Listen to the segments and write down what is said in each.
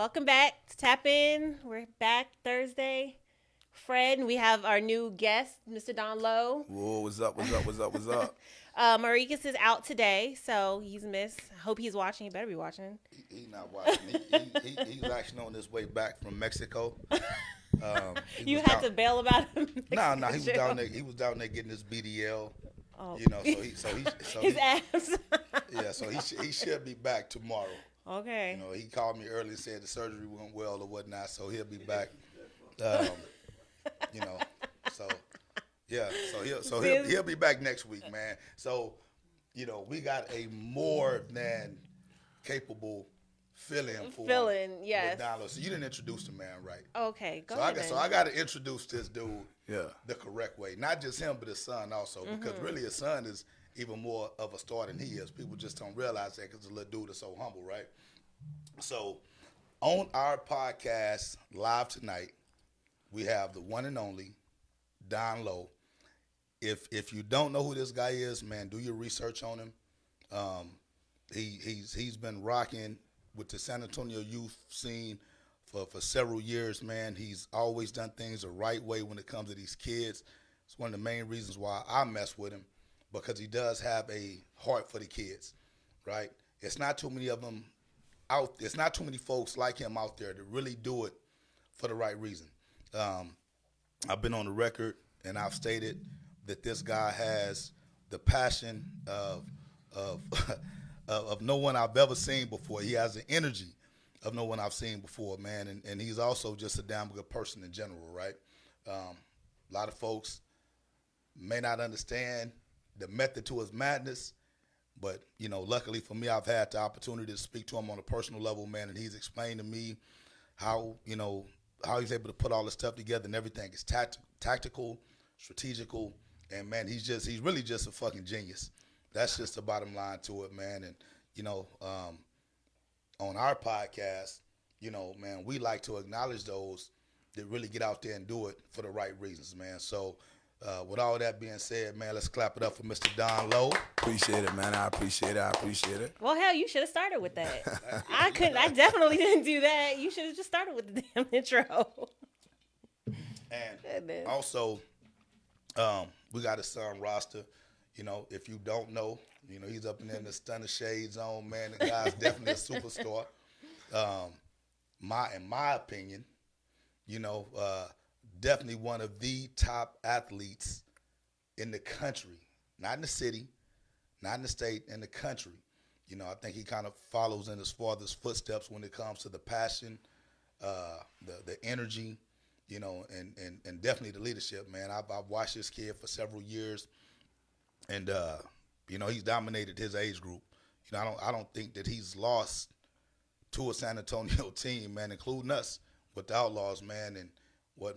Welcome back to Tap In. We're back Thursday. Fred, and we have our new guest, Mr. Don Lowe. Whoa, what's up, what's up, what's up, what's up? Maricus is out today, so he's missed. I hope he's watching. He better be watching. He's not watching. He's actually on his way back from Mexico. You had to bail about him. No, he was down there. He was down there getting his BDL. Oh. You know, his abs. Yeah, so he should be back tomorrow. Okay. You know, he called me early and said the surgery went well or whatnot, so he'll be back. You know, so yeah, so he'll be back next week, man. So, you know, we got a more than capable fill-in for yes. Don. So you didn't introduce the man right. Okay, go ahead. So I got to introduce this dude the correct way. Not just him, but his son also, because really his son is even more of a star than he is. People just don't realize that because the little dude is so humble, right? So on our podcast live tonight, we have the one and only Don Lowe. If you don't know who this guy is, man, do your research on him. He's been rocking with the San Antonio youth scene for several years, man. He's always done things the right way when it comes to these kids. It's one of the main reasons why I mess with him, because he does have a heart for the kids, right? It's not too many of them out. It's not too many folks like him out there that really do it for the right reason. I've been on the record and I've stated that this guy has the passion of no one I've ever seen before. He has the energy of no one I've seen before, man, and he's also just a damn good person in general, right? A lot of folks may not understand the method to his madness, but, you know, luckily for me, I've had the opportunity to speak to him on a personal level, man, and he's explained to me how he's able to put all this stuff together, and everything is tactical, strategical, and, man, he's really just a fucking genius. That's just the bottom line to it, man. And, you know, on our podcast, you know, man, we like to acknowledge those that really get out there and do it for the right reasons, man. So with all that being said, man, let's clap it up for Mr. Don Lowe. Appreciate it, man. I appreciate it. Well, hell, you should have started with that. I definitely didn't do that. You should have just started with the damn intro. And also, we got his son, Rasta. You know, if you don't know, you know, he's up in there in the Stunner Shade Zone, man. The guy's definitely a superstar. In my opinion, you know, definitely one of the top athletes in the country. Not in the city, not in the state, in the country. You know, I think he kind of follows in his father's footsteps when it comes to the passion, the energy, you know, and definitely the leadership, man. I've watched this kid for several years. And you know, he's dominated his age group. You know, I don't think that he's lost to a San Antonio team, man, including us with the Outlaws, man. And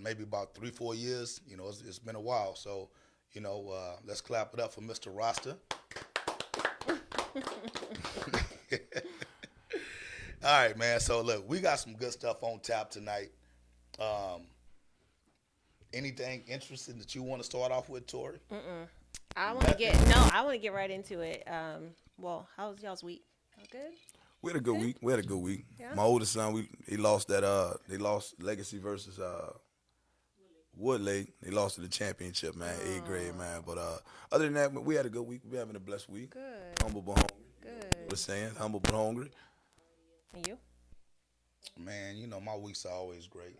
maybe about 3-4 years. You know, it's been a while. So, you know, let's clap it up for Mr. Rasta. All right, man. So look, we got some good stuff on tap tonight. Anything interesting that you want to start off with, Tori? I want to get right into it. Well, how was y'all's week? All good? We had a good week. Yeah. My oldest son, they lost Legacy versus Woodlake. They lost to the championship, man, 8th grade, man. But other than that, we had a good week. We're having a blessed week. Good. Humble but hungry. Good. We're saying humble but hungry. And you? Man, you know, my weeks are always great.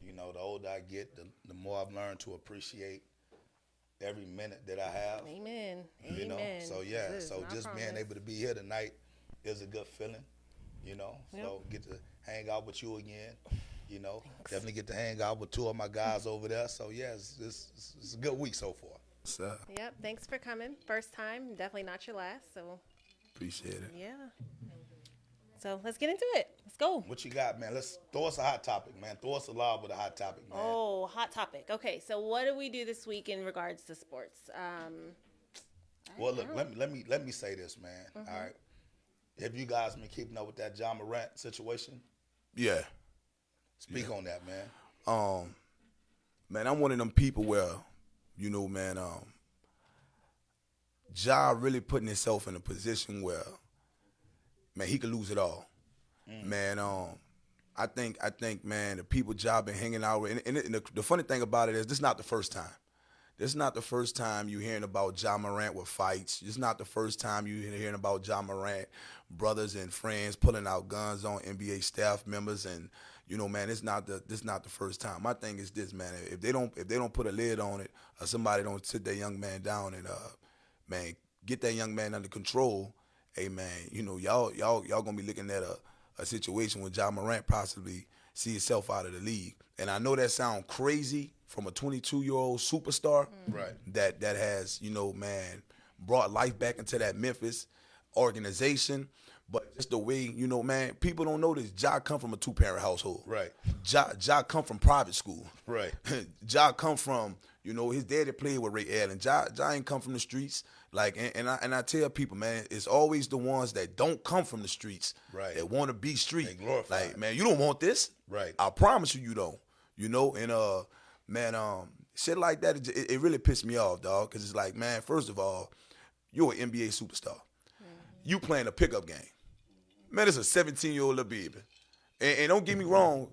You know, the older I get, the more I've learned to appreciate every minute that I have. Amen. You know, so yeah, so just promise. being able to be here tonight is a good feeling. You know, so get to hang out with you again. You know, definitely get to hang out with 2 of my guys over there. So yeah, it's a good week so far. So, Yep. Thanks for coming. First time, definitely not your last. So appreciate it. yeah. So let's get into it. Let's go. What you got, man? Let's throw us a hot topic, man. Throw us a lob with a hot topic, man. Oh, hot topic. Okay, so what do we do this week in regards to sports? Well, look, let me say this, man. All right, have you guys been keeping up with that John Morant situation? Yeah. Speak on that, man. Man, I'm one of them people where, you know, man, Ja really putting himself in a position where, man, he could lose it all. Man, I think, man, the people Ja been hanging out with, and the funny thing about it is, this is not the first time. This is not the first time you hearing about Ja Morant with fights. This is not the first time you hearing about Ja Morant brothers and friends pulling out guns on NBA staff members, and man, this not the first time. My thing is this, man. If they don't put a lid on it, or somebody don't sit that young man down and man, get that young man under control, hey man, y'all gonna be looking at a situation where Ja Morant possibly see himself out of the league. And I know that sounds crazy from a 22-year-old superstar, Right. that has, man, brought life back into that Memphis organization. But just the way, man, people don't know this. Ja come from a 2-parent household. Right. Ja come from private school. Right. Ja come from, his daddy played with Ray Allen. Ja ain't come from the streets. Like, and I tell people, man, it's always the ones that don't come from the streets, Right, that want to be street. They glorify like, it. man, you don't want this. Right. I promise you don't. And man, shit like that, it really pissed me off, dog. Because it's like, man, first of all, you're an NBA superstar. You playing a pickup game. Man, it's a 17-year-old little baby. And don't get me wrong,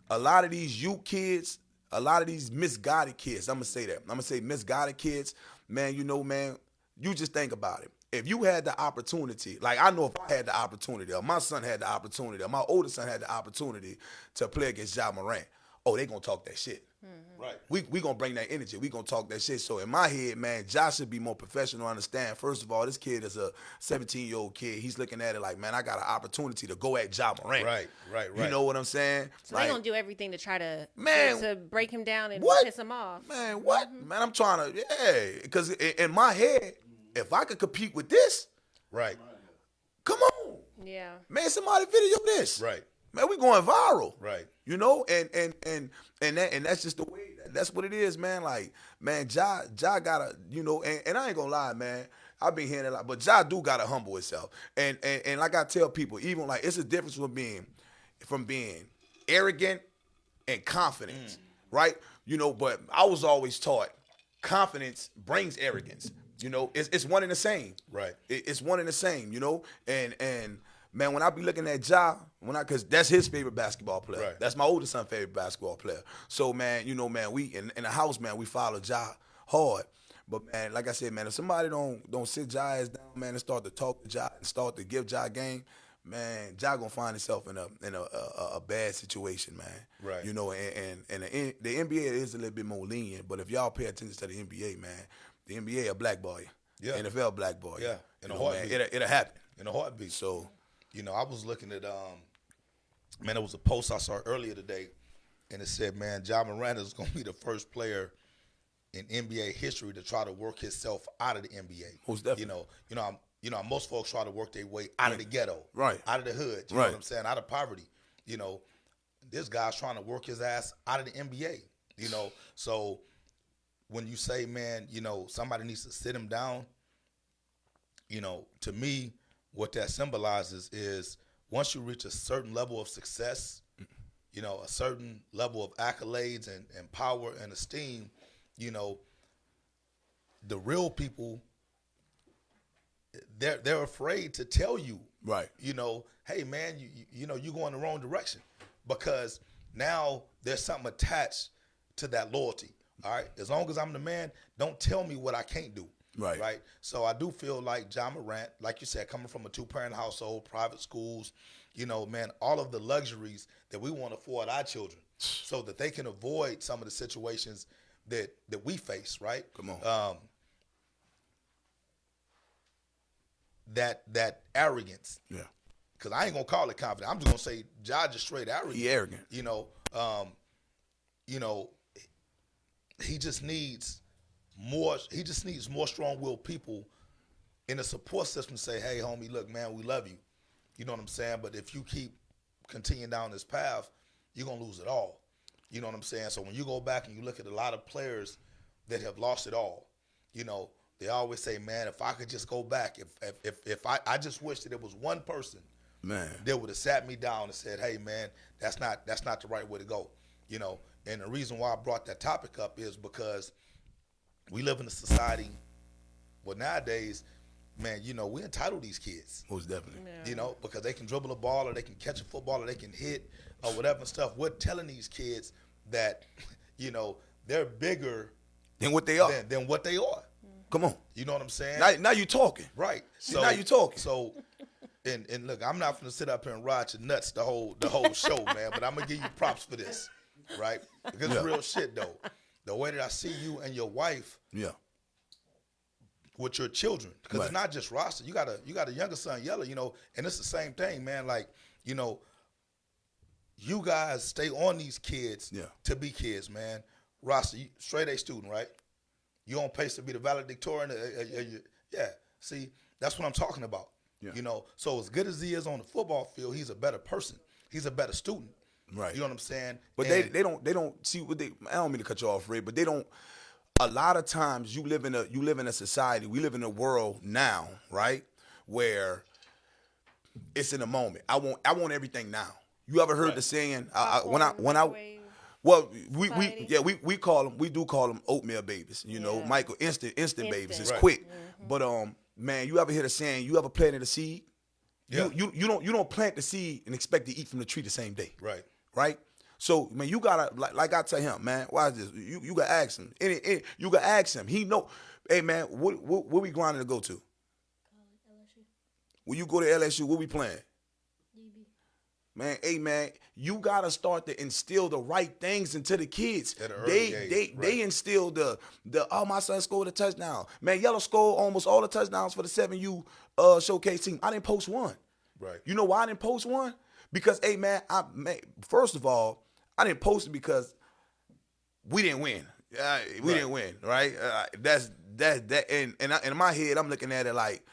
a lot of these youth kids, a lot of these misguided kids, I'm going to say that. I'm going to say misguided kids, man, man, you just think about it. If you had the opportunity, like I know if I had the opportunity, or my son had the opportunity, or my oldest son had the opportunity to play against Ja Morant, they going to talk that shit. Right. We going to bring that energy. We going to talk that shit. So in my head, man, Ja should be more professional, understand. First of all, this kid is a 17-year-old kid. He's looking at it like, man, I got an opportunity to go at Ja Morant. Right. You know what I'm saying? So they're going to do everything to try to Man, to break him down and what? piss him off. Man, what? Man, I'm trying to, because in my head, if I could compete with this, Right. come on. Yeah. Man, somebody video this. Right. Man, we going viral. Right. And that's just the way. That's what it is, man. Like, man, Ja gotta, and I ain't gonna lie, man. I've been hearing it a lot, but Ja do gotta humble himself. And like I tell people, even like it's a difference from being arrogant and confident, right? But I was always taught confidence brings arrogance. It's one and the same. Right. It's one and the same, and man, when I be looking at Ja, cause that's his favorite basketball player. Right. That's my oldest son's favorite basketball player. So man, man, we in the house, man, we follow Ja hard. But man, like I said, man, if somebody don't sit Ja ass down, man, and start to talk to Ja and start to give Ja game, man, Ja gonna find himself in a bad situation, man. Right. And the NBA is a little bit more lenient, but if y'all pay attention to the NBA, man, the NBA will blackball you. Yeah. NFL blackball you. Yeah. In a man, heartbeat. it'll happen. In a heartbeat. So. I was looking at man, it was a post I saw earlier today, and it said, man, Ja Morant is going to be the first player in NBA history to try to work himself out of the NBA. Most definitely. Most folks try to work their way out of the ghetto, right, out of the hood. You know what I'm saying? Out of poverty. This guy's trying to work his ass out of the NBA. So when you say, man, somebody needs to sit him down, to me, what that symbolizes is once you reach a certain level of success, a certain level of accolades and power and esteem, the real people, they're afraid to tell you, right? Hey man, you going the wrong direction, because now there's something attached to that loyalty. All right, as long as I'm the man, don't tell me what I can't do. Right. So I do feel like Ja Morant, like you said, coming from a 2-parent household, private schools, man, all of the luxuries that we want to afford our children so that they can avoid some of the situations that we face, right? Come on. That arrogance. Yeah. Because I ain't going to call it confident. I'm just going to say Ja just straight arrogant. He arrogant. He just needs more strong-willed people in a support system to say, hey, homie, look, man, we love you. You know what I'm saying? But if you keep continuing down this path, you're going to lose it all. You know what I'm saying? So when you go back and you look at a lot of players that have lost it all, they always say, man, if I could just go back, if I just wish that there was one person man that would have sat me down and said, hey, man, that's not the right way to go. And the reason why I brought that topic up is because we live in a society where nowadays man, we entitle these kids. Most definitely. Because they can dribble a ball or they can catch a football or they can hit or whatever stuff. We're telling these kids that, they're bigger Than what they are. than what they are. Come on. You know what I'm saying? Now you talking. Right. See, now you talking. So, and look, I'm not going to sit up here and ride your nuts the whole show, man. But I'm gonna give you props for this, right? Because it's real shit though. The way that I see you and your wife, Yeah. with your children, because Right. it's not just Rasta. You got a younger son, Yella, and it's the same thing, man. Like, you guys stay on these kids Yeah. to be kids, man. Rasta, you straight A student, right? You on pace to be the valedictorian. Yeah. See, that's what I'm talking about. Yeah. So as good as he is on the football field, he's a better person. He's a better student. Right. You know what I'm saying? But And- they don't see what they. I don't mean to cut you off, Ray, but they don't. A lot of times you live in a society. We live in a world now, right, where it's in the moment. I want everything now. You ever heard the saying? Microwave. Well, Society. we do call them oatmeal babies. Yeah. Michael, instant babies. It's Right. quick. But man, you ever hear the saying? You ever planted a seed? Yeah. You don't plant the seed and expect to eat from the tree the same day. Right. Right? So, man, you gotta like I tell him, man, why is this? You gotta ask him. You gotta ask him. He know, hey man, what we grinding to go to? LSU. When you go to LSU, what we playing? DB. Man, hey man, you gotta start to instill the right things into the kids. At an early age, They right. instill the my son scored a touchdown. Man, Yellow scored almost all the touchdowns for the 7U showcase team. I didn't post one. Right. You know why I didn't post one? Because hey man, first of all, I didn't post it because we didn't win. We didn't win, right? That's and in my head, I'm looking at it like,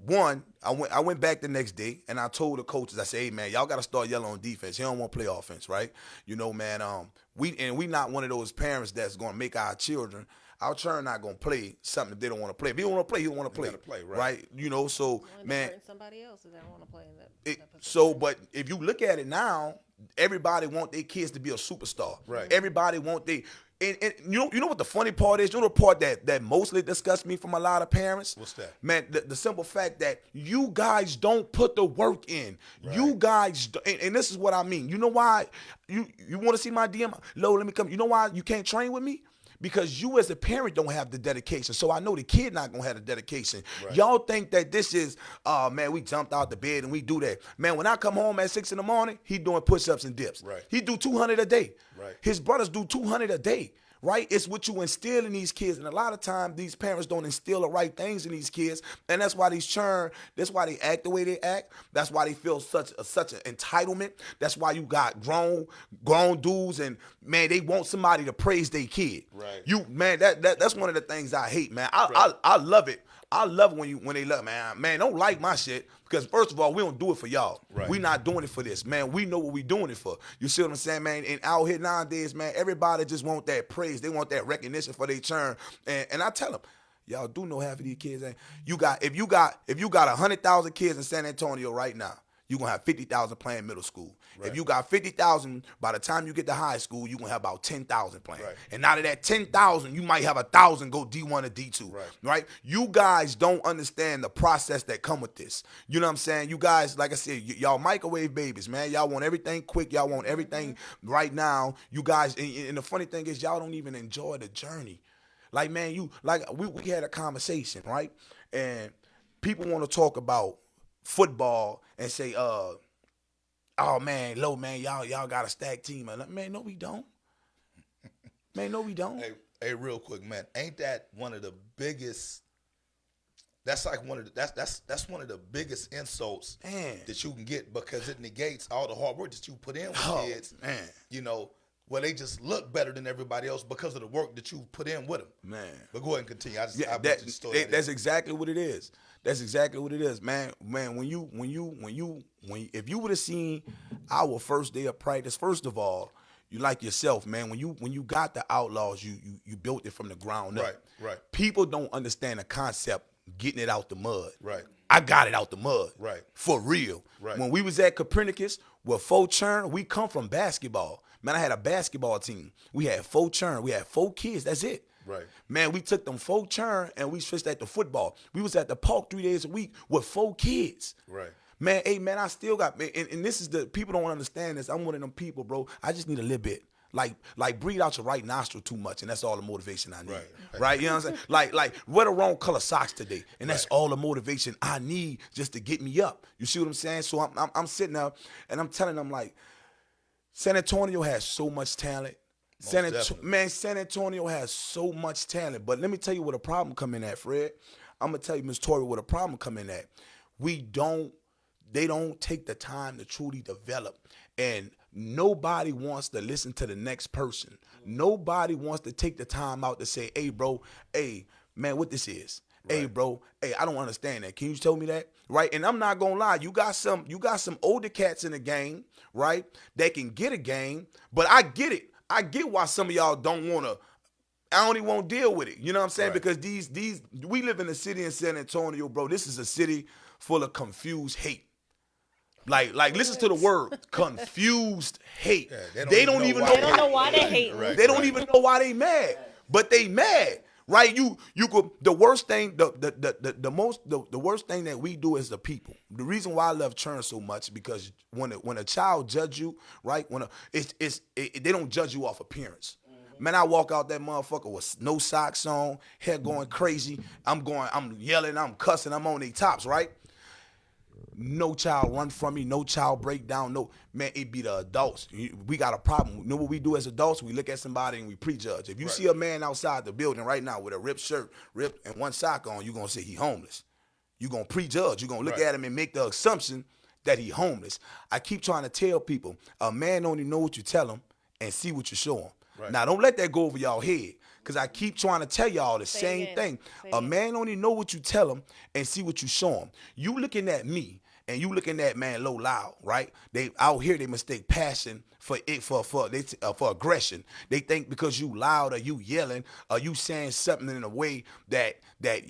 one, I went back the next day and I told the coaches, I said, hey man, y'all gotta start Yellow on defense. He don't want to play offense, right? Man, we not one of those parents that's gonna make our children not gonna play something if they don't want to play. If he don't want to play, he don't want to play. gotta play, right. So man, Somebody else that don't want to play in that. but if you look at it now, everybody want their kids to be a superstar. Right. Everybody want and you know what the funny part is? You know the part that mostly disgusts me from a lot of parents? What's that? Man, the simple fact that you guys don't put the work in. You guys, and this is what I mean. You know why? You want to see my DM? Lo, let me come. You know why you can't train with me? Because you as a parent don't have the dedication. So I know the kid not going to have the dedication. Right. Y'all think that this is, man, we jumped out the bed and we do that. Man, when I come home at 6 in the morning, he doing push-ups and dips. Right. He do 200 a day. Right. His brothers do 200 a day. Right? It's what you instill in these kids. And a lot of times these parents don't instill the right things in these kids. And that's why that's why they act the way they act. That's why they feel such an entitlement. That's why you got grown dudes and man, they want somebody to praise their kid. Right. That's one of the things I hate, man. I love it. I love it when they love, man. Man, don't like my shit because first of all, we don't do it for y'all. Right. We not doing it for this, man. We know what we doing it for. You see what I'm saying, man? And out here nowadays, man, everybody just want that praise. They want that recognition for their turn. And I tell them, y'all do know half of these kids. If you got 100,000 kids in San Antonio right now, you're going to have 50,000 playing middle school. Right. If you got 50,000, by the time you get to high school, you're going to have about 10,000 playing. Right. And out of that 10,000, you might have 1,000 go D1 or D2. Right? You guys don't understand the process that come with this. You know what I'm saying? You guys, like I said, y'all microwave babies, man. Y'all want everything quick. Y'all want everything right now. You guys, and the funny thing is y'all don't even enjoy the journey. Like, man, we had a conversation, right? And people want to talk about football and say, oh man, Lo, man, y'all got a stacked team. Man, no, we don't. Man, no, we don't. Hey, real quick, man. Ain't that one of the biggest? That's like one of the that's one of the biggest insults Man. that you can get because it negates all the hard work that you put in with kids. Man. Where they just look better than everybody else because of the work that you put in with them. Man. But go ahead and continue. That's exactly what it is. That's exactly what it is, man. Man, if you would have seen our first day of practice, first of all, you like yourself, man. When you got the Outlaws, you built it from the ground up. Right. People don't understand the concept getting it out the mud. Right. I got it out the mud. Right. For real. Right. When we was at Copernicus with Fo Churn, we come from basketball. Man, I had a basketball team. We had Fo Churn. We had 4 kids. That's it. Right. Man, we took them 4 churn and we switched that to football. We was at the park 3 days a week with 4 kids. Right. Man, hey, man, I still got, man, and this is the, people don't understand this. I'm one of them people, bro. I just need a little bit. Like breathe out your right nostril too much, and that's all the motivation I need. Right? You know what I'm saying? Like wear the wrong color socks today, and that's all the motivation I need just to get me up. You see what I'm saying? So I'm sitting there, and I'm telling them, like, San Antonio has so much talent. San Antonio has so much talent. But let me tell you where the problem come in at, Fred. I'm gonna tell you, Ms. Tori, where the problem come in at. They don't take the time to truly develop. And nobody wants to listen to the next person. Nobody wants to take the time out to say, hey, bro, hey, man, what this is. Right. Hey, bro, hey, I don't understand that. Can you tell me that? Right? And I'm not gonna lie, you got some older cats in the game, right? That can get a game, but I get it. I get why some of y'all don't wanna. I don't even want to deal with it. You know what I'm saying? Right. Because these we live in a city in San Antonio, bro. This is a city full of confused hate. Like listen to the word, confused hate. Yeah, they don't even know why they hate. Right, they don't even know why they mad, but they mad. Right? You could, the worst thing, the worst thing that we do as the people. The reason why I love churn so much because when a child judge you, right? They don't judge you off appearance. Man, I walk out that motherfucker with no socks on, hair going crazy. I'm yelling, I'm cussing, I'm on their tops, right? No child run from me, no child break down, no, man, it be the adults. We got a problem. You know what we do as adults? We look at somebody and we prejudge. If you see a man outside the building right now with a ripped shirt, and one sock on, you're going to say he homeless. You're going to prejudge. You're going to look at him and make the assumption that he homeless. I keep trying to tell people, a man only know what you tell him and see what you show him. Right. Now, don't let that go over y'all head. Because I keep trying to tell y'all the same thing. A man only know what you tell him and see what you show him. You looking at me and you looking at man low loud, right? They out here they mistake passion for aggression. They think because you loud or you yelling or you saying something in a way that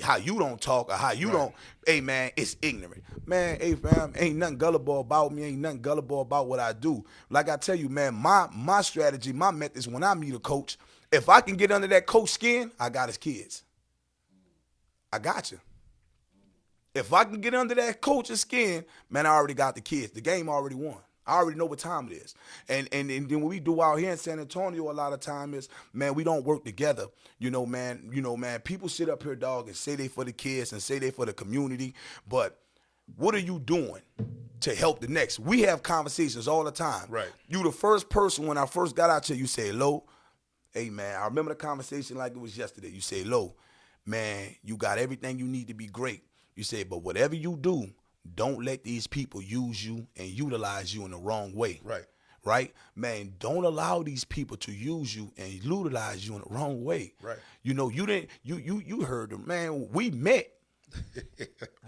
how you don't talk or how you don't, hey man, it's ignorant. Man, hey fam, ain't nothing gullible about me, ain't nothing gullible about what I do. Like I tell you, man, my strategy, my method is when I meet a coach, if I can get under that coach's skin, I got his kids. I got you. If I can get under that coach's skin, man, I already got the kids. The game already won. I already know what time it is. And then what we do out here in San Antonio a lot of time is, man, we don't work together. You know, man, people sit up here, dog, and say they for the kids and say they for the community, but what are you doing to help the next? We have conversations all the time. Right. You the first person, when I first got out here, you say, Lo, hey, man, I remember the conversation like it was yesterday. You say, Lo, man, you got everything you need to be great. You say, but whatever you do, don't let these people use you and utilize you in the wrong way. Right. Right? Man, don't allow these people to use you and utilize you in the wrong way. Right. You know, you heard them, man, we met.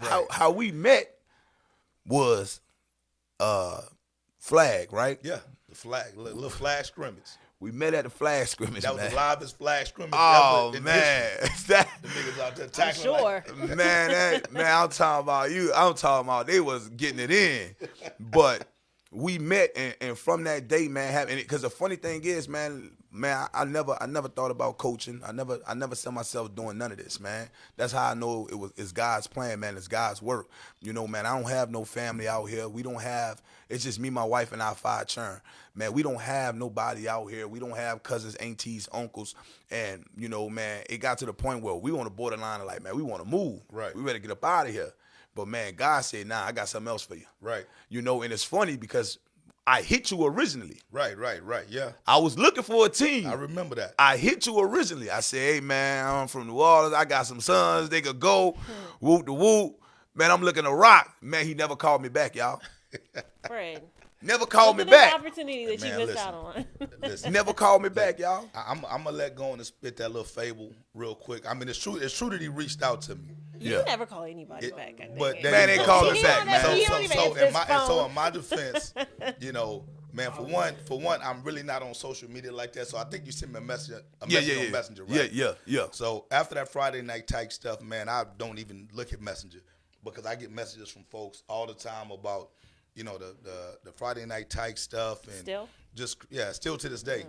Right. How we met was flag, right? Yeah, the flag, little flag scrimmage. We met at the flag scrimmage, that man. was the livest flag scrimmage oh, ever in man. history. The niggas out there tackling. Sure. Like, man, I'm talking about you. I'm talking about they was getting it in. But we met, and from that day, man, because the funny thing is, man, I never thought about coaching. I never saw myself doing none of this, man. That's how I know it's God's plan, man. It's God's work. You know, man, I don't have no family out here. It's just me, my wife, and our 5 churn. Man, we don't have nobody out here. We don't have cousins, aunties, uncles. And, you know, man, it got to the point where we on the borderline of like, man, we want to move. Right. We better get up out of here. But, man, God said, nah, I got something else for you. Right. You know, and it's funny because I hit you originally. Right, yeah. I was looking for a team. I remember that. I hit you originally. I said, hey, man, I'm from New Orleans. I got some sons. They could go. Whoop the whoop. Man, I'm looking to rock. Man, he never called me back, y'all. Fred. Never called me Look at back. the opportunity that Man, you missed listen. out on. Listen, Never called me back, y'all. I'm gonna let go and spit that little fable real quick. I mean, it's true that he reached out to me. You never call anybody back. I think. But Man, they called us back, man. So in my defense, you know, man, for one, I'm really not on social media like that. So I think you sent me a message on Messenger, right? Yeah. So after that Friday night type stuff, man, I don't even look at Messenger because I get messages from folks all the time about, you know, the Friday night type stuff and Still? still to this day.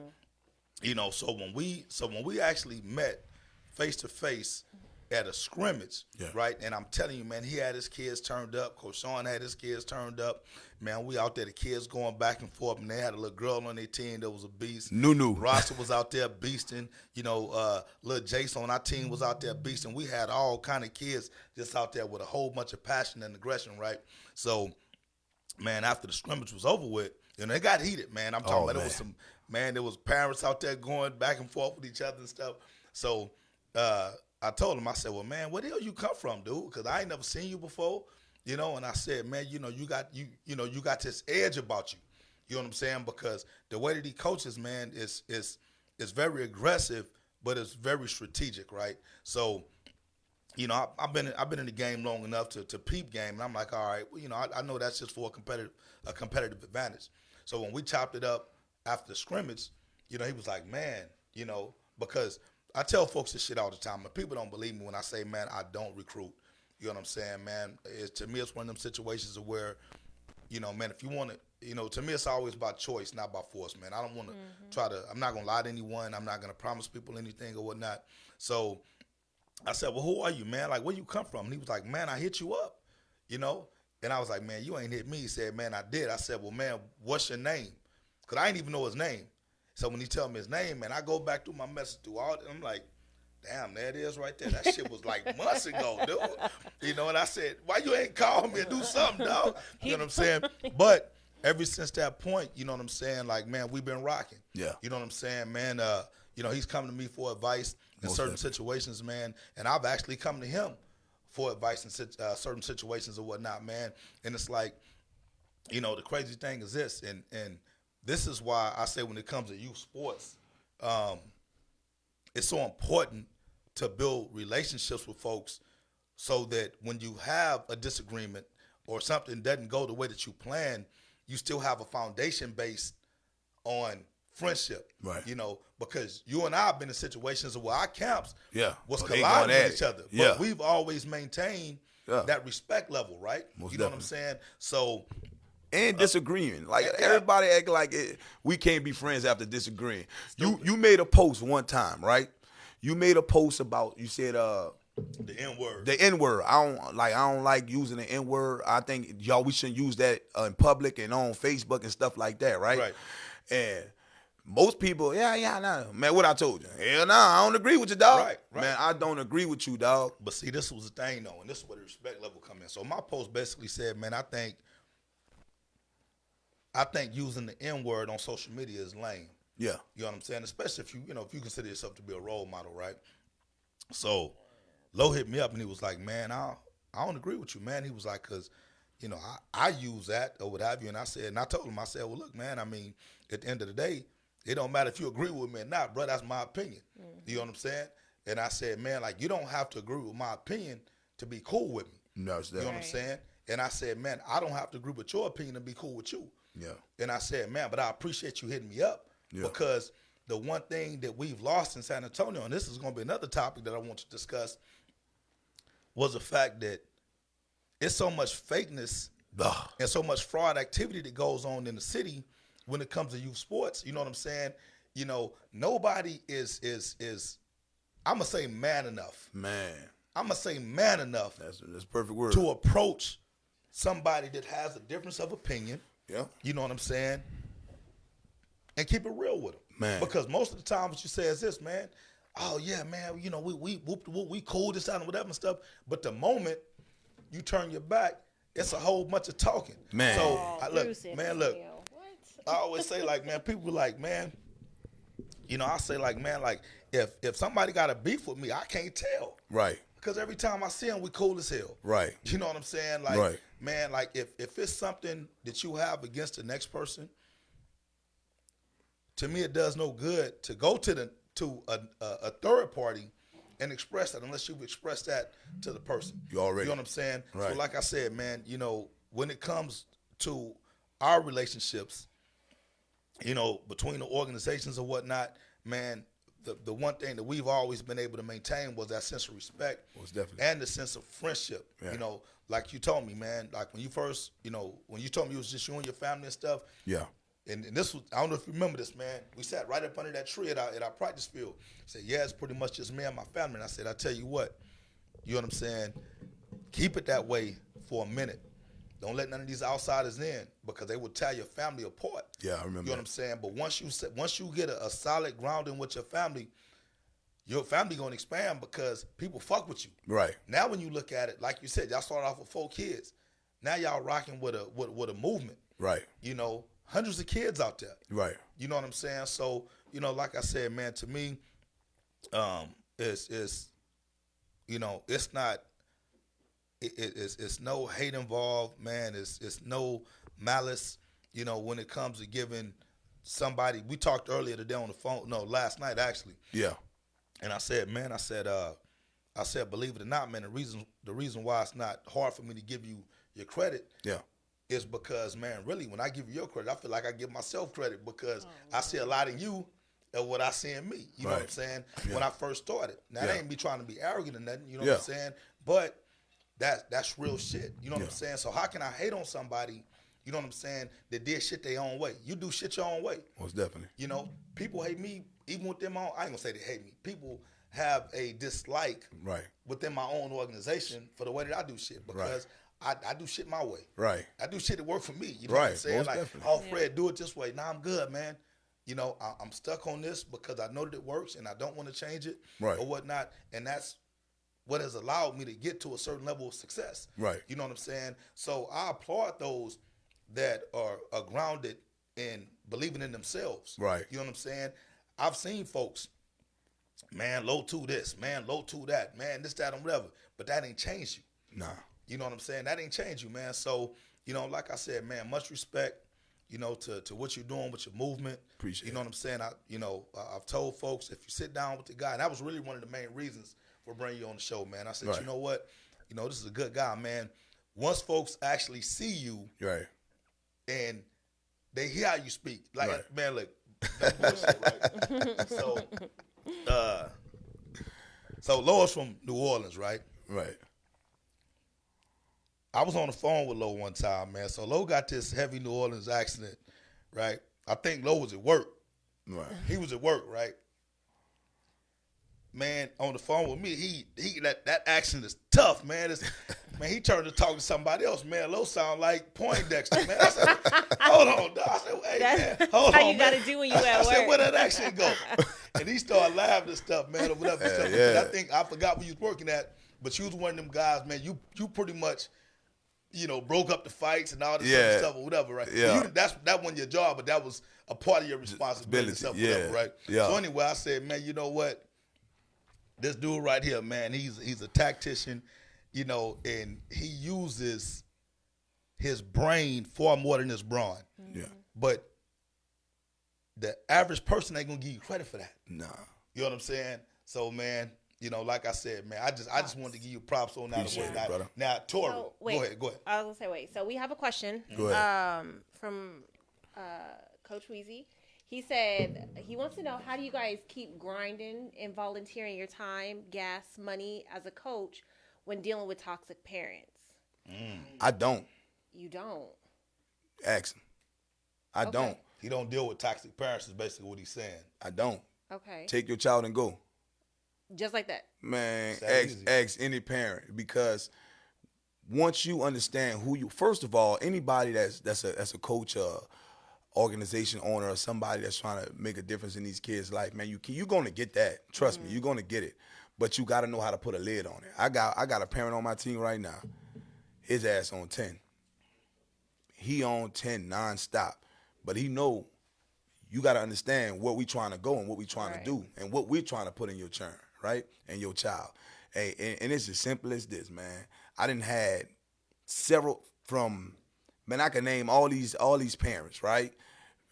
You know, so when we actually met, face to face at a scrimmage, Yeah. right? And I'm telling you, man, he had his kids turned up. Coach Sean had his kids turned up. Man, we out there, the kids going back and forth, and they had a little girl on their team that was a beast. Nunu. Roster was out there beasting. You know, little Jason on our team was out there beasting. We had all kind of kids just out there with a whole bunch of passion and aggression, right? So, man, after the scrimmage was over with, you know, it got heated, man. I'm talking about there was parents out there going back and forth with each other and stuff. So, I told him, I said, well, man, where the hell you come from, dude? Because I ain't never seen you before, you know. And I said, man, you know, you got this edge about you. You know what I'm saying? Because the way that he coaches, man, is very aggressive, but it's very strategic, right? So, you know, I've been in the game long enough to peep game, and I'm like, all right, well, you know, I know that's just for a competitive advantage. So when we chopped it up after the scrimmage, you know, he was like, man, you know, because I tell folks this shit all the time, and people don't believe me when I say, man, I don't recruit. You know what I'm saying, man? To me, it's one of them situations where, you know, man, if you want to, you know, to me, it's always about choice, not by force, man. I don't want to I'm not going to lie to anyone. I'm not going to promise people anything or whatnot. So I said, well, who are you, man? Like, where you come from? And he was like, man, I hit you up, you know? And I was like, man, you ain't hit me. He said, man, I did. I said, well, man, what's your name? Because I didn't even know his name. So when he tell me his name, man, I go back through my message through all. I'm like, damn, there it is right there. That shit was like months ago, dude. You know, and I said, why you ain't call me and do something, dog? You know what I'm saying? But ever since that point, you know what I'm saying? Like, man, we've been rocking. Yeah. You know what I'm saying, man? You know, he's coming to me for advice in Most certain definitely. situations, man. And I've actually come to him for advice in certain situations or whatnot, man. And it's like, you know, the crazy thing is this, and this is why I say when it comes to youth sports, it's so important to build relationships with folks so that when you have a disagreement or something doesn't go the way that you plan, you still have a foundation based on friendship. Right. You know, because you and I have been in situations where our camps was they colliding going at with each it. other. But Yeah. we've always maintained that respect level, right? Most you know what I'm definitely. saying? So And disagreeing. Like, yeah. everybody act like we can't be friends after disagreeing. You made a post one time, right? You made a post about, you said the N-word. the N-word. I don't like using the N-word. I think we shouldn't use that in public and on Facebook and stuff like that, right? Right. And most people, nah. Man, what I told you. Hell nah, I don't agree with you, dog. Right. Man, I don't agree with you, dog. But see, this was the thing, though, and this is where the respect level come in. So my post basically said, man, I think using the N-word on social media is lame. Yeah. You know what I'm saying? Especially if if you consider yourself to be a role model, right? So Lo hit me up and he was like, man, I don't agree with you, man. He was like, because, you know, I use that or what have you. And I told him, I said, well, look, man, I mean, at the end of the day, it don't matter if you agree with me or not, bro. That's my opinion. You know what I'm saying? And I said, man, like, you don't have to agree with my opinion to be cool with me. No, it's You know that. what I'm saying? And I said, man, I don't have to agree with your opinion to be cool with you. Yeah. And I said, man, but I appreciate you hitting me up because the one thing that we've lost in San Antonio, and this is going to be another topic that I want to discuss, was the fact that it's so much fakeness and so much fraud activity that goes on in the city when it comes to youth sports. You know what I'm saying? You know, nobody is I'm going to say man enough. Man. I'm going to say man enough That's a perfect word. to approach somebody that has a difference of opinion. Yeah. You know what I'm saying? And keep it real with them. Man. Because most of the time what you say is this, man, oh yeah, man, you know, we cool this out and whatever and stuff. But the moment you turn your back, it's a whole bunch of talking. Man. So Bruce look, and man, look. Theo, what? I always say, like, man, people be like, man, you know, I say, like, man, like, if somebody got a beef with me, I can't tell. Right. Because every time I see them, we cool as hell. Right. You know what I'm saying? Like, Right. man, like, if it's something that you have against the next person, to me, it does no good to go to a third party and express that unless you've expressed that to the person. You already. You know what I'm saying? Right. So like I said, man, you know, when it comes to our relationships, you know, between the organizations or whatnot, man, the one thing that we've always been able to maintain was that sense of respect Most definitely. and the sense of friendship. Yeah. You know, like you told me, man, like when you first, you know, when you told me it was just you and your family and stuff, Yeah. and this was, I don't know if you remember this, man. We sat right up under that tree at our practice field. I said, yeah, it's pretty much just me and my family. And I said, I tell you what, you know what I'm saying? Keep it that way for a minute. Don't let none of these outsiders in because they will tear your family apart. Yeah, I remember. You know what I'm saying? But once you get a solid grounding with your family gonna expand because people fuck with you. Right. Now when you look at it, like you said, y'all started off with 4 kids. Now y'all rocking with a movement. Right. You know, hundreds of kids out there. Right. You know what I'm saying? So, you know, like I said, man, to me, it's you know, it's not. It's no hate involved, man. It's no malice. You know, when it comes to giving somebody. We talked earlier today on the phone. No, last night actually. Yeah. And I said, man, I said, believe it or not, man, the reason why it's not hard for me to give you your credit, Yeah. is because, man, really, when I give you your credit, I feel like I give myself credit because I see a lot in you of what I see in me. You know what I'm saying? Yeah. When I first started. Now, Yeah. that ain't me trying to be arrogant or nothing. You know Yeah. what I'm saying? But that's real shit. You know what Yeah. I'm saying? So how can I hate on somebody, you know what I'm saying, that did shit their own way? You do shit your own way. Most definitely. You know, people hate me even within my own. I ain't gonna say they hate me. People have a dislike Right. within my own organization for the way that I do shit because I do shit my way. Right. I do shit that work for me. You know what I'm Right, saying? most Like, definitely. oh, Fred, do it this way. Nah, I'm good, man. You know, I'm stuck on this because I know that it works and I don't want to change it Right. or whatnot. And that's what has allowed me to get to a certain level of success. Right. You know what I'm saying? So I applaud those that are grounded in believing in themselves. Right. You know what I'm saying? I've seen folks, man, low to this, man, low to that, man, this, that, and whatever. But that ain't changed you. Nah. You know what I'm saying? That ain't changed you, man. So, you know, like I said, man, much respect, you know, to what you're doing with your movement. Appreciate You know what I'm saying? I've told folks, if you sit down with the guy, and that was really one of the main reasons for bringing you on the show, man. I said, Right. you know what? You know, this is a good guy, man. Once folks actually see you Right. and they hear how you speak, like, Right. man, look, no bullshit, right? So Lois from New Orleans, right? Right. I was on the phone with Lo one time, man. So Lo got this heavy New Orleans accent, right? I think Lo was at work. Right. He was at work, right? Man, on the phone with me, he that accent is tough, man. Man, he turned to talk to somebody else, man. Lo sound like Poindexter, man. I said, hold on, dog. I said, hey, man, That's hold how on, you got to man. do when you at I said, work. where that accent go? And he started laughing and stuff, man, or whatever. Yeah. I think I forgot where you was working at, but you was one of them guys, man. You pretty much, you know, broke up the fights and all this other Yeah. stuff or whatever, right? Yeah. That wasn't your job, but that was a part of your responsibility and stuff, Yeah. whatever, right? Yeah. So anyway, I said, man, you know what? This dude right here, man, he's a tactician, you know, and he uses his brain far more than his brawn. Yeah. But the average person ain't gonna give you credit for that. Nah. You know what I'm saying? So, man, you know, like I said, man, I just wanted to give you props on that. Appreciate it, brother. Now, Tori, So, wait. go ahead. I was gonna say wait. So we have a question. Go ahead. From Coach Weezy. He said he wants to know, how do you guys keep grinding and volunteering your time, gas, money as a coach when dealing with toxic parents? I don't. You don't. Ask him. I Okay. don't. He don't deal with toxic parents is basically what he's saying. I don't. Okay. Take your child and go. Just like that. Man, It's that easy. ask any parent, because once you understand who you, first of all, anybody that's a coach, organization owner, or somebody that's trying to make a difference in these kids' life, man, you're gonna get that. Trust me, you're gonna get it. But you got to know how to put a lid on it. I got a parent on my team right now. His ass on 10. He on 10 nonstop. But he know you got to understand where we trying to go and what we trying Right. to do and what we're trying to put in your churn, right? And your child. Hey, and it's as simple as this, man. I done had several from, man, I can name all these parents, right?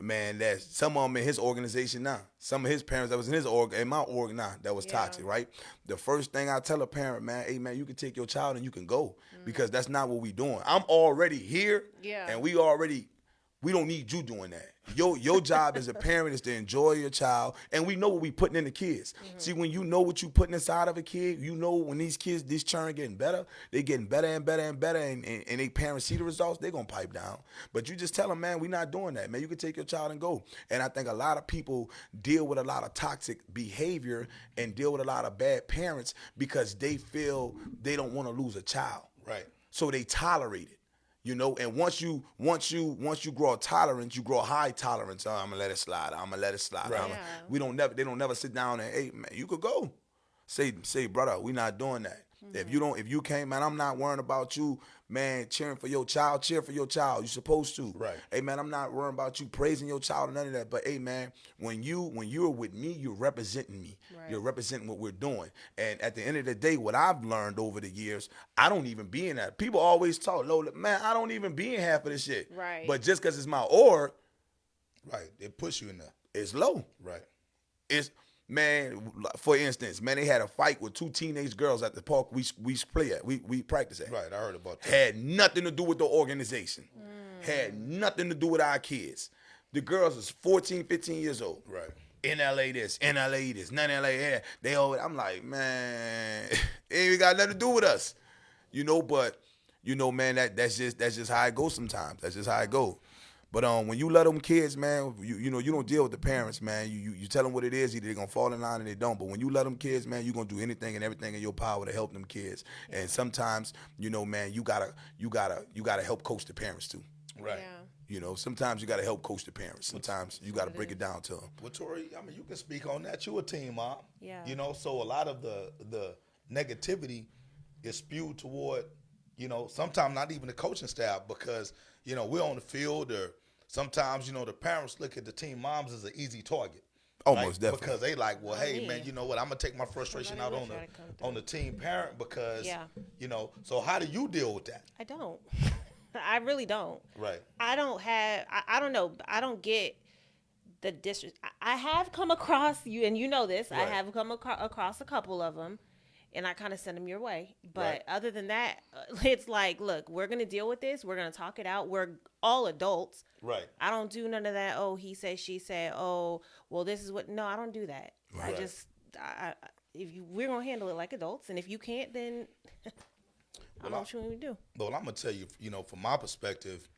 Man, that's some of them in his organization now. Some of his parents that was in my org now that was Yeah. toxic, right? The first thing I tell a parent, man, hey, man, you can take your child and you can go, because that's not what we doing. I'm already here, Yeah. and we already We don't need you doing that. Your job as a parent is to enjoy your child, and we know what we putting in the kids. See, when you know what you putting inside of a kid, you know when these kids, these children getting better, they getting better and better and better, and they parents see the results, they gonna pipe down. But you just tell them, man, we not doing that, man. You can take your child and go. And I think a lot of people deal with a lot of toxic behavior and deal with a lot of bad parents because they feel they don't want to lose a child. Right. So they tolerate it. You know, and once you grow a tolerance, you grow a high tolerance. Oh, I'm gonna let it slide. I'm gonna let it slide. Right. Yeah. They don't never sit down and, hey man, you could go. Say, brother, we not doing that. If you can't, man, I'm not worrying about you, man, cheering for your child, cheer for your child. You're supposed to. Right. Hey man, I'm not worrying about you praising your child or none of that. But hey man, when you're with me, you're representing me. Right. You're representing what we're doing. And at the end of the day, what I've learned over the years, I don't even be in that. People always talk, Lola, man, I don't even be in half of this shit. Right. But just because it's my org, Right. They push you in there. it's low. Right. It's, man, for instance, man, they had a fight with 2 teenage girls at the park we play at, we practice at. Right. I heard about that. Had nothing to do with the organization. Had nothing to do with our kids. The girls was 14, 15 years old. Right. In LA this, none LA here. They all, I'm like, man, it ain't even got nothing to do with us. You know, but, you know, man, that's just how it goes sometimes. That's just how it goes. But when you let them kids, man, you know, you don't deal with the parents, man. You tell them what it is. Either they're gonna fall in line or they don't. But when you let them kids, man, you're gonna do anything and everything in your power to help them kids. And sometimes, you know, man, you gotta help coach the parents too. Right. Yeah. You know, sometimes you gotta help coach the parents. Sometimes you gotta break it down to them. Well, Tori, I mean, you can speak on that. You a teen mom. Yeah. You know, so a lot of the negativity is spewed toward, you know, sometimes not even the coaching staff because, you know, we're on the field or sometimes, you know, the parents look at the teen moms as an easy target. Oh, Like, most definitely. Because they like, well, hey, me. man, you know what? I'm going to take my frustration out Somebody will try to come on the teen parent because, Yeah. you know, so how do you deal with that? I don't. I really don't. Right. I don't have. I don't know. I don't get the district. I have come across you, and you know this. I Right. have come across a couple of them, and I kind of send them your way. But Right. other than that, it's like, look, we're gonna deal with this. We're gonna talk it out. We're all adults. Right. I don't do none of that. Oh, he said, she said. Oh, well, this is what. No, I don't do that. Right. We're gonna handle it like adults, and if you can't, then I don't know what you want me to do. Well, I'm going to tell you, you know, from my perspective,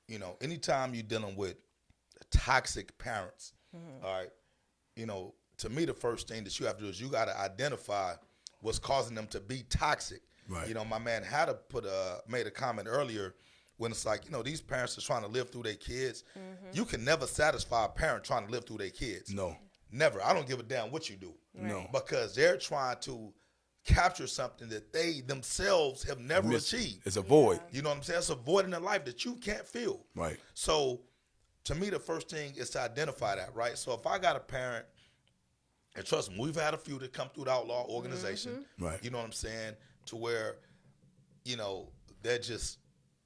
you know, anytime you're dealing with toxic parents, all right, you know, to me, the first thing that you have to do is you got to identify what's causing them to be toxic. Right. You know, my man had made a comment earlier when it's like, you know, these parents are trying to live through their kids. You can never satisfy a parent trying to live through their kids. No. Never. I don't give a damn what you do. No. Because they're trying to capture something that they themselves have never achieved. It's a void. You know what I'm saying? It's a void in their life that you can't fill. Right. So to me, the first thing is to identify that, right? So if I got a parent, and trust me, we've had a few that come through the Outlaw organization, Right. you know what I'm saying, to where, you know, they're just,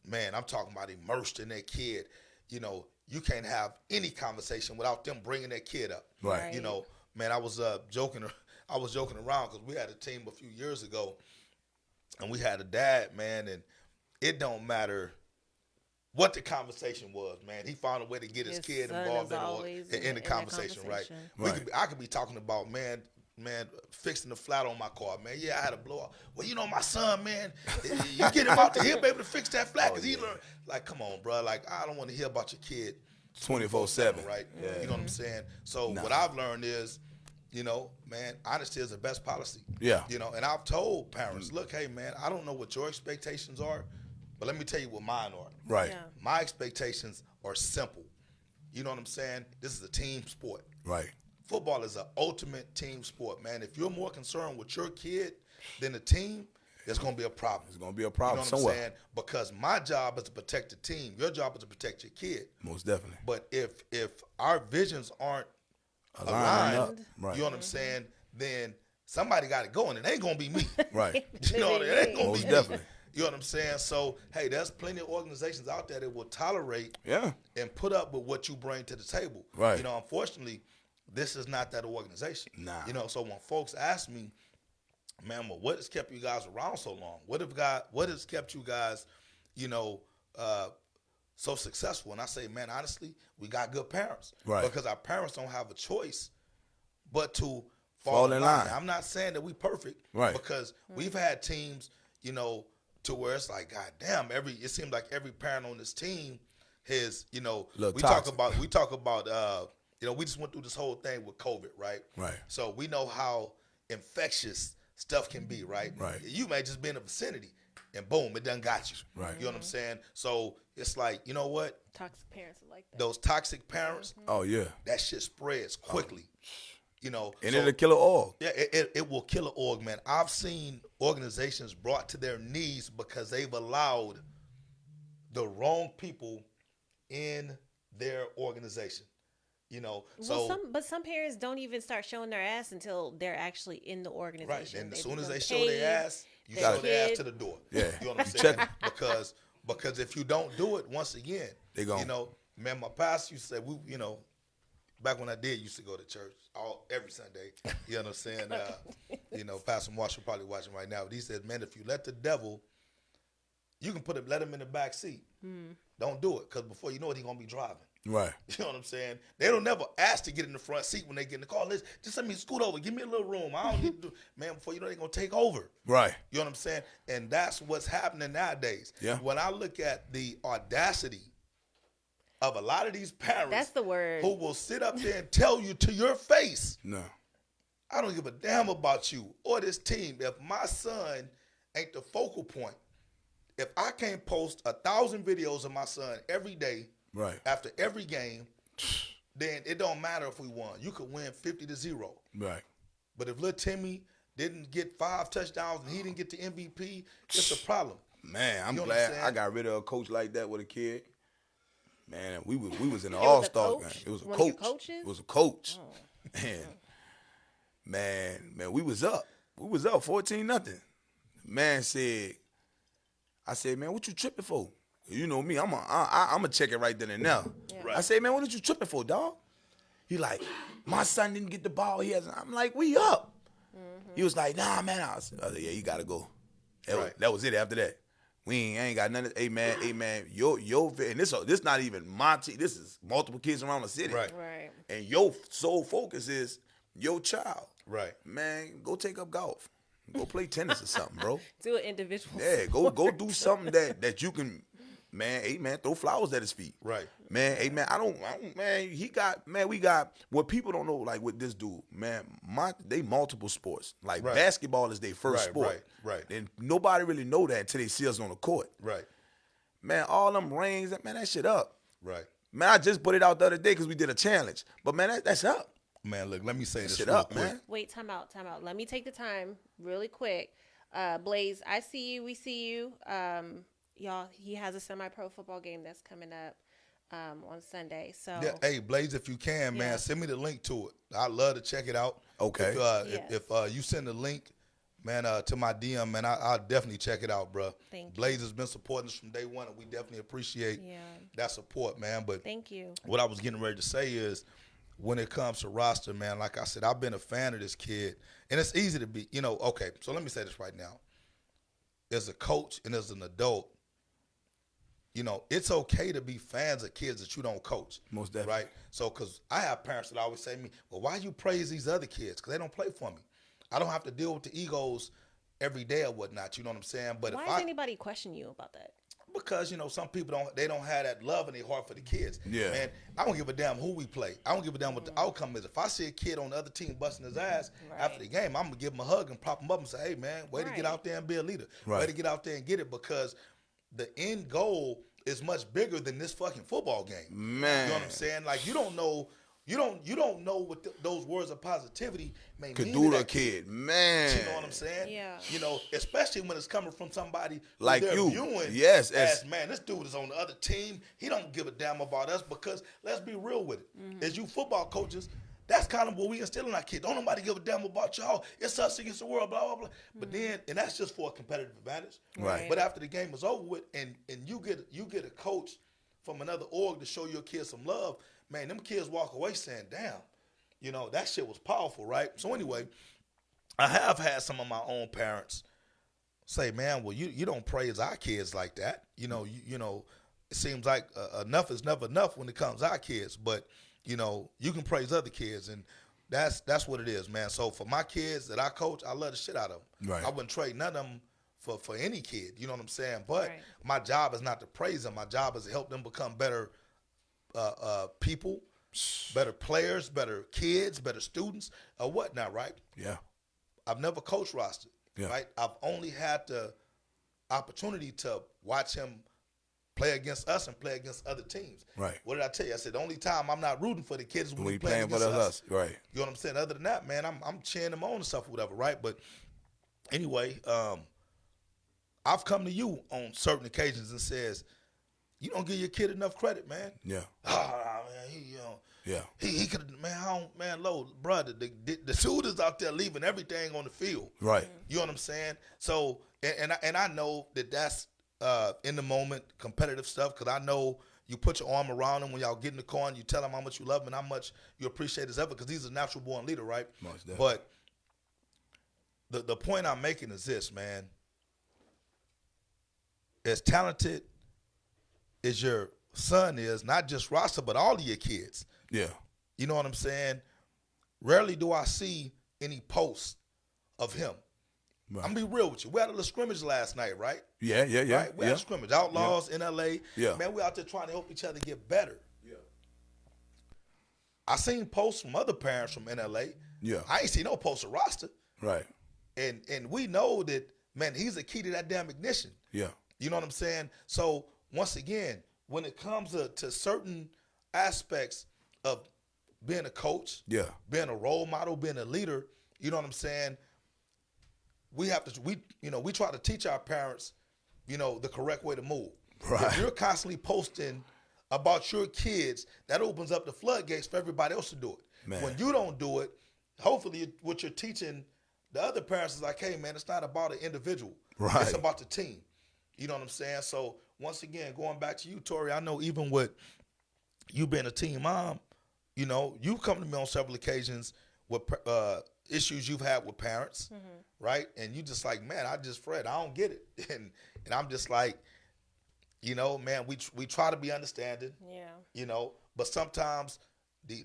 man, I'm talking about immersed in their kid. You know, you can't have any conversation without them bringing their kid up. Right. You know, man, I was joking around because we had a team a few years ago, and we had a dad, man, and it don't matter what the conversation was, man. He found a way to get his kid son involved is always in the conversation, right? Right. I could be talking about, man, fixing the flat on my car, man. Yeah, I had a blowout. Well, you know, my son, man, you get him out there, he'll be able to fix that flat because he learned. Like, come on, bro. Like, I don't want to hear about your kid 24/7. right? You know what I'm saying? So what I've learned is, you know, man, honesty is the best policy. Yeah. You know, and I've told parents, look, hey, man, I don't know what your expectations are, but let me tell you what mine are. Right. Yeah. My expectations are simple. You know what I'm saying? This is a team sport. Right. Football is an ultimate team sport, man. If you're more concerned with your kid than the team, there's going to be a problem. There's going to be a problem You know what somewhere. I'm saying? Because my job is to protect the team. Your job is to protect your kid. Most definitely. But if our visions aren't Line up. aligned, Right. you know what I'm saying, then somebody got to go, and it ain't going to be me. Right. You know, it ain't going Most to be definitely. me. You know what I'm saying? So, hey, there's plenty of organizations out there that will tolerate Yeah. and put up with what you bring to the table. Right. You know, unfortunately, this is not that organization. Nah. You know, so when folks ask me, man, well, what has kept you guys around so long? What has kept you guys, you know, so successful. And I say, man, honestly, we got good parents. Right. Because our parents don't have a choice but to Fall in line. I'm not saying that we perfect. Right. Because we've had teams, you know, to where it's like, God damn, it seems like every parent on this team has, you know, Little we toxic. talk about you know, we just went through this whole thing with COVID, right? Right. So we know how infectious stuff can be, right? Right. You may just be in the vicinity and boom, it done got you. Right. You know what I'm saying? So it's like, you know what? Toxic parents are like that. Those toxic parents, Oh yeah, that shit spreads quickly. You know, and so- it'll kill it all. yeah, it will kill an org, man. I've seen organizations brought to their knees because they've allowed the wrong people in their organization. You know, so But some parents don't even start showing their ass until they're actually in the organization. right, and as They've soon as been they show paid, their ass, you their show their ass kid. to the door. Yeah. You know what I'm You saying? check 'em. Because if you don't do it, once again, They gone. you know, man, my pastor used to say, you know, back when I used to go to church every Sunday. You know what I'm saying? You know, Pastor Marshall probably watching right now. But he said, man, if you let the devil, you can let him in the back seat. Don't do it, because before you know it, he's gonna be driving. Right. You know what I'm saying? They don't never ask to get in the front seat when they get in the car. Just let me scoot over. Give me a little room. I don't need to do, man, before you know they're going to take over. Right. You know what I'm saying? And that's what's happening nowadays. Yeah. When I look at the audacity of a lot of these parents. That's the word. Who will sit up there and tell you to your face, No. I don't give a damn about you or this team. If my son ain't the focal point, if I can't post 1,000 videos of my son every day, Right. after every game, then it don't matter if we won. You could win 50-0. Right. But if little Timmy didn't get 5 touchdowns and he didn't get the MVP, it's a problem. Man, I'm You know what glad I'm saying? I got rid of a coach like that with a kid. Man, we was in the was a All-Star coach? game. It was a One of your coach. coaches? It was a coach. Man, we was up. We was up 14-0. Man said, I said, man, what you tripping for? You know me, I'm a check it right then and now. Right. I said, man, what are you tripping for, dog? He like, my son didn't get the ball. He hasn't. I'm like, we up. He was like, nah, man. I said, yeah, you gotta go. That was it after that. I ain't got nothing. Hey man, yo, and this not even my team. This is multiple kids around the city. Right. Right. And your sole focus is your child. Right. Man, go take up golf. Go play tennis or something, bro. Do it individual. Yeah, go do something that you can, man, hey man, throw flowers at his feet. Right. Man, hey man, I don't man, we got what people don't know, like with this dude, man, they multiple sports. Like Right. basketball is their first Right, sport. right. And nobody really know that until they see us on the court. Right. Man, all them rings, man, that shit up. Right. Man, I just put it out the other day because we did a challenge. But man, that's up. Man, look, let me say this Shit real up, quick. man. Wait, time out. Let me take the time really quick. Blaze, I see you. We see you. Y'all, he has a semi-pro football game that's coming up on Sunday. So Yeah, hey, Blaze, if you can, man, Yeah. send me the link to it. I'd love to check it out. Okay. If you send the link, man, to my DM, man, I'll definitely check it out, bro. Thank you. Blaze has been supporting us from day one, and we definitely appreciate Yeah. that support, man. But Thank you. what I was getting ready to say is, when it comes to roster, man, like I said, I've been a fan of this kid, and it's easy to be, okay, so let me say this right now. As a coach and as an adult, it's okay to be fans of kids that you don't coach. Most definitely. Right? So, because I have parents that always say to me, well, why you praise these other kids? Because they don't play for me. I don't have to deal with the egos every day or whatnot, you know what I'm saying? But Why if does anybody question you about that? because some people don't have that love in their heart for the kids. Yeah. Man, I don't give a damn who we play. I don't give a damn what the outcome is. If I see a kid on the other team busting his ass after the game, I'm gonna give him a hug and prop him up and say, "Hey, man, way to get Right. out there and be a leader. Way Right. to get out there and get it." Because the end goal is much bigger than this fucking football game. Man. You know what I'm saying? Like you don't know what those words of positivity may Could mean do to to a that kid. Man. You know what I'm saying? Yeah. Especially when it's coming from somebody who Like they're you. viewing Yes, as, man, this dude is on the other team. He don't give a damn about us because let's be real with it. As you football coaches, that's kind of what we instill in our kids. Don't nobody give a damn about y'all. It's us against the world, blah, blah, blah. But then, and that's just for a competitive advantage. Right. But after the game is over with and you get a coach from another org to show your kids some love, man, them kids walk away saying, damn, that shit was powerful, right? So anyway, I have had some of my own parents say, man, well, you don't praise our kids like that. it seems like enough is never enough when it comes to our kids. But you know, you can praise other kids, and that's what it is, man. So for my kids that I coach, I love the shit out of them. Right. I wouldn't trade none of them for any kid. You know what I'm saying? But Right. my job is not to praise them. My job is to help them become better people, better players, better kids, better students, or whatnot. Right? Yeah. I've never coached roster. Yeah. Right? I've only had the opportunity to watch him play against us and play against other teams. Right. What did I tell you? I said the only time I'm not rooting for the kids is when We we playing playing for against us. us. Right. You know what I'm saying? Other than that, man, I'm cheering them on and stuff or whatever, right? But anyway, I've come to you on certain occasions and says, you don't give your kid enough credit, man. Yeah. Ah, man, he, you know, Yeah. he could, man, I don't, man, Lo, brother, the dude is out there leaving everything on the field. Right. You know what I'm saying? So, and I know that's in the moment competitive stuff, because I know you put your arm around him when y'all get in the car and you tell him how much you love him and how much you appreciate his effort, because he's a natural born leader, right? Most definitely. But the point I'm making is this, man. As talented as your son is, not just roster, but all of your kids, Yeah. you know what I'm saying? Rarely do I see any posts of him. Right. I'm gonna be real with you. We had a little scrimmage last night, right? Yeah. Yeah. Yeah. Right? We had a scrimmage. Outlaws in LA. Yeah. Man, we out there trying to help each other get better. Yeah. I seen posts from other parents from NLA. Yeah. I ain't seen no posts of roster. Right. And we know that, man, he's a key to that damn ignition. Yeah. You know what I'm saying? So once again, when it comes to certain aspects of being a coach, Yeah. being a role model, being a leader, you know what I'm saying? We try to teach our parents, the correct way to move. Right. If you're constantly posting about your kids, that opens up the floodgates for everybody else to do it. Man. When you don't do it, hopefully what you're teaching the other parents is like, hey, man, it's not about an individual. Right. It's about the team. You know what I'm saying? So once again, going back to you, Tori, I know even with you being a teen mom, you've come to me on several occasions with issues you've had with parents, right? And you just like, man, Fred, I don't get it. And I'm just like, man, we try to be understanding, Yeah. but sometimes,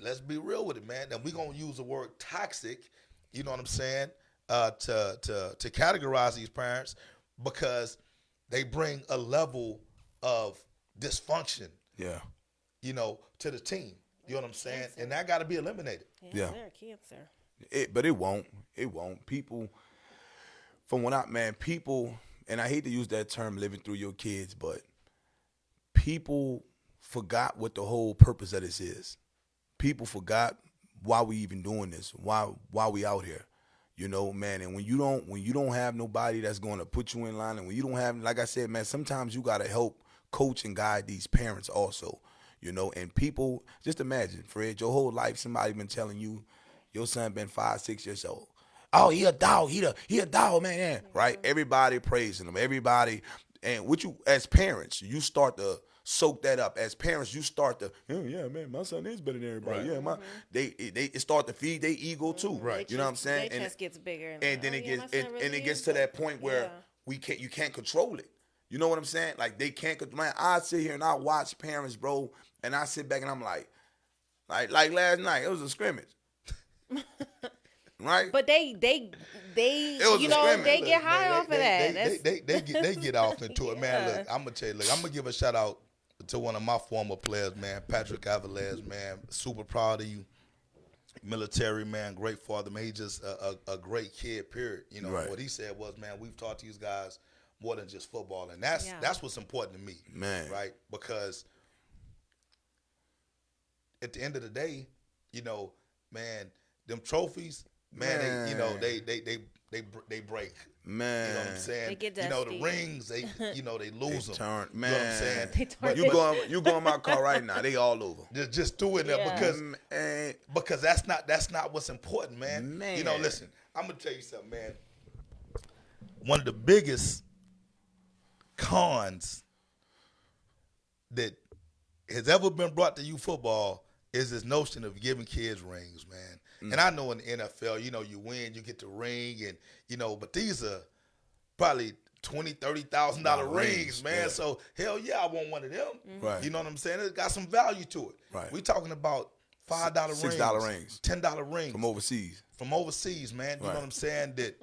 let's be real with it, man. And we're going to use the word toxic, you know what I'm saying, to categorize these parents, because they bring a level of dysfunction, Yeah. to the team. You know what I'm saying? And that got to be eliminated. Yeah. They're cancer. But it won't. It won't. People, people, and I hate to use that term, living through your kids, but people forgot what the whole purpose of this is. People forgot why we even doing this, why we out here. Man, and when you don't have nobody that's going to put you in line, and when you don't have, like I said, man, sometimes you got to help coach and guide these parents also, and people, just imagine, Fred, your whole life somebody been telling you your son been 5, 6 years old. Oh, he a dog, he a dog, man, right? Everybody praising him, everybody, and what you, as parents, you start to soak that up. As parents, you start to, yeah, man, my son is better than everybody. Right. Yeah, it start to feed their ego too. Right. You know what I'm saying? Their chest gets bigger. And then it gets to that point where you can't control it. You know what I'm saying? Like they can't. Man, I sit here and I watch parents, bro, and I sit back and I'm like last night it was a scrimmage, right? But they was a scrimmage. they get high off of that. They get off into it, man. Yeah. Look, I'm gonna tell you. Look, I'm gonna give a shout out to one of my former players, man, Patrick Avalez, man. Super proud of you, military man, great father, man. He just a great kid. Period. Right. What he said was, man, we've taught these guys more than just football, and that's what's important to me, Man. right? Because at the end of the day, man, them trophies, man. They break. Man, You know what I'm saying? They get the dusty. rings, they lose them. turn, You know what I'm man. saying? They turn But You go in my car right now. They all over. just do it there Yeah. because that's not what's important, man. Man. Listen, I'm gonna tell you something, man. One of the biggest cons that has ever been brought to youth football is this notion of giving kids rings, man. And I know in the NFL, you win, you get the ring, and but these are probably $20,000-$30,000 rings, Rings, man. yeah. So hell yeah, I want one of them. Right. You know what I'm saying? It got some value to it. Right. We talking about $5 rings, $6 rings. $10 rings From overseas. man. You Right. know what I'm saying? That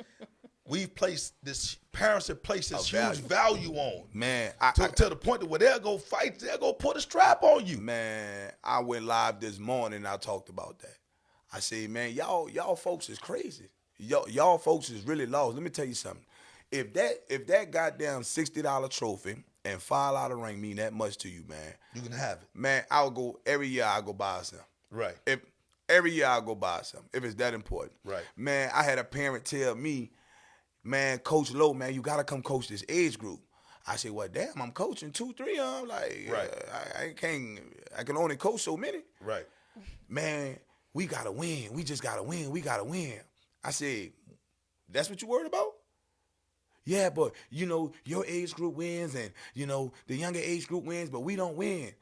we've placed this, parents have placed this A huge value on. Man, To the point that where they'll go fight, they'll go put a strap on you. Man, I went live this morning and I talked about that. I said, man, y'all folks is crazy. Y'all folks is really lost. Let me tell you something. If that goddamn $60 trophy and $5 ring mean that much to you, man, You can have it. man, I'll go every year. I'll go buy some. Right. If every year I'll go buy some if it's that important. Right. Man, I had a parent tell me, man, Coach Lowe, man, you gotta come coach this age group. I said, well, damn, I'm coaching 2, 3 of them. Like, Right. I can only coach so many. Right. Man, we gotta win. We just gotta win. We gotta win. I said, that's what you worried about? Yeah, but your age group wins and the younger age group wins, but we don't win.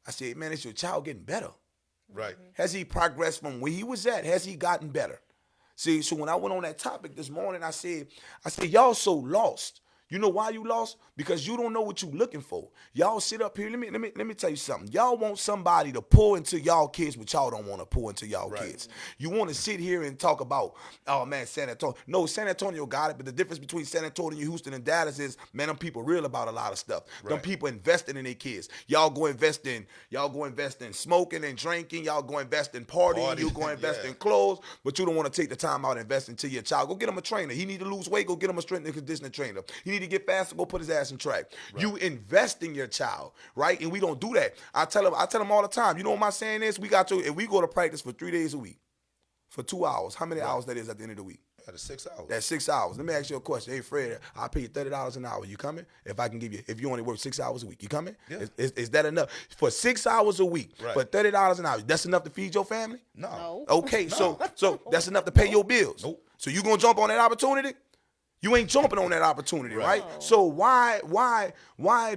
I said, man, is your child getting better? Right. Has he progressed from where he was at? Has he gotten better? See, so when I went on that topic this morning, I said, y'all so lost. You know why you lost? Because you don't know what you looking for. Y'all sit up here. Let me tell you something. Y'all want somebody to pour into y'all kids, but y'all don't want to pour into y'all kids. You want to sit here and talk about, oh man, San Antonio. No, San Antonio got it, but the difference between San Antonio, Houston, and Dallas is, man, them people real about a lot of stuff. Them people investing in their kids. Y'all go invest in smoking and drinking. Y'all go invest in partying. You go invest in clothes, but you don't want to take the time out and invest into your child. Go get him a trainer. He need to lose weight. Go get him a strength and conditioning trainer. He need to get faster. Go put his ass in track. Right. You invest in your child, right? And we don't do that. I tell them all the time. You know what my saying is? If we go to practice for 3 days a week, for 2 hours, how many hours that is at the end of the week? That's 6 hours. That's 6 hours. Let me ask you a question. Hey, Fred, I'll pay you $30 an hour. You coming? If you only work 6 hours a week, you coming? Yeah. Is that enough? For 6 hours a week, for $30 an hour, that's enough to feed your family? No. Okay, so that's enough to pay your bills. Nope. So you gonna jump on that opportunity? You ain't jumping on that opportunity, right? So why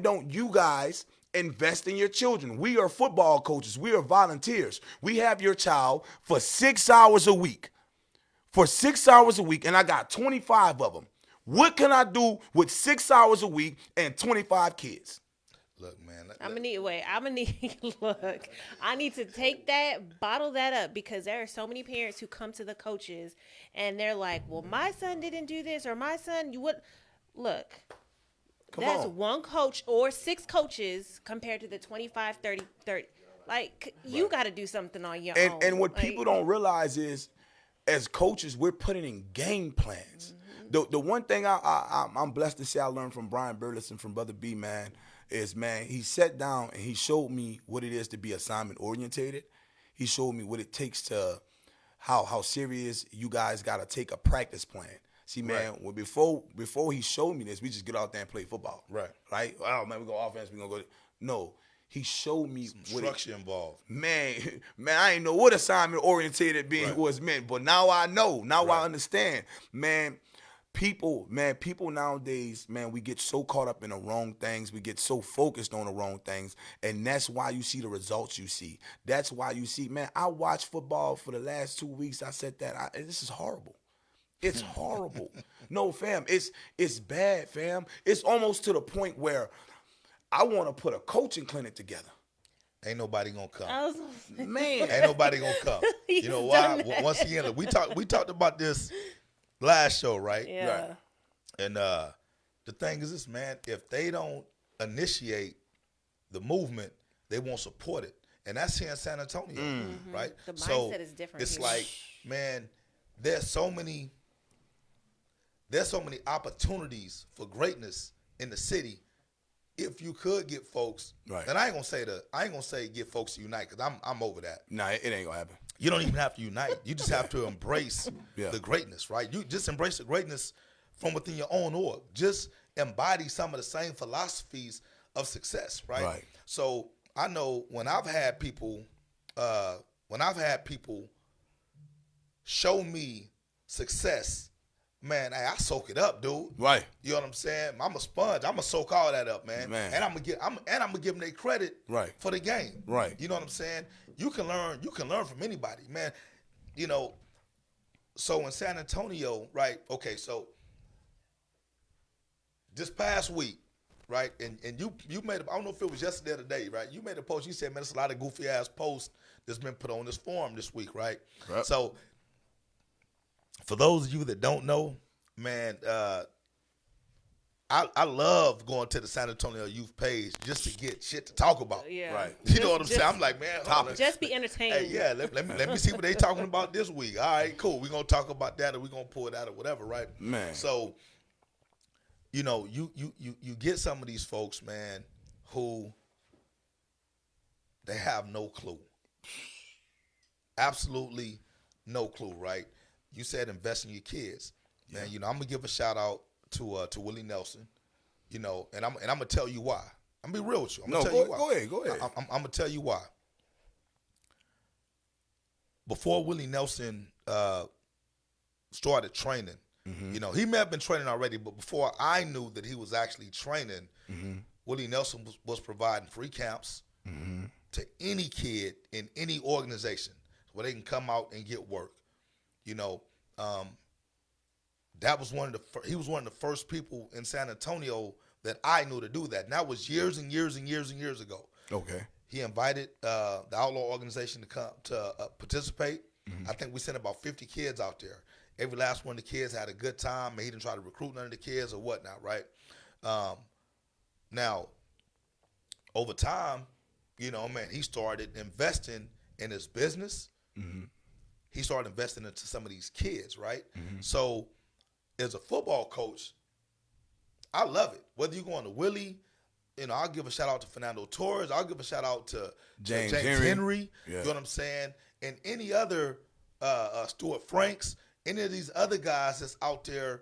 don't you guys invest in your children? We are football coaches. We are volunteers. We have your child for 6 hours a week. For 6 hours a week, and I got 25 of them. What can I do with 6 hours a week and 25 kids? Look, man. I'm gonna need look. I need to take that, bottle that up, because there are so many parents who come to the coaches and they're like, "Well, my son didn't do this, or my son, you would." Look, that's one coach or 6 coaches compared to the 25, 30. Like, you got to do something on your own. And what people don't realize is, as coaches, we're putting in game plans. Mm-hmm. The one thing I'm blessed to say I learned from Brian Burleson, from Brother B, man, is, man, he sat down and he showed me what it is to be assignment orientated. He showed me what it takes to how serious you guys got to take a practice plan. See, man, before he showed me this, we just get out there and play football. Right. Oh, man, we go offense, we going to go. No, he showed me some structure involved. Man, I ain't know what assignment orientated was meant, but now I know. Now I understand. Man, people nowadays, man, we get so caught up in the wrong things. We get so focused on the wrong things, and that's why you see the results you see. That's why you see, man, I watched football for the last 2 weeks. I said that. This is horrible. It's horrible. No, fam, it's bad, fam. It's almost to the point where I want to put a coaching clinic together. Ain't nobody gonna come. Man, ain't nobody gonna come. You know why? Once again, we talked about this last show, right? Yeah. Right. And the thing is this, man, if they don't initiate the movement, they won't support it. And that's here in San Antonio, right? The mindset is different It's here. like, man, there's so many opportunities for greatness in the city. If you could get folks, and I ain't gonna say get folks to unite, because I'm over that. Nah, it ain't gonna happen. You don't even have to unite. You just have to embrace the greatness, right? You just embrace the greatness from within your own org. Just embody some of the same philosophies of success, right? So I know when I've had people show me success, man, I soak it up, dude. Right. You know what I'm saying? I'm a sponge. I'm gonna soak all that up, man. And I'm gonna give them their credit for the game. Right. You know what I'm saying? You can learn from anybody, man. You know, so in San Antonio, right? Okay, so this past week, right? And you made I don't know if it was yesterday or today, right? You made a post. You said, man, there's a lot of goofy ass posts that's been put on this forum this week, right? Right. So for those of you that don't know, man, I love going to the San Antonio youth page just to get shit to talk about. Yeah. Right. You know what I'm saying? I'm like, man, hold on. Just be entertained. Hey, yeah, let me see what they talking about this week. All right, cool. We're gonna talk about that, or we're gonna pull it out or whatever, right? Man. So, you know, you get some of these folks, man, who they have no clue. Absolutely no clue, right? You said invest in your kids. Man, you know, I'm gonna give a shout out to Willie Nelson, you know, and I'm gonna tell you why. I'm gonna be real with you. I'm gonna tell you why. Go ahead. I'm gonna tell you why. Before Willie Nelson started training, you know, he may have been training already, but before I knew that he was actually training, Willie Nelson was providing free camps to any kid in any organization where they can come out and get work. You know, that was he was one of the first people in San Antonio that I knew to do that. And that was years and years and years and years ago. Okay. He invited the Outlaw organization to come to participate. I think we sent about 50 kids out there. Every last one of the kids had a good time. He didn't try to recruit none of the kids or whatnot, right? Now, over time, you know, man, he started investing in his business. He started investing into some of these kids, right? So, as a football coach, I love it. Whether you're going to Willie, you know, I'll give a shout out to Fernando Torres. I'll give a shout out to James Henry. Yeah. You know what I'm saying? And any other Stuart Franks, any of these other guys that's out there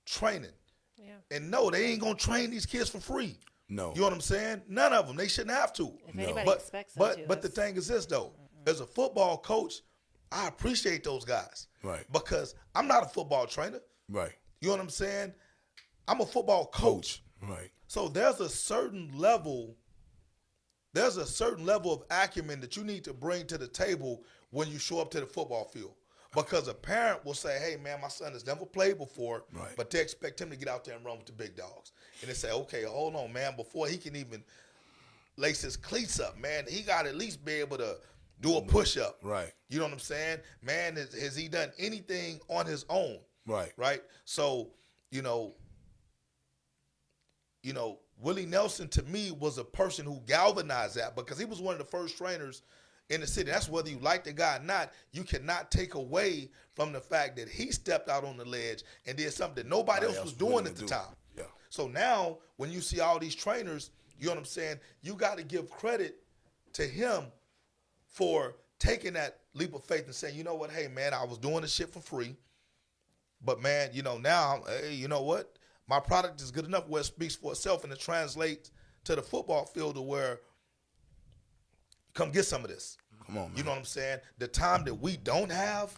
training. Yeah. And no, they ain't gonna train these kids for free. No. You know what I'm saying? None of them. They shouldn't have to. If anybody But expects them but to, but the that's- thing is this though, as a football coach, I appreciate those guys. Right. Because I'm not a football trainer. Right. You know what I'm saying? I'm a football coach. Right. So there's a certain level of acumen that you need to bring to the table when you show up to the football field. Because a parent will say, hey, man, my son has never played before, Right. but they expect him to get out there and run with the big dogs. And they say, okay, hold on, man, before he can even lace his cleats up, man, he got to at least be able to do a push-up. Right. You know what I'm saying? Man, has he done anything on his own? Right. Right? So, you know, Willie Nelson to me was a person who galvanized that because he was one of the first trainers in the city. That's whether you like the guy or not. You cannot take away from the fact that he stepped out on the ledge and did something that nobody else was doing willing at to the do. time. Yeah. So now when you see all these trainers, you know what I'm saying? You got to give credit to him for taking that leap of faith and saying, you know what, hey, man, I was doing this shit for free. But, man, you know, now, hey, you know what? My product is good enough where it speaks for itself and it translates to the football field to where come get some of this. Come on, man. You know what I'm saying? The time that we don't have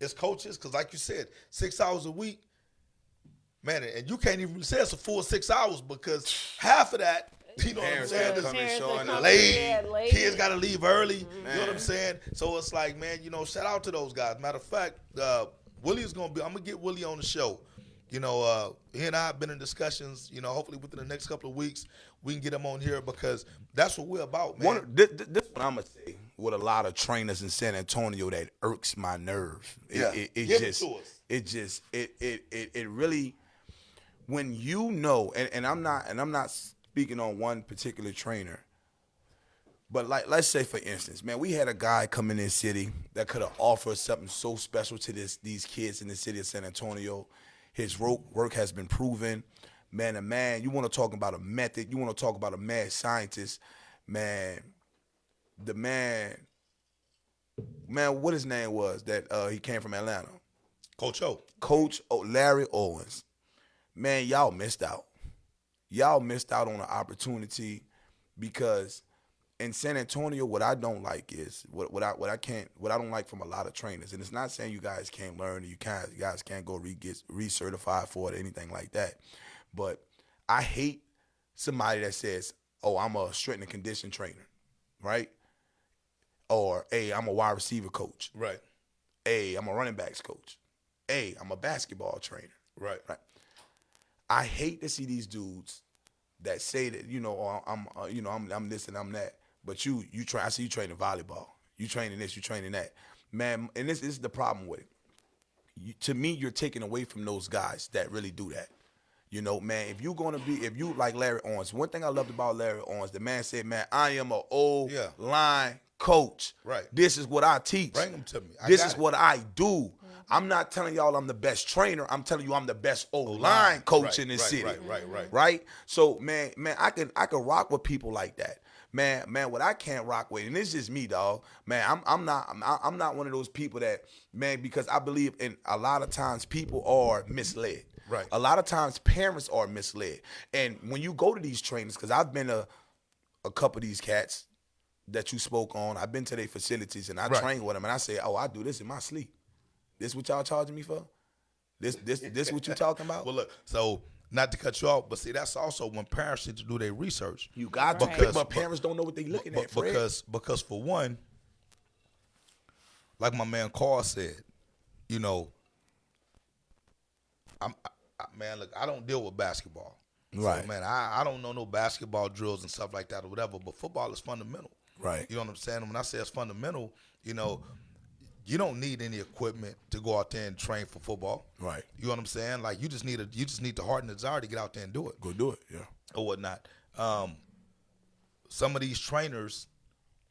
as coaches, because like you said, 6 hours a week, man, and you can't even say it's a full 6 hours because half of that, you know Parents what I'm gotta saying, come and Parents showing that up. come late. in late. Kids got to leave early. You know what I'm Man. saying? So it's like, man, you know, shout out to those guys. Matter of fact, Willie is I'm going to get Willie on the show. You know, he and I have been in discussions, you know, hopefully within the next couple of weeks, we can get him on here because that's what we're about, man. This what I'm going to say with a lot of trainers in San Antonio that irks my nerves. Yeah. It Give it just, to us. it really, when you know, and I'm not speaking on one particular trainer, but like, let's say for instance, man, we had a guy come in this city that could have offered something so special to these kids in the city of San Antonio. His work has been proven. Man, you want to talk about a method, you want to talk about a mad scientist, man, the man, what his name was that he came from Atlanta. Coach O. Coach Larry Owens. Man, y'all missed out. Y'all missed out on an opportunity because in San Antonio, what I don't like is what I don't like from a lot of trainers, and it's not saying you guys can't learn, you guys can't go get recertified for it, or anything like that. But I hate somebody that says, "Oh, I'm a strength and condition trainer," right? Or, "Hey, I'm a wide receiver coach." Right. "Hey, I'm a running backs coach." "Hey, I'm a basketball trainer." Right. Right. I hate to see these dudes that say that, oh, I'm this and I'm that. But I see you training volleyball. You training this, you training that. Man, and this is the problem with it. To me, you're taking away from those guys that really do that. Man, if you like Larry Owens, one thing I loved about Larry Owens, the man said, man, I am an old line coach. Right. This is what I teach. Bring them to me. This is what I do. I'm not telling y'all I'm the best trainer. I'm telling you I'm the best O-line coach in this city. Right? So, man, I can rock with people like that. Man, what I can't rock with, and it's just me, dog. Man, I'm not one of those people that, man, because I believe in a lot of times people are misled. Right. A lot of times parents are misled. And when you go to these trainings, because I've been a couple of these cats that you spoke on, I've been to their facilities and I train with them, and I say, oh, I do this in my sleep. This what y'all charging me for? This what you talking about? Well, look, so not to cut you off, but see, that's also when parents need to do their research. You got to, but parents don't know what they looking at, Fred. Because for one, like my man Carl said, man, look, I don't deal with basketball. Right. So, man, I don't know no basketball drills and stuff like that or whatever, but football is fundamental. Right. You know what I'm saying? When I say it's fundamental, you don't need any equipment to go out there and train for football. Right. You know what I'm saying? Like you just need the heart and the desire to get out there and do it. Go do it, yeah. Or whatnot. Some of these trainers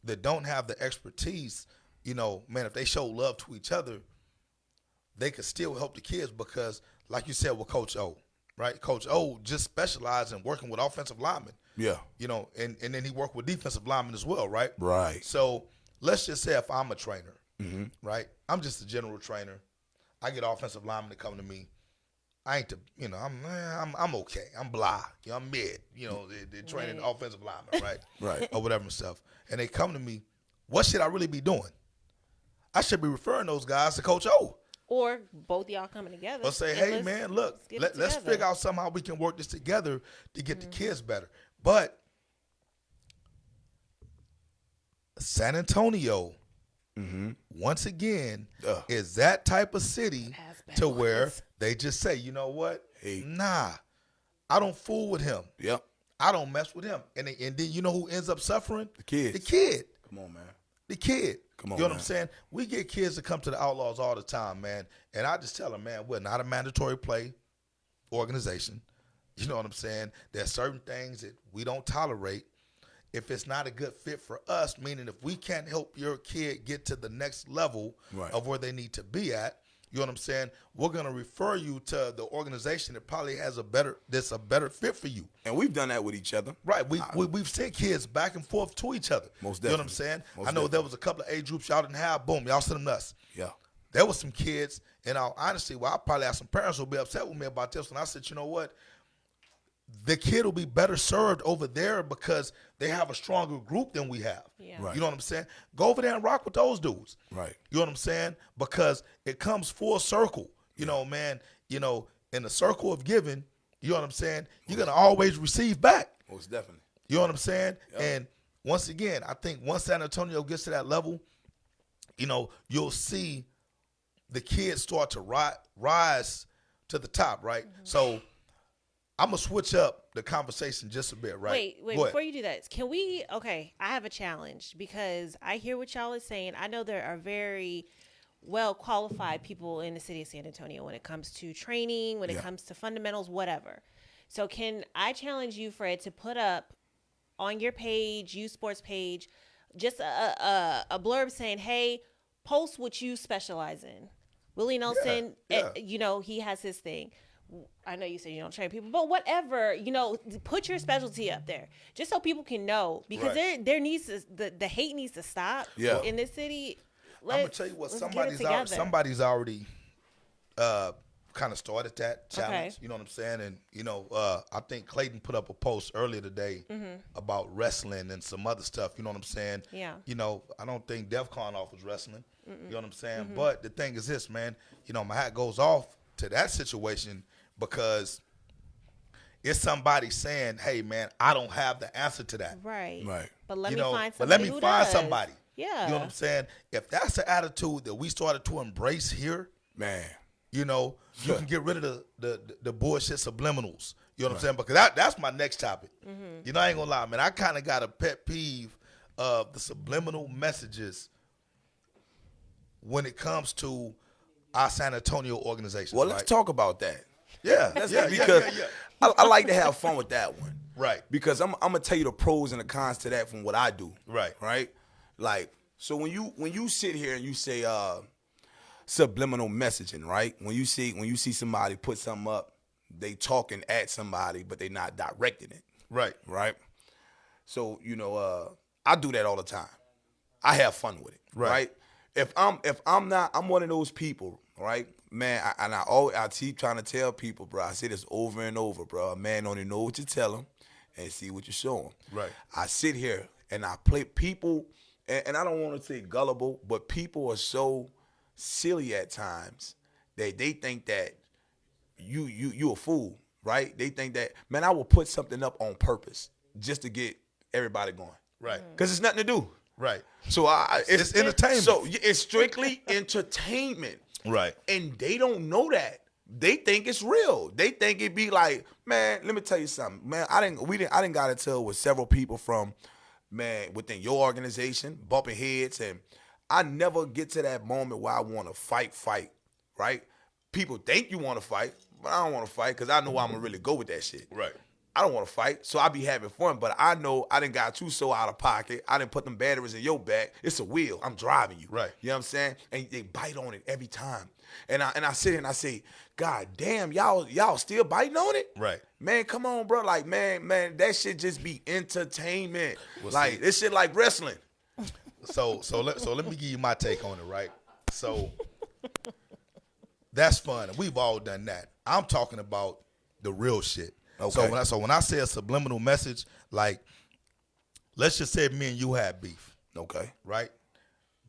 that don't have the expertise, man, if they show love to each other, they could still help the kids because, like you said with Coach O, right? Coach O just specialized in working with offensive linemen. Yeah. And then he worked with defensive linemen as well, right? Right. So let's just say if I'm a trainer, right? I'm just a general trainer. I get offensive linemen to come to me. I ain't I'm okay. I'm blah. I'm mid. They're training offensive linemen, right? Right. Or whatever and stuff. And they come to me. What should I really be doing? I should be referring those guys to Coach O. Or both y'all coming together. Or say, hey, man, look, let's figure out somehow we can work this together to get the kids better. But San Antonio, once again, is that type of city to where they just say, you know what? Hey. Nah, I don't fool with him. Yep. I don't mess with him. And then you know who ends up suffering? The kids. The kid. Come on, man. The kid. Come on, you know man. what I'm saying? We get kids to come to the Outlaws all the time, man. And I just tell them, man, we're not a mandatory play organization. You know what I'm saying? There's certain things that we don't tolerate. If it's not a good fit for us, meaning if we can't help your kid get to the next level of where they need to be at, you know what I'm saying? We're gonna refer you to the organization that probably has a better fit for you. And we've done that with each other. Right. We've sent kids back and forth to each other. Most definitely. You know what I'm saying? I know there was a couple of age groups y'all didn't have. Boom, y'all sent them to us. Yeah. There was some kids, and honestly, I probably have some parents who'll be upset with me about this. And I said, you know what? The kid will be better served over there because they have a stronger group than we have. Yeah. Right. You know what I'm saying? Go over there and rock with those dudes. Right. You know what I'm saying? Because it comes full circle. You know, man, in the circle of giving, you know what I'm saying? You're going to always receive back. Most definitely. You know what I'm saying? Yep. And once again, I think once San Antonio gets to that level, you'll see the kids start to rise to the top, right? So I'm going to switch up the conversation just a bit, right? Wait, before you do that, I have a challenge because I hear what y'all is saying. I know there are very well qualified people in the city of San Antonio when it comes to training, when it comes to fundamentals, whatever. So can I challenge you, Fred, to put up on your page, U Sports page, just a blurb saying, hey, post what you specialize in. Willie Nelson, he has his thing. I know you said you don't train people, but whatever, put your specialty up there just so people can know because there needs to, the hate needs to stop in this city. I'm gonna tell you what, somebody's already kind of started that challenge. Okay. You know what I'm saying? And I think Clayton put up a post earlier today about wrestling and some other stuff. You know what I'm saying? Yeah. I don't think DEFCON offers wrestling. You know what I'm saying? But the thing is this, man. My hat goes off to that situation because it's somebody saying, "Hey, man, I don't have the answer to that." Right. Right. But let me find somebody. Yeah. You know what I'm saying? If that's the attitude that we started to embrace here, man, You know, you Yeah. can get rid of the bullshit subliminals. You know what I'm saying? Because that's my next topic. You know, I ain't gonna lie, man. I kind of got a pet peeve of the subliminal messages when it comes to our San Antonio organization. Well, right? let's talk about that. Yeah, Because I like to have fun with that one. Right. Because I'm gonna tell you the pros and the cons to that from what I do. Right. Right. Like, so when you sit here and you say subliminal messaging, right? When you see somebody put something up, they talking at somebody, but they not directing it. Right. Right. So I do that all the time. I have fun with it. Right. If I'm one of those people, right? Man, I keep trying to tell people, bro. I say this over and over, bro. A man only know what you tell him and see what you show him. Right. I sit here and I play people, and I don't want to say gullible, but people are so silly at times that they think that you a fool, right? They think that, man, I will put something up on purpose just to get everybody going. Right. Because it's nothing to do. Right. So It's entertainment. So it's strictly entertainment. Right. And they don't know that. They think it's real. They think it be like, man, let me tell you something. Man, I didn't got into it with several people from, man, within your organization, bumping heads, and I never get to that moment where I want to fight, right? People think you want to fight, but I don't want to fight because I know I'm going to really go with that shit. Right. I don't want to fight, so I be having fun, but I know I done got you so out of pocket. I done put them batteries in your back. It's a wheel. I'm driving you. Right. You know what I'm saying? And they bite on it every time. And I sit here and I say, God damn, y'all still biting on it? Right. Man, come on, bro. Like, man, that shit just be entertainment. Well, like, see- this shit like wrestling. So let me give you my take on it, right? So that's fun. We've all done that. I'm talking about the real shit. Okay. So when I say a subliminal message, like, let's just say me and you had beef, Okay. right?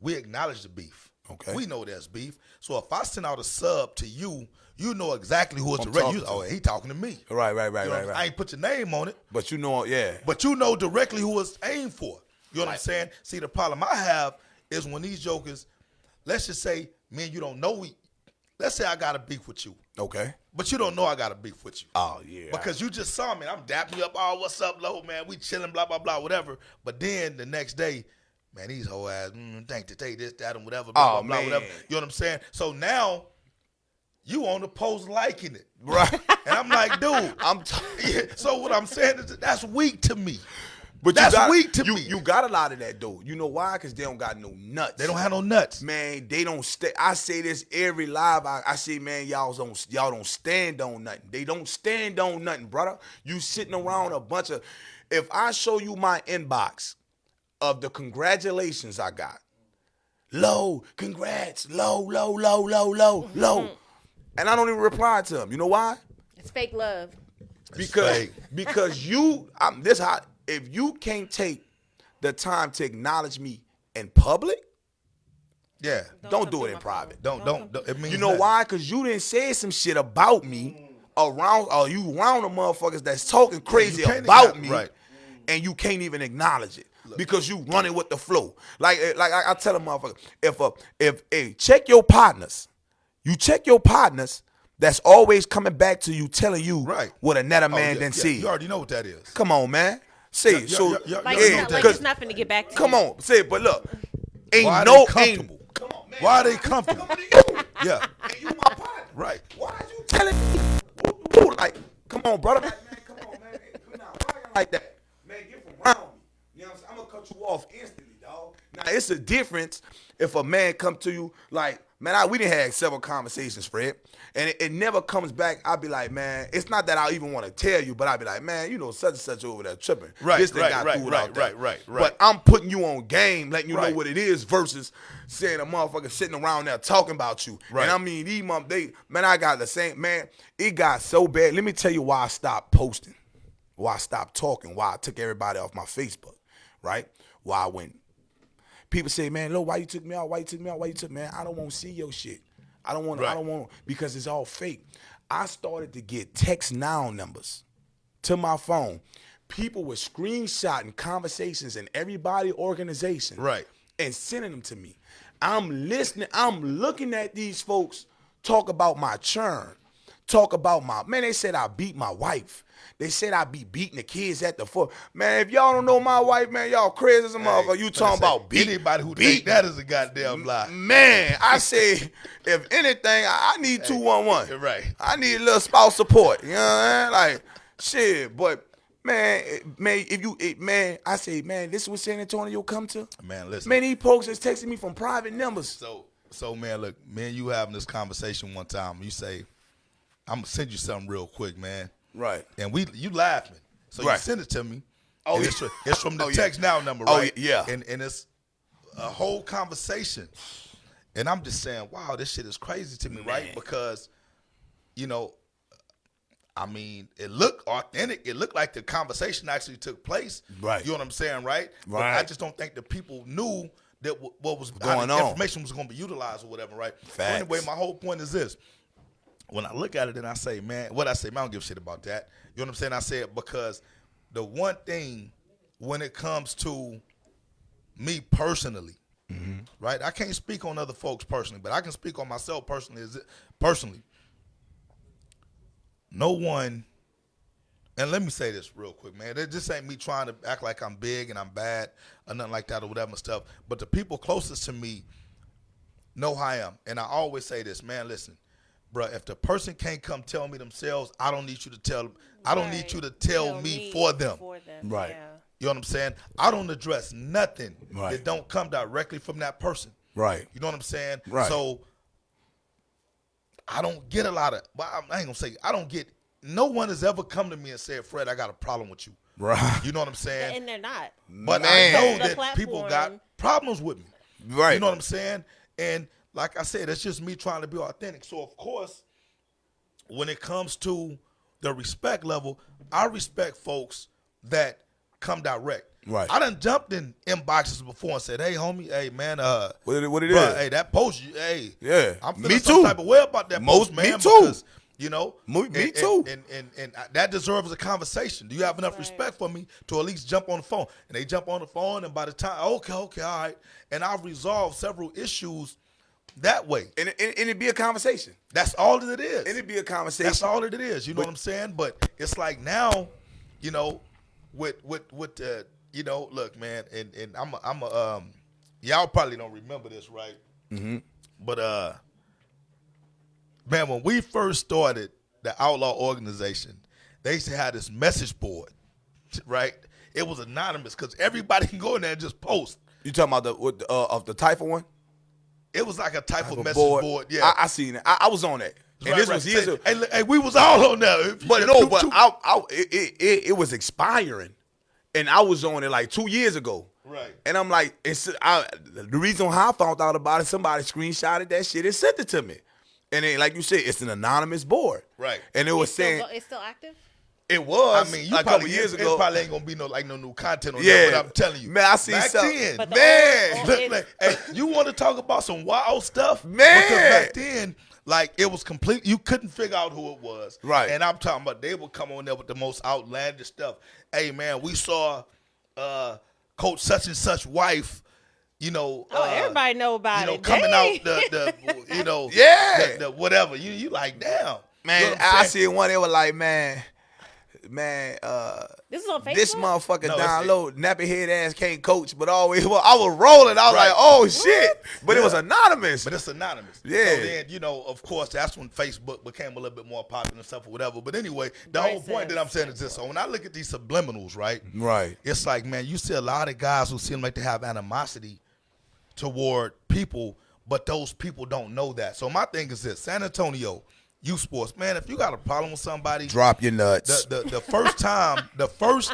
We acknowledge the beef. Okay. We know there's beef. So if I send out a sub to you, you know exactly who it's I'm directed. talking to. He talking to me. Right. You know what I'm saying? I ain't put your name on it, But you know, yeah. but you know directly who it's aimed for. You know what I'm saying? See, the problem I have is when these jokers, let's just say me and you don't know let's say I got a beef with you, Okay. but you don't know I got a beef with you. Oh, yeah. Because you just saw me, and I'm dapping you up, oh, what's up, low, man? We chilling, blah, blah, blah, whatever. But then the next day, man, these whole ass, think to take this, that, and whatever, blah, Oh, blah, blah, man. whatever. You know what I'm saying? So now, you on the post liking it. Right. And I'm like, dude. I'm Yeah, so what I'm saying is that's weak to me. But That's you got, weak to you, me. You got a lot of that though. You know why? Because they don't got no nuts. They don't have no nuts. Man, they don't stay. I say this every live. I say, man, y'all don't stand on nothing. They don't stand on nothing, brother. You sitting around a bunch of. If I show you my inbox of the congratulations I got, low, congrats, low, and I don't even reply to them. You know why? It's fake love. fake. Because if you can't take the time to acknowledge me in public, Yeah. don't come do through it in my private. phone. Don't it means You know nothing. why? Because you didn't say some shit about me around, or you around the motherfuckers that's talking crazy can't about acknow- me, right. and you can't even acknowledge it because you running with the flow. Like I tell a motherfucker, if check your partners, you check your partners. That's always coming back to you, telling you Right. what another Oh, man yeah, didn't yeah, see. You already know what that is. Come on, man. Say Yeah, so. yeah, Like, yeah, it's yeah, not, like because- it's nothing to get back to. Come you. on, say it. But look, ain't Why are no they comfortable? Come on, man. Why are they comfortable? Coming to you. Yeah. And you my partner. Right. Why are you telling me? Ooh, like, come on, brother. Like, man, come on, man. Hey, come on. Why you like that? Man, get from around me. You know what I'm saying? I'm gonna cut you off instantly, dog. Now, it's a difference if a man come to you like, man, we done had several conversations, Fred, and it never comes back. I'll be like, man, it's not that I even want to tell you, but I'll be like, man, you know, such and such over there tripping. Right, This thing right, got right, food right, out there. right. But I'm putting you on game, letting you know Right. what it is versus saying a motherfucker sitting around there talking about you. Right. And I mean, I got the same, man, it got so bad. Let me tell you why I stopped posting, why I stopped talking, why I took everybody off my Facebook, right? Why I went. People say, man, look, why you took me out? Why you took me out? Why you took me out? I don't want to see your shit. I don't want. Right. I don't want because it's all fake. I started to get text now numbers to my phone. People were screenshotting conversations in everybody organization, Right. and sending them to me. I'm listening. I'm looking at these folks talk about my churn, talk about man, they said I beat my wife. They said I be beating the kids at the foot. Man, if y'all don't know my wife, man, y'all crazy as a motherfucker. You talking about beat anybody who think that is a goddamn lie. Man, I say, if anything, I need 211. Right. I need a little spouse support. You know what I mean? Like, shit. But, man, I say, man, this is what San Antonio come to? Man, listen. Man, these folks is texting me from private numbers. So, man, look, me and you having this conversation one time. You say, I'm going to send you something real quick, man. Right. And you laughing. So you Right. send it to me. Oh, and yeah. It's from the Oh, text yeah. now number, Oh, right? yeah. And it's a whole conversation. And I'm just saying, wow, this shit is crazy to me, right? Because, you know, I mean, it looked authentic. It looked like the conversation actually took place. Right. You know what I'm saying, right? But Right. I just don't think the people knew that what was Going how the on. information was going to be utilized or whatever, right? So Facts. anyway, my whole point is this. When I look at it and I say, man, what I say, man, I don't give a shit about that. You know what I'm saying? I say it because the one thing when it comes to me personally, right? I can't speak on other folks personally, but I can speak on myself personally. No one, and let me say this real quick, man. This ain't me trying to act like I'm big and I'm bad or nothing like that or whatever stuff. But the people closest to me know how I am. And I always say this, man, listen. Bruh, if the person can't come tell me themselves, I don't need you to tell them. I don't need you to tell me for them. Right. Yeah. You know what I'm saying? I don't address nothing Right. that don't come directly from that person. Right. You know what I'm saying? Right. So I don't get a lot of, well, I ain't gonna say, I don't get, no one has ever come to me and said, Fred, I got a problem with you. Right. You know what I'm saying? And they're not. But Man. I know The that people got platform. problems with me. Right. You know what I'm saying? And like I said, it's just me trying to be authentic. So, of course, when it comes to the respect level, I respect folks that come direct. Right. I done jumped in inboxes before and said, hey, homie, hey, man, What it bruh, is? hey, that post, hey. Yeah. I'm feeling Me some too. type of way about that post, man. Me too. Because, you know. Me and, too. And that deserves a conversation. Do you have enough respect for me to at least jump on the phone? And they jump on the phone, and by the time, okay, all right. And I've resolved several issues that way. And it'd be a conversation. That's all that it is. It'd be a conversation. That's all that it is. You know what I'm saying? But it's like now, you know, with you know, look, man, and I'm a y'all probably don't remember this, right? Mm-hmm. But man, when we first started the Outlaw organization, they used to have this message board, right? It was anonymous because everybody can go in there and just post. You talking about the Typha one? It was like a type of A message board. Yeah, I seen it. I was on that. And this was years ago. Hey, look, hey, we was all on there. But no, but it was expiring, and I was on it like 2 years ago. Right. And I'm like, the reason how I found out about it, somebody screenshotted that shit and sent it to me. And then, like you said, it's an anonymous board. Right. And it was It's saying still active? it was. I mean, you a probably, couple years ago. It probably ain't gonna be no new content on Yeah. that, but I'm telling you, Man, I seen back something. then, But the Man, old- look, it's- like, hey, you want to talk about some wild stuff, Man. Because back then, like it was complete. You couldn't figure out who it was, Right. And I'm talking about they would come on there with the most outlandish stuff. Hey, man, we saw Coach such and such wife. You know, Everybody know about you know, it. coming Dang. out the you know, Yeah. the whatever. You like, damn, You Man, know what I'm I saying? seen one. They were like, man, This is on Facebook? this motherfucker No, it's- download nappy head ass can't coach, but always I was rolling. I was Right. like, oh shit, but it was Yeah. anonymous. But it's anonymous. Yeah. So then, you know, of course, that's when Facebook became a little bit more popular and stuff or whatever. But anyway, the whole point that I'm saying is this. So when I look at these subliminals, right? Right. It's like, man, you see a lot of guys who seem like they have animosity toward people, but those people don't know that. So my thing is this: San Antonio youth sports, man. If you got a problem with somebody, Drop your nuts. the first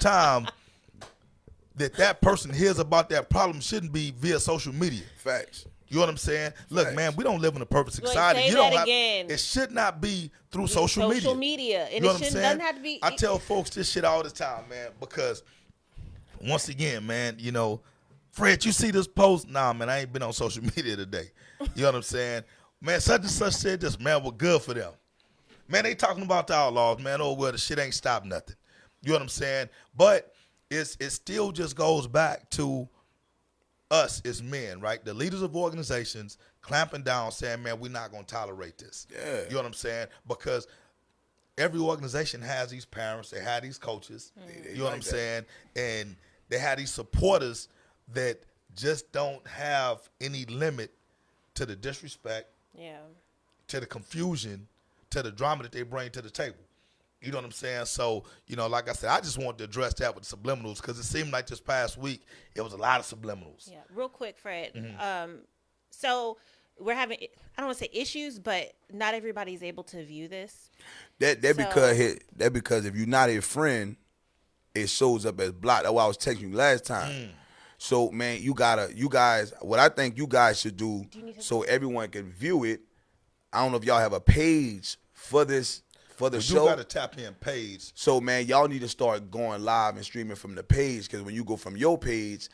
time that person hears about that problem shouldn't be via social media. Facts. You know what I'm saying? Look, Facts. man, we don't live in a perfect Like, society. say You don't that have, again. It should not be through social media. Social media. And You know it what I'm shouldn't, saying? doesn't have to be. I tell folks this shit all the time, man, because once again, man, you know, Fred, you see this post? Nah, man, I ain't been on social media today. You know what I'm saying? Man, such and such said this, man, we're good for them. Man, they talking about the Outlaws, man. Oh, well, the shit ain't stopped nothing. You know what I'm saying? But it still just goes back to us as men, right? The leaders of organizations clamping down, saying, "Man, we're not going to tolerate this." Yeah. You know what I'm saying? Because every organization has these parents, they have these coaches. You know what I'm saying? And they have these supporters that just don't have any limit to the disrespect, Yeah. to the confusion, to the drama that they bring to the table. You know what I'm saying? So, like I said, I just wanted to address that with subliminals because it seemed like this past week it was a lot of subliminals. Yeah. Real quick, Fred. So we're having, I don't want to say issues, but not everybody's able to view this. That because if you're not a friend, it shows up as blocked. That's why I was texting you last time. So man, you guys, what I think you guys should do so everyone can view it. I don't know if y'all have a page for this You show. got to tap in page. So man, y'all need to start going live and streaming from the page because when you go from your page,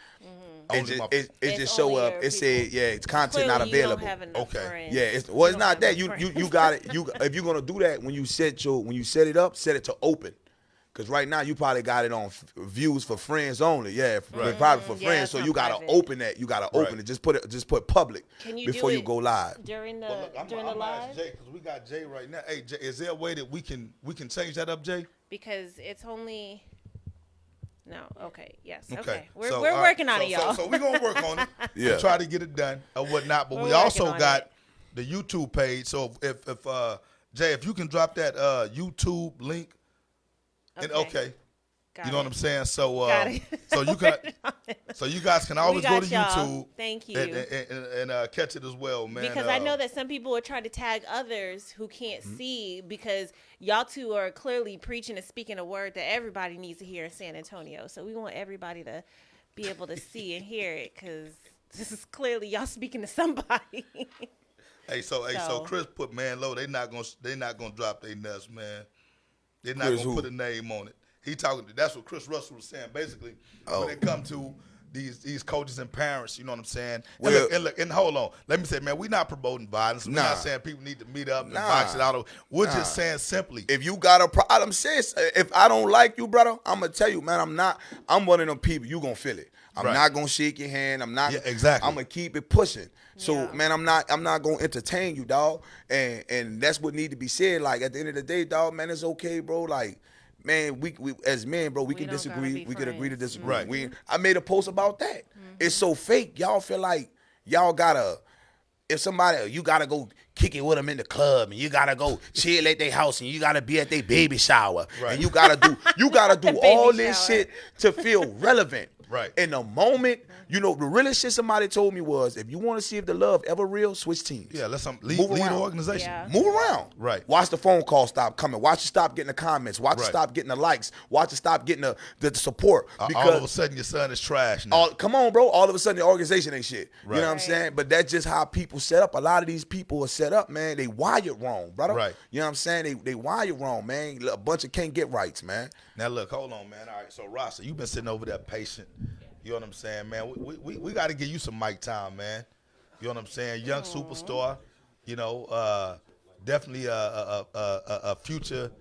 it It's just show only up. your It said it's content not Clearly, you don't available. have enough Okay. friends. Yeah, it's You not don't that. have You enough got it. If you're gonna do that when you set it up, set it to open. Cause right now you probably got it on views for friends only. Yeah, private for Yeah, friends. it's So not you gotta private. open that. You gotta open Right. it. Just put public Can you do before you it go live. during the Well, look, during the I'm live? ask Jay because we got Jay right now. Hey, Jay, is there a way that we can change that up, Jay? Because it's only. No. Okay. Yes. Okay. Okay. We're So, we're all right. working on it, y'all. So we're gonna work on it. Yeah. Try to get it done or whatnot. But We're we also working on got it. the YouTube page. So if Jay, if you can drop that YouTube link, and okay. Got You know it. what I'm saying? So, Got it. so you can, so you guys can always go got to y'all. YouTube. Thank you. And catch it as well, man. Because I know that some people are trying to tag others who can't Mm-hmm. see because y'all two are clearly preaching and speaking a word that everybody needs to hear in San Antonio. So we want everybody to be able to see and hear it because this is clearly y'all speaking to somebody. So So- Chris put man low. They not gonna drop their nuts, man. They're not Chris gonna who? put a name on it. He talking. That's what Chris Russell was saying. Basically, when it come to these coaches and parents, you know what I'm saying. Well- And look, and hold on. Let me say, man, we're not promoting violence. We're Nah. not saying people need to meet up and Nah. box it out. We're just saying simply. If you got a problem, sis, if I don't like you, brother, I'm gonna tell you, man, I'm one of them people, you gonna feel it. I'm Right. not gonna shake your hand. I'm not. Yeah, exactly. I'm gonna keep it pushing. So, Yeah. man, I'm not gonna entertain you, dog. And that's what need to be said. Like at the end of the day, dog, man, it's okay, bro. Like, man, we as men, bro, we can don't gotta disagree. be We can agree to friends. disagree. Right. I made a post about that. It's so fake. Y'all feel like y'all gotta. If somebody, you gotta go kick it with them in the club, and you gotta go chill at their house, and you gotta be at their baby shower, Right. and you gotta do Baby all this shower. shit to feel relevant. Right. In the moment, the realest shit somebody told me was, if you want to see if the love ever real, switch teams. Yeah, let's lead Move the around. organization. Yeah. Move around. Right. Watch the phone call stop coming. Watch it stop getting the comments. Watch it Right. stop getting the likes. Watch it stop getting the support. All of a sudden, your son is trash now. Come on, bro. All of a sudden, the organization ain't shit. Right. You know what I'm Right. saying? But that's just how people set up. A lot of these people are set up, man. They wired wrong, brother. Right. You know what I'm saying? They wired wrong, man. A bunch of can't get rights, man. Now look, hold on, man. All right, so Rasta, you've been sitting over there patient. You know what I'm saying, man? We got to give you some mic time, man. You know what I'm saying? Young superstar. Definitely a future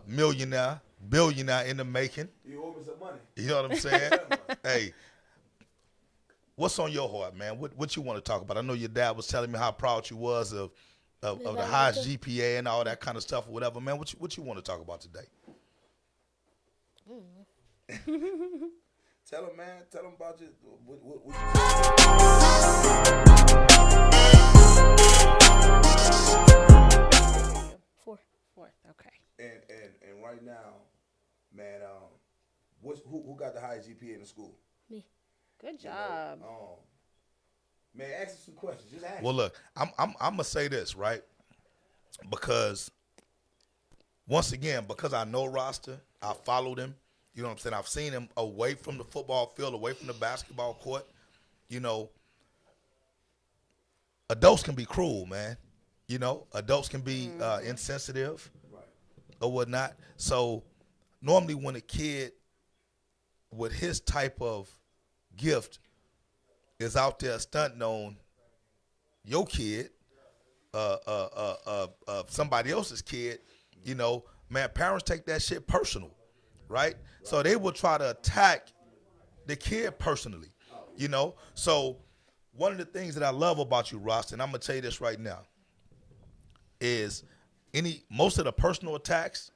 millionaire, billionaire in the making. You owe me some money. You know what I'm saying? Hey, what's on your heart, man? What you want to talk about? I know your dad was telling me how proud you was of the highest GPA and all that kind of stuff or whatever, man. What you want to talk about today? Tell him, man. Tell him about your. Four. Fourth. Okay. And right now, man, who got the highest GPA in the school? Me. Good job. Man, ask us some questions. Just ask. Well, look, I'm gonna say this, right? Because once again, because I know Rasta, I followed him. You know what I'm saying? I've seen him away from the football field, away from the basketball court. Adults can be cruel, man. Adults can be insensitive or whatnot. So normally when a kid with his type of gift is out there stunting on your kid, somebody else's kid, man, parents take that shit personal, right? So they will try to attack the kid personally. You know? So one of the things that I love about you, Ross, and I'm gonna tell you this right now, is most of the personal attacks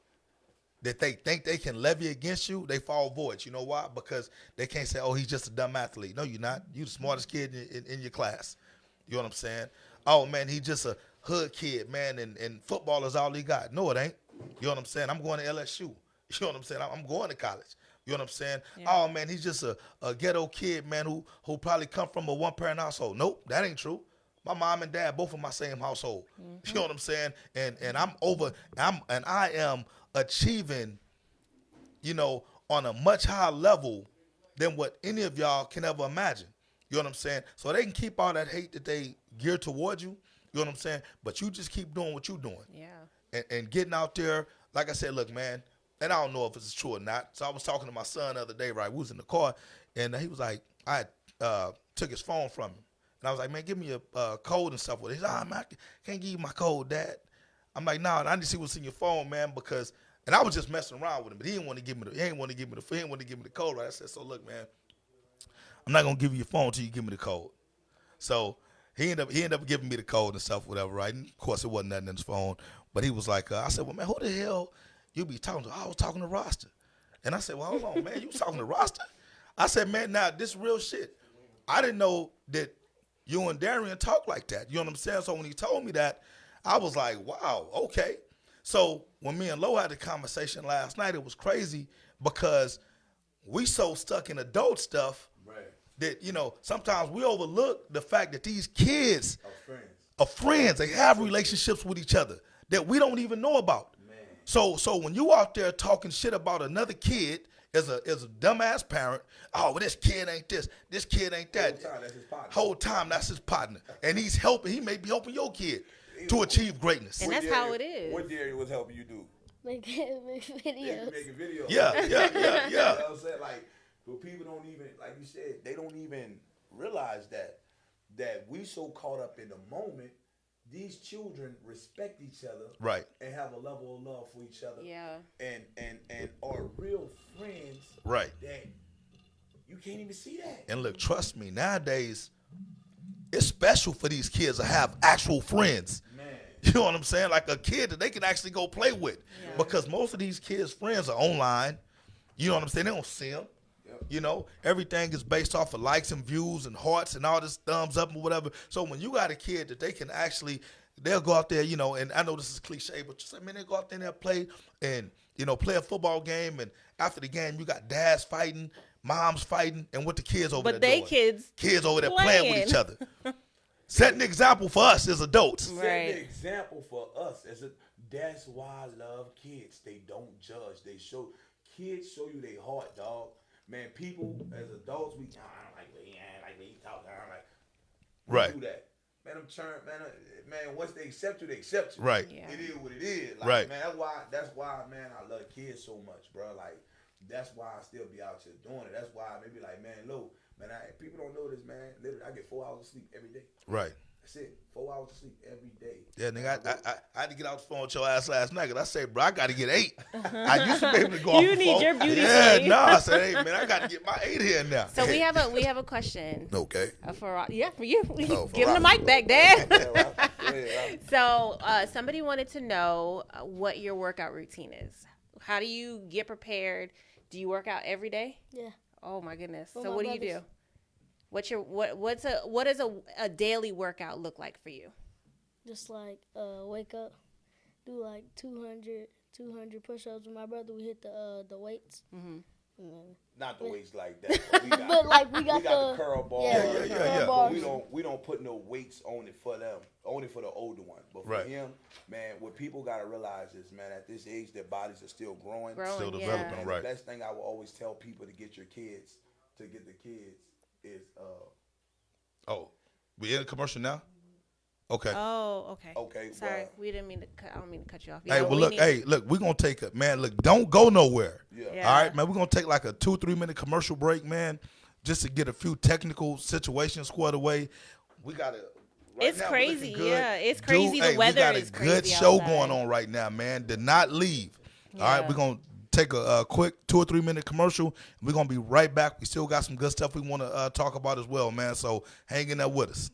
that they think they can levy against you, they fall void. You know why? Because they can't say, oh, he's just a dumb athlete. No, you're not. You're the smartest kid in your class. You know what I'm saying? Oh, man, he's just a hood kid, man, and football is all he got. No, it ain't. You know what I'm saying? I'm going to LSU. You know what I'm saying? I'm going to college. You know what I'm saying? Yeah. Oh, man, he's just a ghetto kid, man, who probably come from a one-parent household. Nope, that ain't true. My mom and dad, both in my same household. Mm-hmm. You know what I'm saying? And I am achieving, you know, on a much higher level than what any of y'all can ever imagine. You know what I'm saying? So they can keep all that hate that they gear towards you. You know what I'm saying? But you just keep doing what you're doing. Yeah. And getting out there, like I said, look, man, and I don't know if it's true or not. So I was talking to my son the other day, right? We was in the car, and he was like, I took his phone from him. And I was like, man, give me a code and stuff with it. He said, man, I can't give you my code, Dad. I'm like, nah, I need to see what's in your phone, man, because, and I was just messing around with him, but he didn't want to give me the code, right? I said, so look, man, I'm not gonna give you your phone until you give me the code. So he ended up giving me the code and stuff, whatever, right? And of course, it wasn't nothing in his phone, but he was like, I said, well, man, who the hell you be talking to? I was talking to Roster, and I said, well, hold on, man, you was talking to Roster? I said, man, now this real shit. I didn't know that you and Darian talk like that. You know what I'm saying? So when he told me that, I was like, wow, okay. So when me and Lo had the conversation last night, it was crazy because we so stuck in adult stuff that, you know, sometimes we overlook the fact that these kids are friends. They have relationships with each other that we don't even know about. Man. So when you out there talking shit about another kid as a dumbass parent, oh, well, this kid ain't this kid ain't that. Whole time that's his partner. And he may be helping your kid to achieve greatness. And that's how it is. What Darian was helping you do? Make videos. Making videos. Yeah. You know what I'm saying? Like, but people don't even, like you said, they don't even realize that we so caught up in the moment. These children respect each other, right, and have a level of love for each other, yeah, and are real friends, right. That you can't even see that. And look, trust me, nowadays it's special for these kids to have actual friends. Man. You know what I'm saying? Like a kid that they can actually go play with, because most of these kids' friends are online. You know what I'm saying? They don't see them. You know, everything is based off of likes and views and hearts and all this thumbs up or whatever. So when you got a kid that they can actually, they'll go out there, you know, and I know this is cliche, but just, I mean, they go out there and they'll play and, you know, play a football game. And after the game, you got dads fighting, moms fighting, and what the kids over there doing. But they kids over there playing with each other. Setting the example for us as adults. Right. Setting the example for us that's why I love kids. They don't judge. Kids show you their heart, dog. Man, people as adults, I don't like when he talk. I don't like. Right. Do that. Man, I'm trying. Man, once they accept you, they accept you. Right. Yeah. It is what it is. Like, right. Man, that's why, man, I love kids so much, bro. Like, that's why I still be out here doing it. That's why I maybe like, man, Lo, man, people don't know this, man. Literally, I get 4 hours of sleep every day. Right. That's it. 4 hours of sleep every day. Yeah, nigga, I had to get out the phone with your ass last night because I said, bro, I got to get 8. I used to be able to go off the phone. You need your beauty sleep. No, I said, hey, man, I got to get my 8 here now. So we have a question. Okay. For you. Give him the mic back, Dad. So somebody wanted to know what your workout routine is. How do you get prepared? Do you work out every day? Yeah. Oh my goodness. Well, so what do you do? What does a daily workout look like for you? Just like wake up, do like 200 push-ups with my brother. We hit the weights. Mm-hmm. Not the weights like that. But we got the curl ball. Yeah. But we don't put no weights on it for them. Only for the older one. But for him, man, what people gotta realize is, man, at this age, their bodies are still growing, still developing. Right. The best thing I will always tell people to get the kids is we in a commercial now? Okay. Oh, okay. Okay. Sorry, we didn't mean to cut. I don't mean to cut you off. Hey, look, we're gonna take it, man. Look, don't go nowhere. Yeah. All right, man. We're gonna take like a 2-3 minute commercial break, man, just to get a few technical situations squared away. We gotta. It's crazy, yeah. It's crazy. The weather is crazy. We got a good show going on right now, man. Do not leave. Yeah. All right, we're gonna take take a quick 2 or 3 minute commercial. We're going to be right back. We still got some good stuff we want to talk about as well, man. So hang in there with us.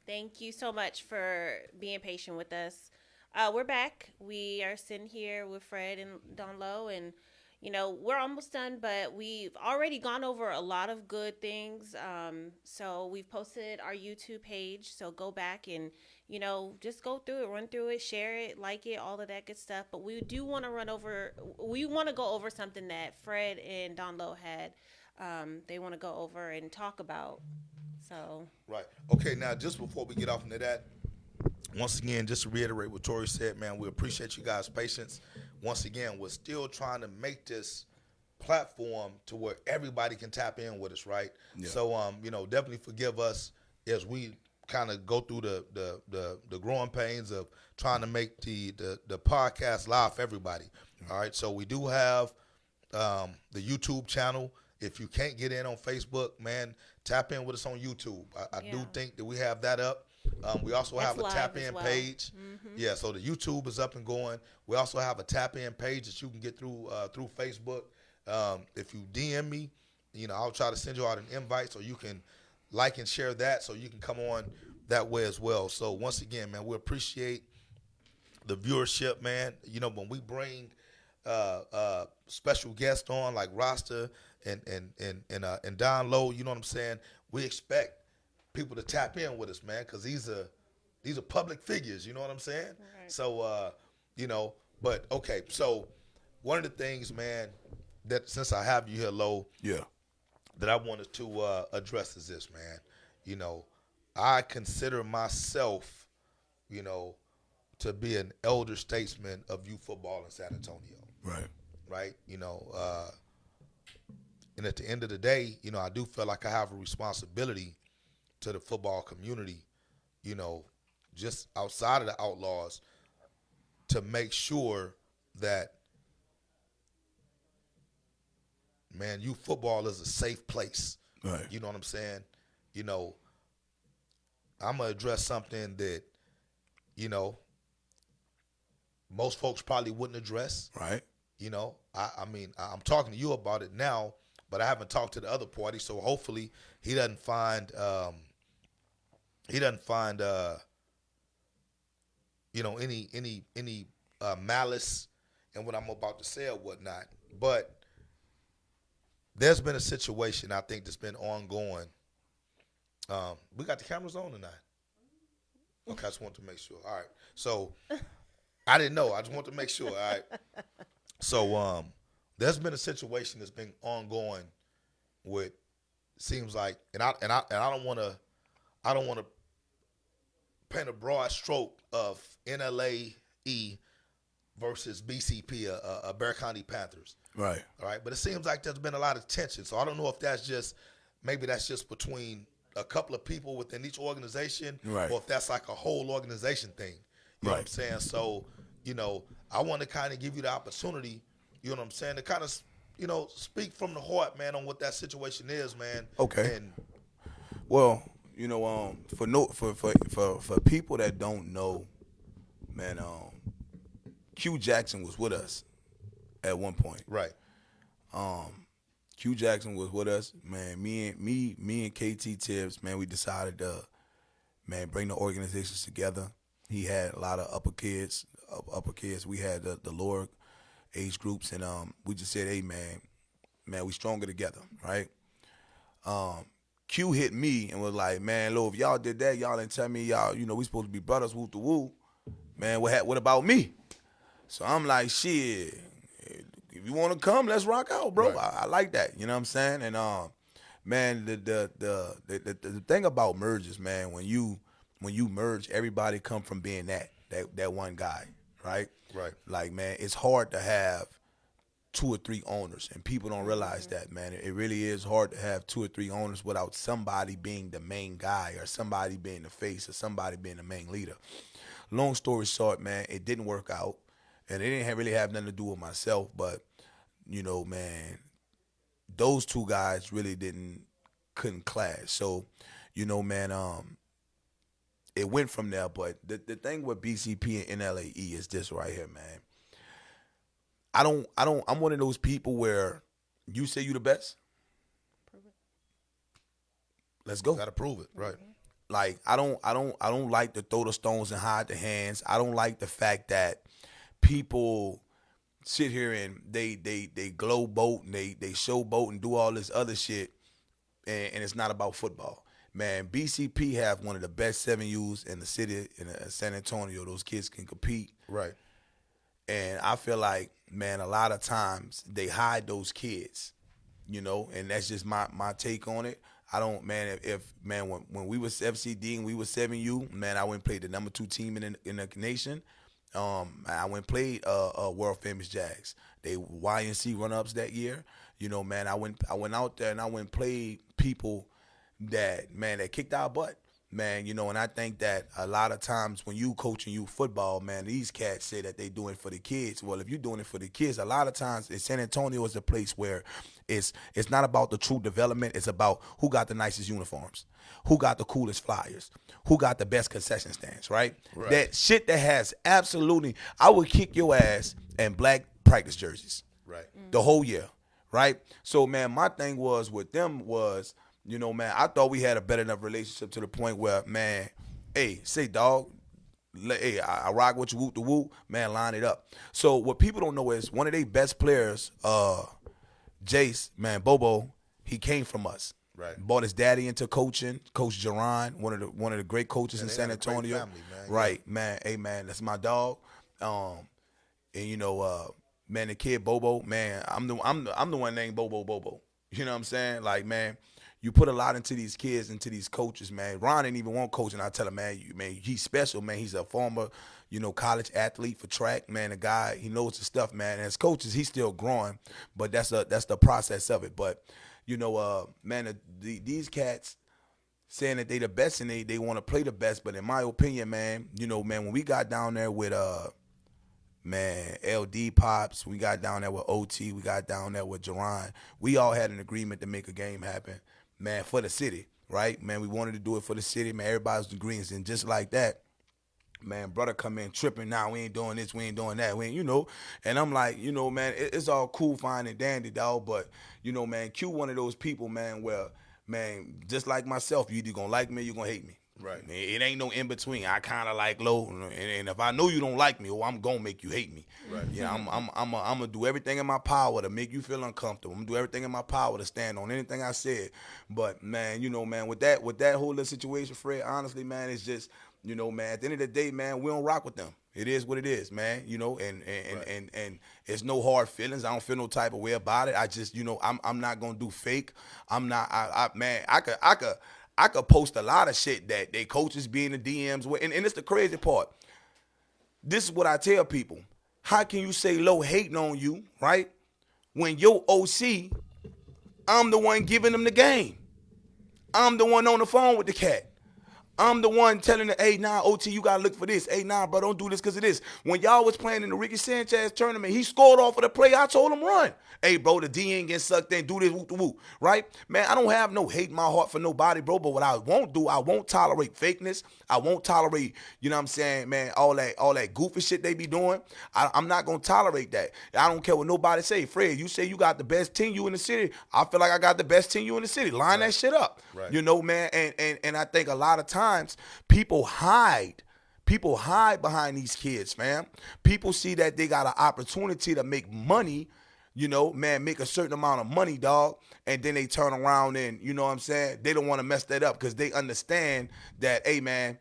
Thank you so much for being patient with us. We're back. We are sitting here with Fred and Don Low, and we're almost done, but we've already gone over a lot of good things. So we've posted our YouTube page. So go back and just go through it, run through it, share it, like it, all of that good stuff. But we do want to go over something that Fred and Don Low had. They want to go over and talk about. So right. Okay. Now, just before we get off into that, once again, just to reiterate what Tori said, man, we appreciate you guys' patience. Once again, we're still trying to make this platform to where everybody can tap in with us, right? Yeah. So, definitely forgive us as we kind of go through the growing pains of trying to make the podcast live for everybody. All right, so we do have the YouTube channel. If you can't get in on Facebook, man, tap in with us on YouTube. I do think that we have that up. We also have a tap in page. Yeah, so the YouTube is up and going. We also have a tap in page that you can get through Facebook. If you DM me, I'll try to send you out an invite so you can like and share that so you can come on that way as well. So once again, man, we appreciate the viewership, man. When we bring special guests on like Rasta and Don Lowe, you know what I'm saying? We expect people to tap in with us, man, because these are public figures, you know what I'm saying? Right. So, but okay. So one of the things, man, that since I have you here, Lowe, that I wanted to address is this, man. I consider myself, to be an elder statesman of youth football in San Antonio. Right. Right. And at the end of the day, I do feel like I have a responsibility to the football community, just outside of the Outlaws, to make sure that, man, youth football is a safe place. Right. You know what I'm saying? I'm going to address something that, most folks probably wouldn't address. Right. I mean, I'm talking to you about it now, but I haven't talked to the other party, so hopefully he doesn't find any malice in what I'm about to say or whatnot. But there's been a situation I think that's been ongoing. We got the cameras on tonight. Okay, I just want to make sure. All right. So I didn't know. I just want to make sure. All right. So there's been a situation that's been ongoing with, seems like, and I don't want to paint a broad stroke of NLAE versus BCP, Bexar County Panthers. Right. All right. But it seems like there's been a lot of tension. So I don't know if that's just between a couple of people within each organization, right, or if that's like a whole organization thing. You know what I'm saying? So, I want to kind of give you the opportunity, you know what I'm saying, to kind of, speak from the heart, man, on what that situation is, man. Okay. And well, for people that don't know, man, Q Jackson was with us at one point. Right. Q Jackson was with us, man. Me and KT Tibbs, man, we decided to, man, bring the organizations together. He had a lot of upper kids. We had the lower age groups, and we just said, hey, man, we stronger together, right? Q hit me and was like, man, Lo, if y'all did that, y'all didn't tell me y'all, we supposed to be brothers, woo to woo. Man, what about me? So I'm like, shit, if you want to come, let's rock out, bro. Right. I like that, you know what I'm saying? And man, the thing about mergers, man, when you merge, everybody come from being that one guy, right? Right. Like, man, it's hard to have 2 or 3 owners, and people don't realize that, man. It really is hard to have 2 or 3 owners without somebody being the main guy, or somebody being the face, or somebody being the main leader. Long story short, man, it didn't work out, and it didn't really have nothing to do with myself, but, man, those 2 guys really couldn't clash. So, man, it went from there. But the thing with BCP and NLAE is this right here, man. I'm one of those people where you say you the best. Prove it. Let's go. Gotta prove it, right? Like, I don't like to throw the stones and hide the hands. I don't like the fact that people sit here and they glow boat and they showboat and do all this other shit, and it's not about football. Man, BCP have one of the best 7Us in the city, in San Antonio. Those kids can compete. Right. And I feel like, man, a lot of times they hide those kids, and that's just my take on it. I don't, man, when we was FCD and we was 7U, man, I went and played the number 2 team in the nation. I went and played world famous Jags. They YNC run-ups that year. Man, I went out there and I went and played people that kicked our butt. man, you know, and I think that a lot of times when you coaching youth football, man, these cats say that they doing it for the kids. Well, if you're doing it for the kids, a lot of times San Antonio is a place where it's not about the true development. It's about who got the nicest uniforms, who got the coolest flyers, who got the best concession stands, right? That shit that has absolutely, I would kick your ass in black practice jerseys. Right. The whole year, right? So, man, my thing was with them was, you know, man, I thought we had a better enough relationship to the point where, man, hey, say, dog, hey, I rock with you, whoop the whoop, man, line it up. So what people don't know is one of their best players, Jace, man, Bobo, he came from us. Right. Brought his daddy into coaching, Coach Jerron, one of the great coaches in they San had a great Antonio. family, man. Right, man. Hey, man, that's my dog. And you know, man, the kid Bobo, man, I'm the one named Bobo. You know what I'm saying? Like, man, you put a lot into these kids, into these coaches, man. Ron didn't even want coaching. I tell him, man, he's special, man. He's a former, you know, college athlete for track, man. The guy, he knows the stuff, man. And as coaches, he's still growing, but that's the process of it. But, you know, man, these cats saying that they the best and they want to play the best. But in my opinion, man, you know, man, when we got down there with man, LD Pops, we got down there with OT, we got down there with Jerron. We all had an agreement to make a game happen, man, for the city, right? Man, we wanted to do it for the city, man. Everybody's agreeing, and just like that, man, brother come in tripping. Now we ain't doing this, we ain't doing that, we ain't, you know. And I'm like, you know, man, it's all cool, fine, and dandy, dog. But you know, man, Q one of those people, man, where, man, just like myself, you either gonna like me or you gonna hate me. Right. It ain't no in between. I kind of like low, and if I know you don't like me, oh, I'm gonna make you hate me. Right. Yeah, I'm gonna do everything in my power to make you feel uncomfortable. I'm gonna do everything in my power to stand on anything I said. But man, you know, man, with that whole little situation, Fred, honestly, man, it's just, you know, man, at the end of the day, man, we don't rock with them. It is what it is, man. You know, and it's no hard feelings. I don't feel no type of way about it. I just, you know, I'm not gonna do fake. I'm not. Man, I could post a lot of shit that they coaches be in the DMs with. And it's the crazy part. This is what I tell people. How can you say Low hating on you, right? When your OC, I'm the one giving them the game. I'm the one on the phone with the cat. I'm the one telling the, hey, nah, OT, you got to look for this. Hey, nah, bro, don't do this because of this. When y'all was playing in the Ricky Sanchez tournament, he scored off of the play. I told him run. Hey, bro, the D ain't getting sucked in. Do this, whoop, whoop, right? Man, I don't have no hate in my heart for nobody, bro, but what I won't do, I won't tolerate fakeness. I won't tolerate, you know what I'm saying, man, all that goofy shit they be doing. I'm not going to tolerate that. I don't care what nobody say. Fred, you say you got the best team you in the city. I feel like I got the best team you in the city. Line that shit up. Right. You know, man, and I think a lot of times people hide behind these kids, man. People see that they got an opportunity to make money, you know, man, make a certain amount of money, dog, and then they turn around and, you know what I'm saying, they don't want to mess that up because they understand that, hey, man,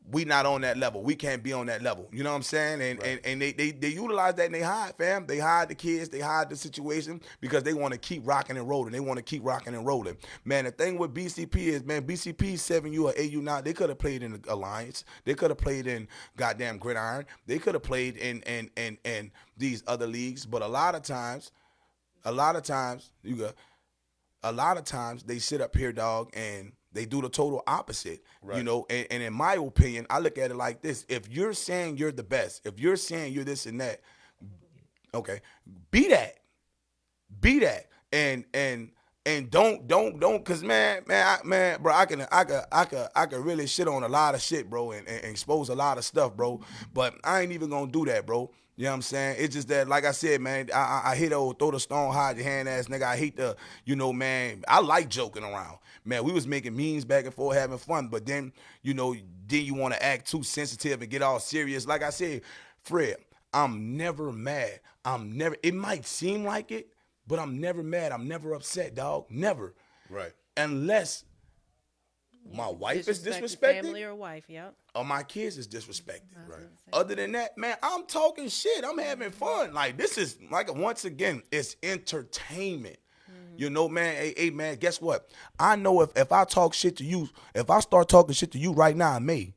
we not on that level. We can't be on that level. You know what I'm saying? And they utilize that and they hide, fam. They hide the kids. They hide the situation because they want to keep rocking and rolling. They want to keep rocking and rolling. Man, the thing with BCP is, man, BCP 7U or 8U now, they could have played in the Alliance. They could have played in goddamn Gridiron. They could have played in these other leagues. But a lot of times, they sit up here, dog, and they do the total opposite, you know, and in my opinion, I look at it like this. If you're saying you're the best, if you're saying you're this and that, okay, be that. And don't, cause man, bro, I can really shit on a lot of shit, bro, and expose a lot of stuff, bro, but I ain't even gonna do that, bro. You know what I'm saying? It's just that, like I said, man, I hate old throw the stone, hide your hand ass nigga. I hate the, you know, man, I like joking around. Man, we was making memes back and forth, having fun, but then, you know, then you want to act too sensitive and get all serious. Like I said, Fred, I'm never mad. It might seem like it, but I'm never mad. I'm never upset, dog. Never. Right. Unless my wife is disrespected. Family or wife, yep. Or my kids is disrespected. Right. Other than that, man, I'm talking shit. I'm having fun. Like, this is, like, once again, it's entertainment. You know, man, hey, man, guess what? I know if I talk shit to you, if I start talking shit to you right now, I may,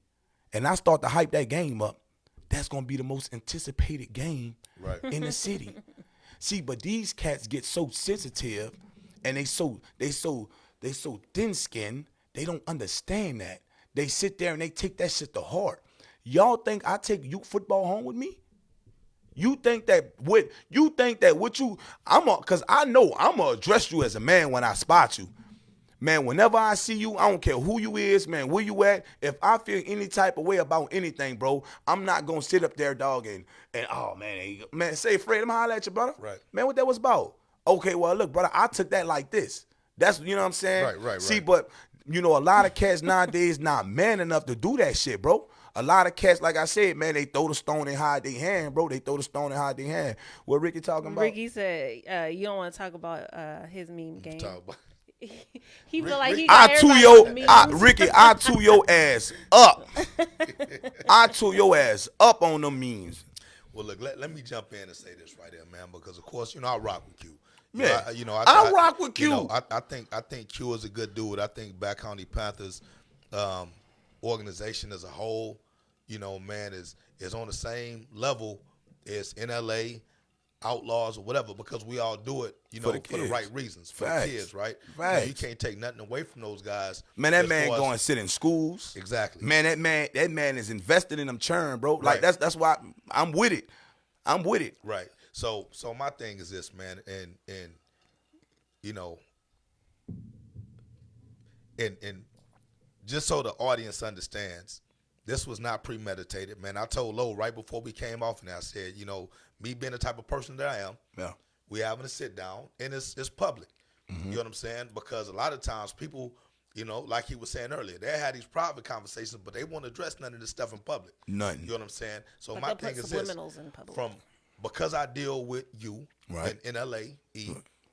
and I start to hype that game up, that's going to be the most anticipated game in the city. See, but these cats get so sensitive, and they so thin-skinned, they don't understand that they sit there and they take that shit to heart. Y'all think I take youth football home with me? You think that what you cause I know I'm gonna address you as a man when I spot you. Man, whenever I see you, I don't care who you is, man, where you at. If I feel any type of way about anything, bro, I'm not gonna sit up there, dog, and oh man, say Fred, I'm holler at you, brother. Right. Man, what that was about? Okay, well, look, brother, I took that like this. That's, you know what I'm saying? Right. See, but, you know, a lot of cats nowadays not man enough to do that shit, bro. A lot of cats, like I said, man, they throw the stone and hide their hand, bro. They throw the stone and hide their hand. What Ricky talking about? Ricky said you don't want to talk about his meme game. Talk about- He feel like he got Ricky, I two your ass up. I two your ass up on them memes. Well, look, let me jump in and say this right there, man, because of course, you know, I rock with Q. Yeah, I rock with Q. You know, I think Q is a good dude. I think Back County Panthers organization as a whole, you know, man, is on the same level as NLA, Outlaws, or whatever, because we all do it, you know, for the right reasons, for the kids, right? Facts. You can't take nothing away from those guys. Man, that man going to sit in schools. Exactly. Man, that man is invested in them churn, bro. Like Right. that's why I'm with it. I'm with it. Right. So my thing is this, man, and you know, and just so the audience understands, this was not premeditated, man. I told Lo right before we came off, and I said, you know, me being the type of person that I am, Yeah. we having a sit down, and it's public. You know what I'm saying? Because a lot of times people, you know, like he was saying earlier, they had these private conversations, but they won't address none of this stuff in public. Nothing. You know what I'm saying? So But my they'll put thing is this: subliminals in public. because I deal with you Right. in NLA,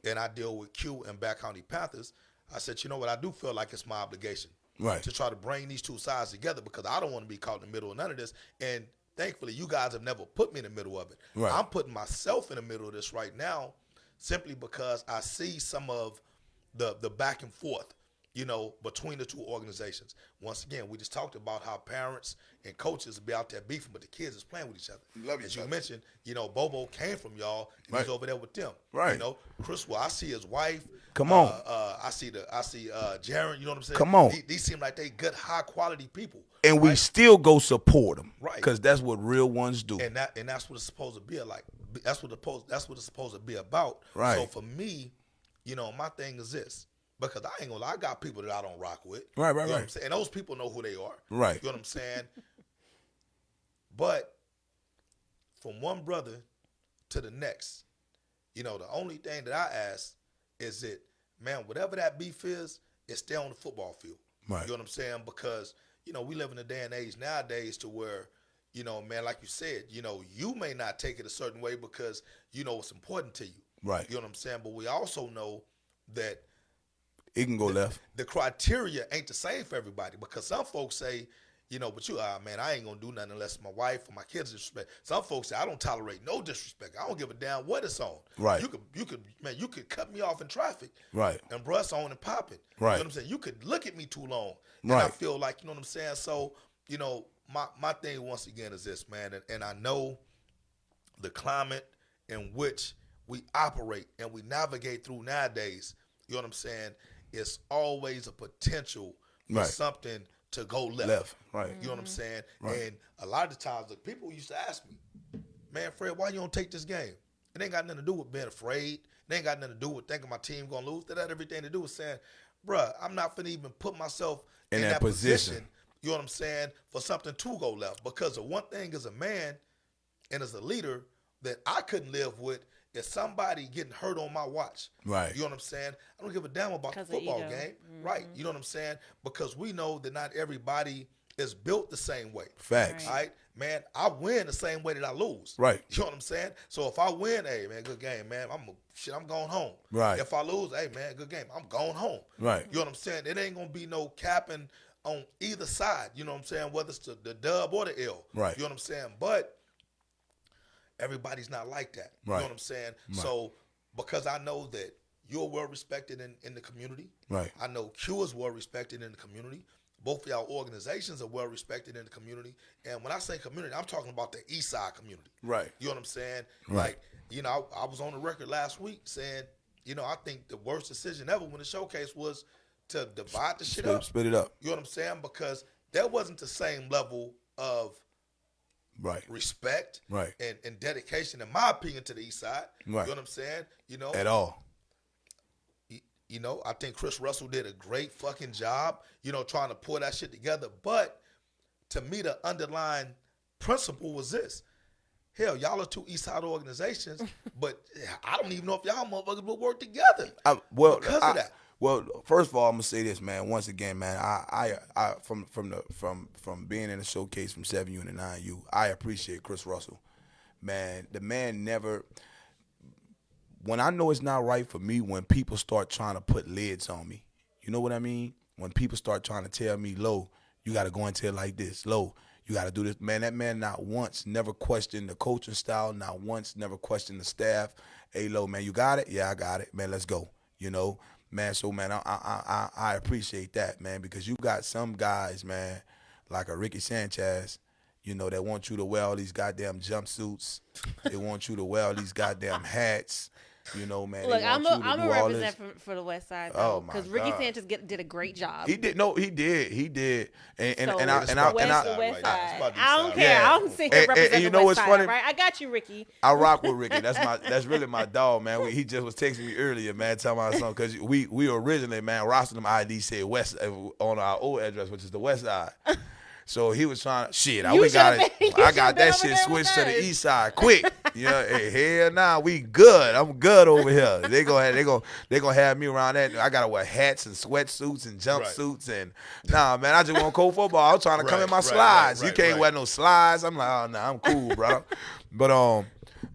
and I deal with Q and Back County Panthers, I said, you know what? I do feel like it's my obligation, Right. to try to bring these two sides together, because I don't want to be caught in the middle of none of this. And thankfully, you guys have never put me in the middle of it. Right. I'm putting myself in the middle of this right now, simply because I see some of the back and forth, you know, between the two organizations. Once again, we just talked about how parents and coaches be out there beefing, but the kids is playing with each other. Love As each you other. mentioned, you know, Bobo came from y'all, and Right. he's over there with them. Right. You know, Chris, well, I see his wife. Come on. I see Jaron. You know what I'm saying? Come on. These seem like they good, high quality people. And we right? still go support them. Right. Because that's what real ones do. And that's what it's supposed to be like. That's what it's supposed to be about. Right. So for me, you know, my thing is this. Because I ain't gonna lie, I got people that I don't rock with. Right, You know what right. I'm saying? And those people know who they are. Right. You know what I'm saying? But from one brother to the next, you know, the only thing that I ask is that, man, whatever that beef is, it stay on the football field. Right. You know what I'm saying? Because, you know, we live in a day and age nowadays to where, you know, man, like you said, you know, you may not take it a certain way because you know it's important to you. Right. You know what I'm saying? But we also know that It can go left. the criteria ain't the same for everybody, because some folks say, you know, but you, man, I ain't gonna do nothing unless my wife or my kids disrespect. Some folks say I don't tolerate no disrespect. I don't give a damn what it's on. Right. You could cut me off in traffic. Right. And bruh, it's on and popping. Right. You know what I'm saying? You could look at me too long. And Right. I feel like, you know what I'm saying? So, you know, my thing once again is this, man, and I know the climate in which we operate and we navigate through nowadays, you know what I'm saying? It's always a potential for Right. something to go left. Left. Right. You know what I'm saying? Right. And a lot of the times, the people used to ask me, man, Fred, why you don't take this game? It ain't got nothing to do with being afraid. It ain't got nothing to do with thinking my team going to lose. That had everything to do with saying, bruh, I'm not finna even put myself in that position. You know what I'm saying? For something to go left. Because the one thing as a man and as a leader that I couldn't live with is somebody getting hurt on my watch. Right. You know what I'm saying? I don't give a damn about the 'Cause of football ego. game. Right. You know what I'm saying? Because we know that not everybody is built the same way. Facts. All right? Man, I win the same way that I lose. Right. You know what I'm saying? So if I win, hey, man, good game, man. I'm going home. Right. If I lose, hey, man, good game. I'm going home. Right. You know what I'm saying? It ain't going to be no capping on either side. You know what I'm saying? Whether it's the dub or the L. Right. You know what I'm saying? But everybody's not like that. You Right. know what I'm saying? Right. So because I know that you're well respected in the community. Right. I know Q is well respected in the community. Both of y'all organizations are well respected in the community. And when I say community, I'm talking about the East Side community. Right. You know what I'm saying? Right. Like, you know, I was on the record last week saying, you know, I think the worst decision ever when the showcase was to divide the shit up. Split it up. You know what I'm saying? Because there wasn't the same level of Right. respect Right. and dedication, in my opinion, to the East Side. Right. You know what I'm saying? You know, At all. you know, I think Chris Russell did a great fucking job, you know, trying to pull that shit together. But to me, the underlying principle was this. Hell, y'all are two East Side organizations, but I don't even know if y'all motherfuckers will work together because of that. Well, first of all, I'm gonna say this, man. Once again, man, I from being in the showcase from 7U and the 9U, I appreciate Chris Russell, man. The man never. When I know it's not right for me, when people start trying to put lids on me, you know what I mean? When people start trying to tell me, "Low, you got to go into it like this. Low, you got to do this." Man, that man not once never questioned the coaching style. Not once never questioned the staff. Hey, Low, man, you got it? Yeah, I got it. Man, let's go. You know. Man, so, man, I appreciate that, man, because you got some guys, man, like a Ricky Sanchez, you know, that want you to wear all these goddamn jumpsuits. They want you to wear all these goddamn hats. You know, man. Look, I'm a represent represent for the West Side, Oh, though, my because Ricky God. Sanchez did a great job. He did. No, he did. And So, I West right now. Side. It's about the I don't East care. Side. I don't sit here And representing you the know West what's Side, funny? right? I got you, Ricky. I rock with Ricky. That's really my dog, man. He just was texting me earlier, man, telling me something because we originally, man, Rosslyn ID said West on our old address, which is the West Side. So he was trying to You we got should've it. been- you I got should've been that over shit there switched with to the us. East Side quick. Yeah, hey, hell nah, we good. I'm good over here. They gonna have me around that. I gotta wear hats and sweatsuits and jumpsuits and man, I just want cold football. I'm trying to come in my slides. You can't wear no slides. I'm like, oh no, I'm cool, bro. But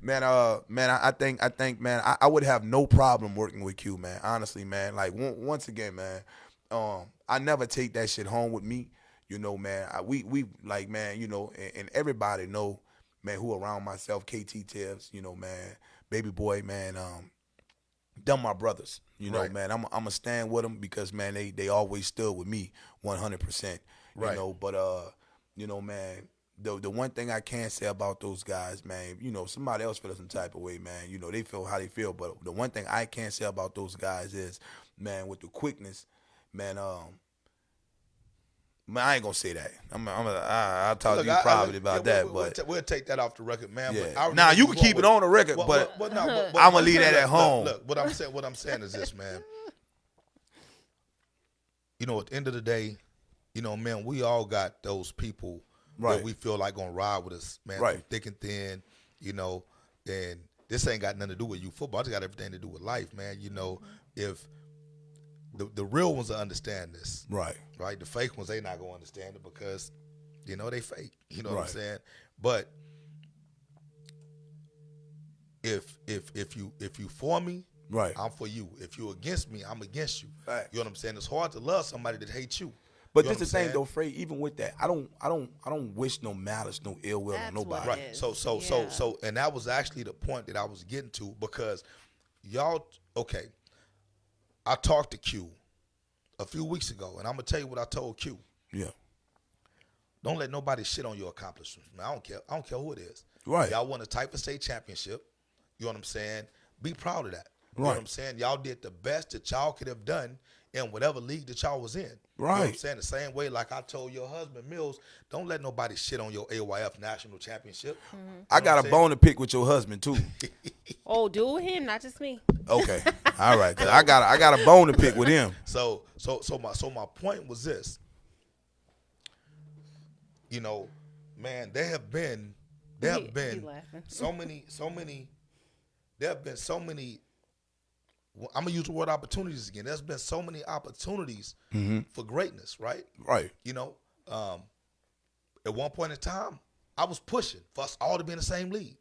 man, I think, man, I would have no problem working with Q, man. Honestly, man. Like once again, man, I never take that shit home with me. You know, man, we like, man, you know, and everybody know, man, who around myself, KT Tibbs, you know, man, Baby Boy, man, them my brothers, you know, Right. man. I'm going to stand with them because, man, they always stood with me 100%, you Right. know, but, you know, man, the one thing I can say about those guys, man, you know, somebody else feels some type of way, man, you know, they feel how they feel, but the one thing I can say about those guys is, man, with the quickness, man, man, I ain't gonna say that. I'll talk to you privately about that. We'll take that off the record, man. Yeah. But I Now you remember can keep it going on the record, with- but no, I'ma leave that at look, home. Look, what I'm saying is this, man. You know, at the end of the day, you know, man, we all got those people Right. that we feel like gonna ride with us, man, Right. through thick and thin. You know, and this ain't got nothing to do with you football. It's got everything to do with life, man. You know, if the real ones will understand this. right, Right, the fake ones, they not gonna understand it because, you know, they fake. You know what I'm Right. saying? But if you for me, right. I'm for you. If you against me, I'm against you. Facts. You know what I'm saying? It's hard to love somebody that hates you. But You know this what the I'm thing, though, Frey. Even with that, I don't wish no malice, no ill will on That's nobody. what Right. is. So, and that was actually the point that I was getting to because y'all, okay, I talked to Q a few weeks ago, and I'm gonna tell you what I told Q. Yeah, Don't let nobody shit on your accomplishments, man. I don't care. I don't care who it is. Right. Y'all won a type of state championship. You know what I'm saying? Be proud of that. You know Right. what I'm saying? Y'all did the best that y'all could have done in whatever league that y'all was in. You know what I'm Right. saying? The same way, like I told your husband, Mills, don't let nobody shit on your AYF national championship. I got a bone to pick with your husband too. Oh, do him, not just me. Okay, all right. 'Cause I got a bone to pick with him. So my point was this. You know, man, there have been He laughing. so many there have been so many, I'm gonna use the word opportunities again. There's been so many opportunities for greatness, right? Right. You know, at one point in time, I was pushing for us all to be in the same league.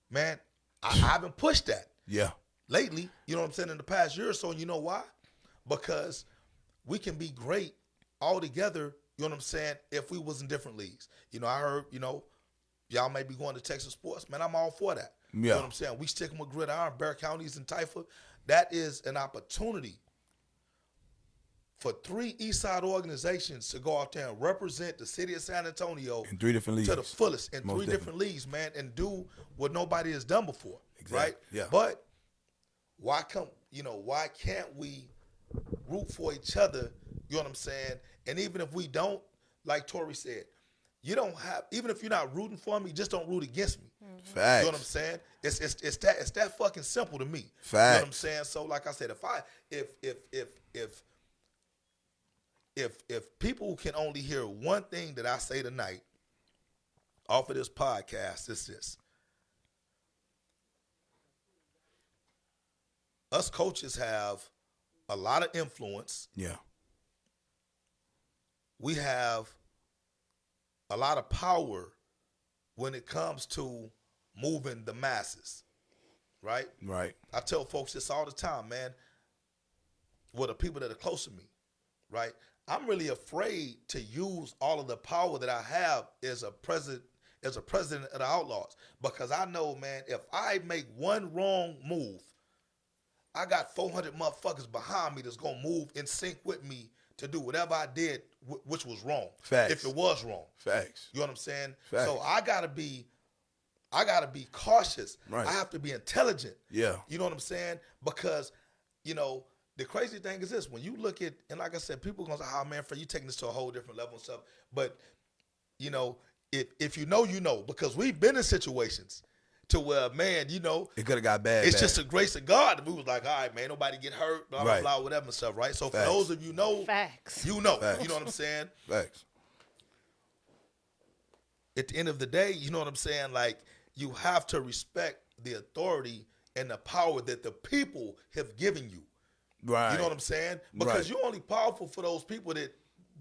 Man, I haven't pushed that Yeah. lately, you know what I'm saying, in the past year or so. And you know why? Because we can be great all together, you know what I'm saying, if we was in different leagues. You know, I heard, you know, y'all may be going to Texas sports. Man, I'm all for that. You know Yeah. what I'm saying? We sticking with Gridiron, Bear Counties, and Taifa. That is an opportunity for 3 East Side organizations to go out there and represent the city of San Antonio In 3 different leagues. to the fullest in Most 3 different leagues, man, and do what nobody has done before, right? Yeah. But why can't we root for each other? You know what I'm saying? And even if we don't, like Tori said, you don't have, even if you're not rooting for me, just don't root against me. Facts. You know what I'm saying? It's that fucking simple to me. Facts. You know what I'm saying? So like I said, if people can only hear one thing that I say tonight off of this podcast, it's this. Us coaches have a lot of influence. Yeah. We have a lot of power when it comes to moving the masses, right? Right. I tell folks this all the time, man. Well, the people that are close to me, right? I'm really afraid to use all of the power that I have as a president of the Outlaws, because I know, man, if I make one wrong move, I got 400 motherfuckers behind me that's gonna move in sync with me to do whatever I did, which was wrong. Facts. If it was wrong. Facts. You know what I'm saying? Facts. So I gotta be cautious. Right. I have to be intelligent. Yeah. You know what I'm saying? Because, the crazy thing is this: when you look at, and like I said, people gonna say, "Oh man, Fred, you taking this to a whole different level and stuff." But if you know, because we've been in situations to where, man, It could have got bad. it's bad. just the grace of God. We was like, all right, man, nobody get hurt, blah, Right. blah, blah, whatever and stuff, right? So Facts. for those of you know, Facts. you know. Facts. You know what I'm saying? Facts. At the end of the day, you know what I'm saying? Like, you have to respect the authority and the power that the people have given you. Right. You know what I'm saying? Because Right. you're only powerful for those people that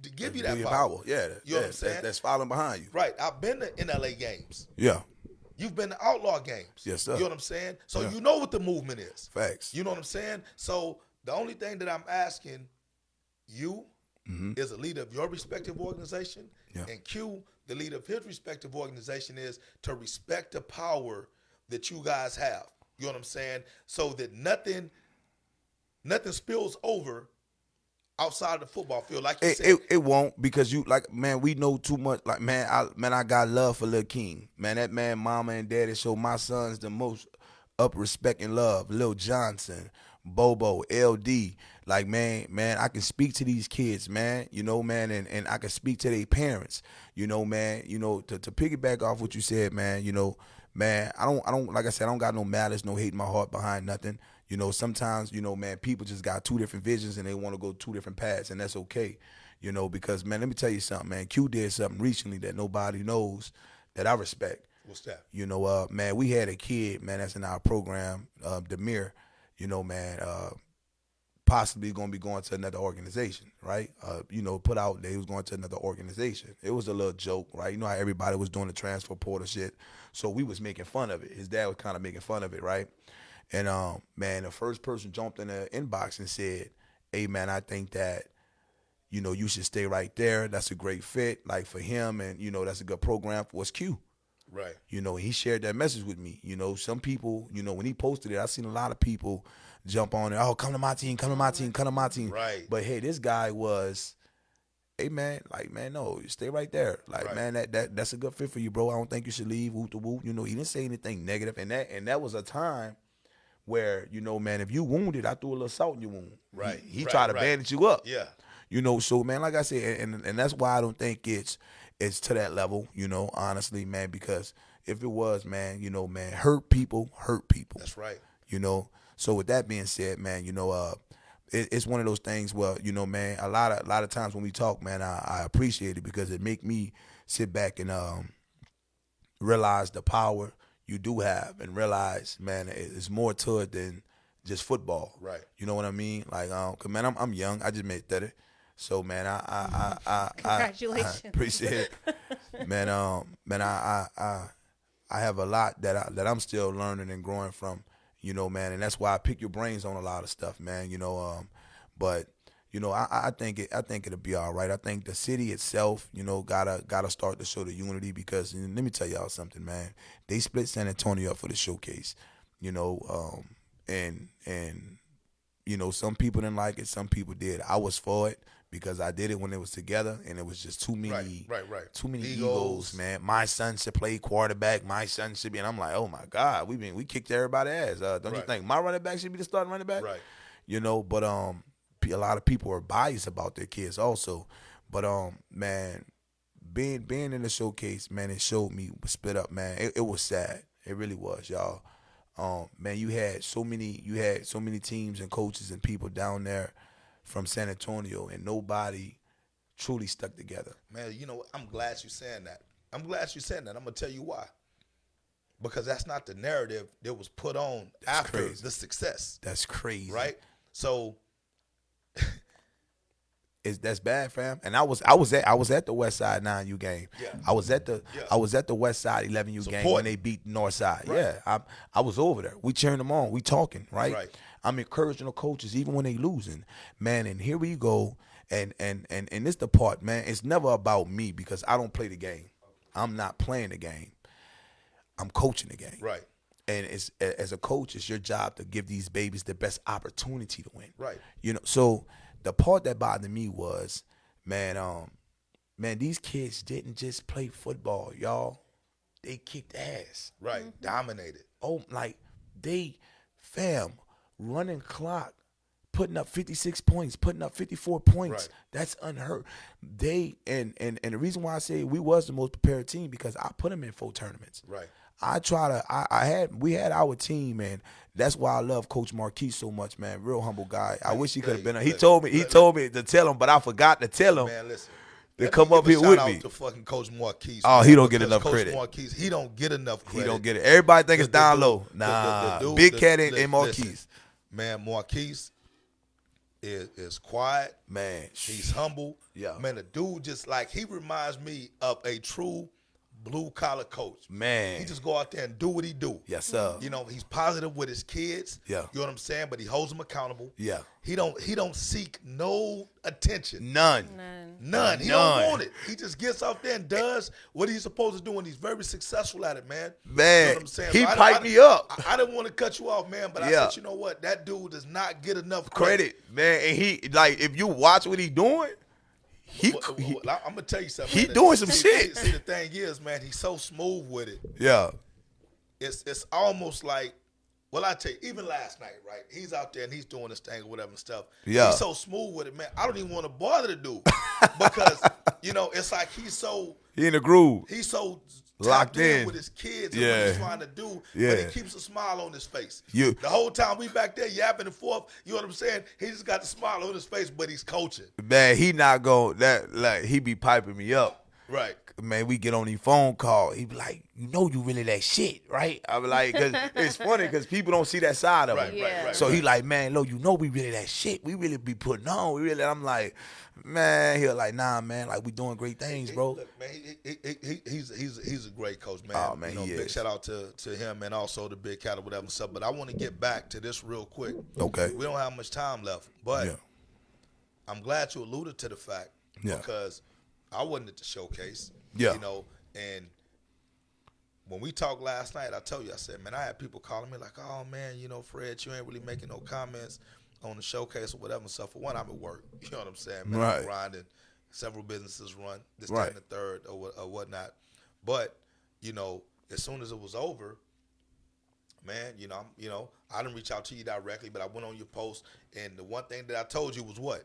to give you that Give power. Yeah. You know what I'm saying? That's following behind you. Right. I've been to NLA games. Yeah. You've been to Outlaw games. Yes, sir. You know what I'm saying? So Yeah. you know what the movement is. Facts. You know what I'm saying? So the only thing that I'm asking you is a leader of your respective organization, Yeah. and Q, the leader of his respective organization, is to respect the power that you guys have. You know what I'm saying? So that nothing spills over outside of the football field, like you said. It won't, because we know too much. Like, I got love for Lil King. Man, that man, mama and daddy show my sons the most up respect and love. Lil Johnson, Bobo, LD. Like, man, I can speak to these kids, man, man, and I can speak to their parents, man, to piggyback off what you said, man, man, I don't, like I said, I don't got no malice, no hate in my heart behind nothing. Sometimes, man, people just got two different visions and they want to go two different paths, and that's okay, because, man, let me tell you something, man. Q did something recently that nobody knows that I respect. What's that? Man, we had a kid, man, that's in our program, Demir, man, possibly going to be going to another organization, right? Put out that he was going to another organization. It was a little joke, right? You know how everybody was doing the transfer portal shit. So we was making fun of it. His dad was kind of making fun of it, right? And, man, the first person jumped in the inbox and said, hey, man, I think that, you should stay right there. That's a great fit, like, for him. And, that's a good program for us, Q. Right. He shared that message with me. Some people, when he posted it, I seen a lot of people jump on it. Oh, come to my team, come to my team, come to my team. Right. But hey, this guy was, hey man, like, man, no, you stay right there. Like, Right. man, that's a good fit for you, bro. I don't think you should leave. Whoop the whoop. He didn't say anything negative. And that was a time where, man, if you wounded, I threw a little salt in your wound. Right. He Right, tried to right. bandage you up. Yeah. So, man, like I said, and that's why I don't think it's to that level, honestly, man, because if it was, man, man, hurt people. That's right. So with that being said, man, it's one of those things where, man, a lot of times when we talk, man, I appreciate it because it make me sit back and realize the power you do have and realize, man, it's more to it than just football. Right. You know what I mean? Like, 'cause, man, I'm young. I just made 30. So, man, I Congratulations. appreciate it. Man, I have a lot that I'm still learning and growing from, man, and that's why I pick your brains on a lot of stuff, man, but I think it'll be all right. I think the city itself, gotta start to show the unity because let me tell y'all something, man. They split San Antonio up for the showcase, and some people didn't like it, some people did. I was for it because I did it when it was together, and it was just too many, Right. too many Egos. egos, man. My son should play quarterback. My son should be, and I'm like, oh my God, we kicked everybody's ass. Don't you Right. think my running back should be the starting running back? Right. But a lot of people are biased about their kids also. But man, being in the showcase, man, it showed me split up, man. It was sad. It really was, y'all. Man, you had so many teams and coaches and people down there from San Antonio, and nobody truly stuck together. Man, you know, I'm glad you're saying that. I'm gonna tell you why. Because that's not the narrative that was put on after crazy. the success. That's crazy, Right? So That's bad, fam. And I was at the West Side 9U game. Yeah. I was at the West Side 11U game Support. when they beat North Side. Right. Yeah, I was over there. We cheering them on. We talking, right? Right. I'm encouraging the coaches even when they losing, man. And here we go. And this the part, man. It's never about me because I don't play the game. I'm not playing the game. I'm coaching the game. right, And it's, as a coach, it's your job to give these babies the best opportunity to win. right. You know, so the part that bothered me was, man, these kids didn't just play football, y'all. They kicked ass. Right. Dominated. Oh, like running clock, putting up 56 points, putting up 54 points. Right. That's unheard. They and the reason why I say we was the most prepared team because I put them in 4 tournaments. Right. We had our team, and that's why I love Coach Marquise so much, man. Real humble guy. I wish he could have been on. He told me to tell him, but I forgot to tell him. Man, listen. They Let come me up give a here with shout me. out to fucking Coach Marquise. Oh, man, he don't get because enough Coach credit. Marquise, he don't get enough credit. He don't get it. Everybody think it's down low. the Nah, dude- Big the- Cat and listen, Marquise. Man, Marquise is quiet. Man, He's humble. Yeah. Man, the dude just like, he reminds me of a true blue collar coach. man. He just go out there and do what he do. Yes, sir. You know, he's positive with his kids. Yeah. You know what I'm saying? But he holds them accountable. Yeah. He don't seek no attention. None. None. He None. don't want it. He just gets out there and does what he's supposed to do, and he's very successful at it, man. Man, You know what I'm saying? he So piped me up. I didn't want to cut you off, man, but I Yeah. said, you know what? That dude does not get enough Credit, man. And he, like, if you watch what he doing, he I'm gonna tell you something. he man. doing some See, shit. See, the thing is, man, he's so smooth with it. yeah. It's almost like, well, I tell you, even last night, right? He's out there and he's doing this thing or whatever and stuff. Yeah. He's so smooth with it, man. I don't even want to bother the dude because you know it's like he's so He in the groove. locked Locked in in. with his kids and Yeah. what he's trying to do. But Yeah. he keeps a smile on his face. You- The whole time we back there yapping and forth, you know what I'm saying? He just got the smile on his face, but he's coaching. Man, he not going that like he be piping me up. Right. Man, we get on these phone call. He be like, you know, you really that shit, right? I be like, cause it's funny because people don't see that side of Right, him. right, right. So right. he like, man, look, you know, we really that shit. We really be putting on. We really. I'm like, man, he like, nah, man, like we doing great things, bro. Look, man, he's a great coach, man. Oh, man, you know, he big is. shout out to him and also the Big Cat or whatever and stuff. But I want to get back to this real quick. Okay. We don't have much time left, but Yeah. I'm glad you alluded to the fact Yeah. because I wasn't at the showcase. Yeah. You know, and when we talked last night, I told you, I said, man, I had people calling me like, oh man, you know, Fred, you ain't really making no comments on the showcase or whatever and stuff. For one, I'm at work. You know what I'm saying? Man, Right. I'm grinding. Several businesses run this, Right. that, and the third or whatnot. But, you know, as soon as it was over, man, I didn't reach out to you directly, but I went on your post, and the one thing that I told you was what?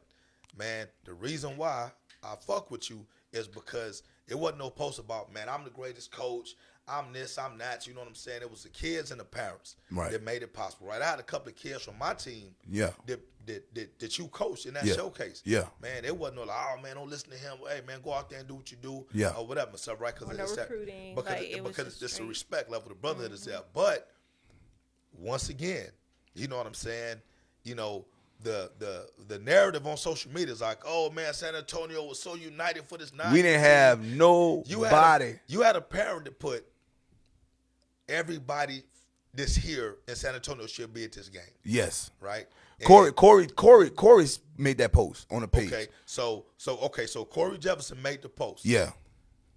Man, the reason why I fuck with you is because it wasn't no post about, man, I'm the greatest coach, I'm this, I'm that, you know what I'm saying? It was the kids and the parents Right. that made it possible, right? I had a couple of kids from my team Yeah. that you coached in that Yeah. showcase. Yeah. Man, it wasn't no like, oh man, don't listen to him. Hey man, go out there and do what you do. Yeah. Or whatever and stuff, right? Or Because no it's recruiting, because, like, it was because just it's just a straight. respect level, the brotherhood is there. But once again, you know what I'm saying? You know, the narrative on social media is like, oh man, San Antonio was so united for this night. We didn't have nobody. You had a parent that put everybody this here in San Antonio should be at this game, Yes. right? And- Corey made that post on the page. Okay, so Corey Jefferson made the post. Yeah.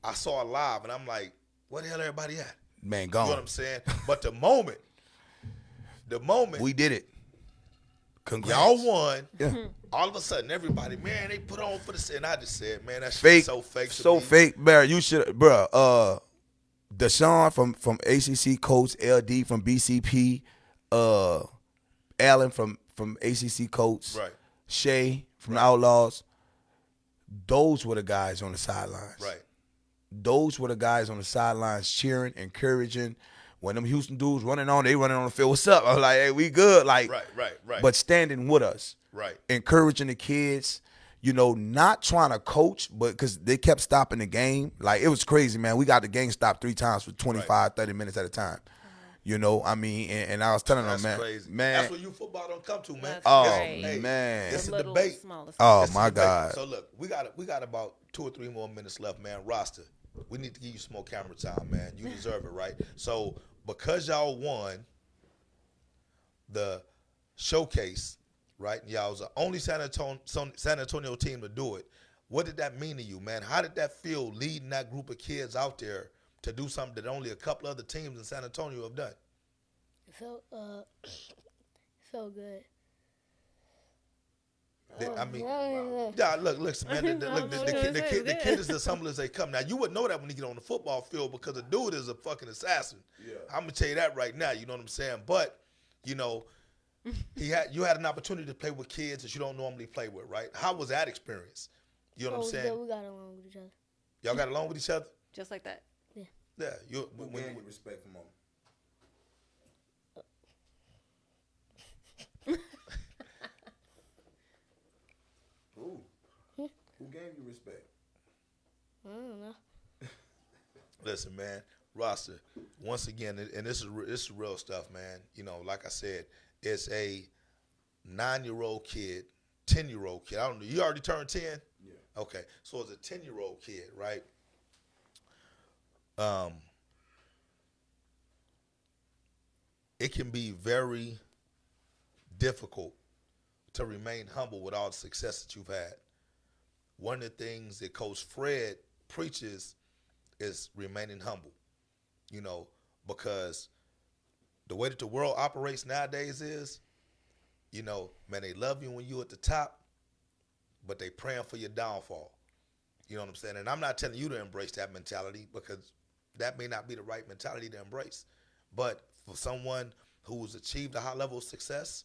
I saw it live, and I'm like, where the hell everybody at? Man, You know gone. what I'm saying? But the moment We did it. Congrats. y'all won, Yeah. all of a sudden everybody, man, they put on for the, and I just said, man, that shit Fake. is so fake. to So me. fake, Barry. You should, bruh. Deshaun from ACC coach, LD from BCP, Allen from ACC coach, Right. Shay from the Outlaws. Those were the guys on the sidelines. Right. those were the guys on the sidelines cheering, encouraging. When them Houston dudes running on, they running on the field. What's up? I was like, hey, we good. Like, Right. But standing with us, Right. encouraging the kids. Not trying to coach, but because they kept stopping the game. Like, it was crazy, man. We got the game stopped 3 times for 25, 30 minutes at a time. I mean, and I was telling them, man. Crazy. Man. That's what youth football don't come to, man. That's Oh, right. man. It's a The little, debate. smallest Oh, It's a my debate. God. So, look, we got about 2 or 3 more minutes left, man. Roster, we need to give you some more camera time, man. You deserve it, right? So, because y'all won the showcase, right? Y'all was the only San Antonio team to do it. What did that mean to you, man? How did that feel leading that group of kids out there to do something that only a couple other teams in San Antonio have done? It felt good. I mean, Yeah. yeah, look, man. The kid is as humble as they come. Now, you wouldn't know that when you get on the football field because the dude is a fucking assassin. Yeah. I'm gonna tell you that right now. You know what I'm saying? But you had an opportunity to play with kids that you don't normally play with, right? How was that experience? You know what I'm saying? We got along with each other. Y'all got along with each other? Just like that. Yeah. Who gained your respect from them? Who gave you respect? I don't know. Listen, man, roster. Once again, and this is real stuff, man. Like I said, it's a 9-year-old kid, 10-year-old kid. I don't know. You already turned 10? Yeah. Okay, so it's a 10-year-old kid, right? It can be very difficult to remain humble with all the success that you've had. One of the things that Coach Fred preaches is remaining humble, because the way that the world operates nowadays is, man, they love you when you're at the top, but they praying for your downfall. You know what I'm saying? And I'm not telling you to embrace that mentality because that may not be the right mentality to embrace. But for someone who's achieved a high level of success,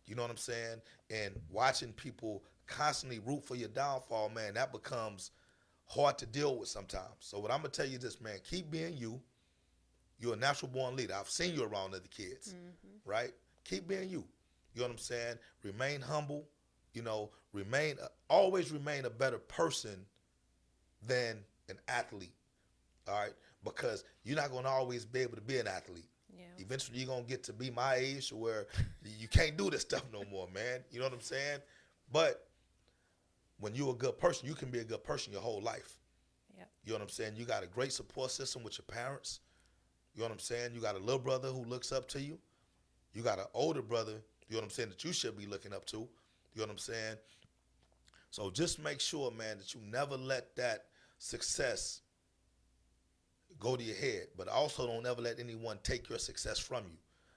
you know what I'm saying, and watching people constantly root for your downfall, man, that becomes hard to deal with sometimes. So what I'm going to tell you this, man, keep being you. You're a natural born leader. I've seen you around other kids, right? Keep being you. You know what I'm saying? Remain humble, always remain a better person than an athlete, all right? Because you're not going to always be able to be an athlete. Yeah. Eventually, you're going to get to be my age where you can't do this stuff no more, man. You know what I'm saying? But when you're a good person, you can be a good person your whole life. Yep. You know what I'm saying? You got a great support system with your parents. You know what I'm saying? You got a little brother who looks up to you. You got an older brother, you know what I'm saying, that you should be looking up to. You know what I'm saying? So just make sure, man, that you never let that success go to your head, but also don't ever let anyone take your success from you.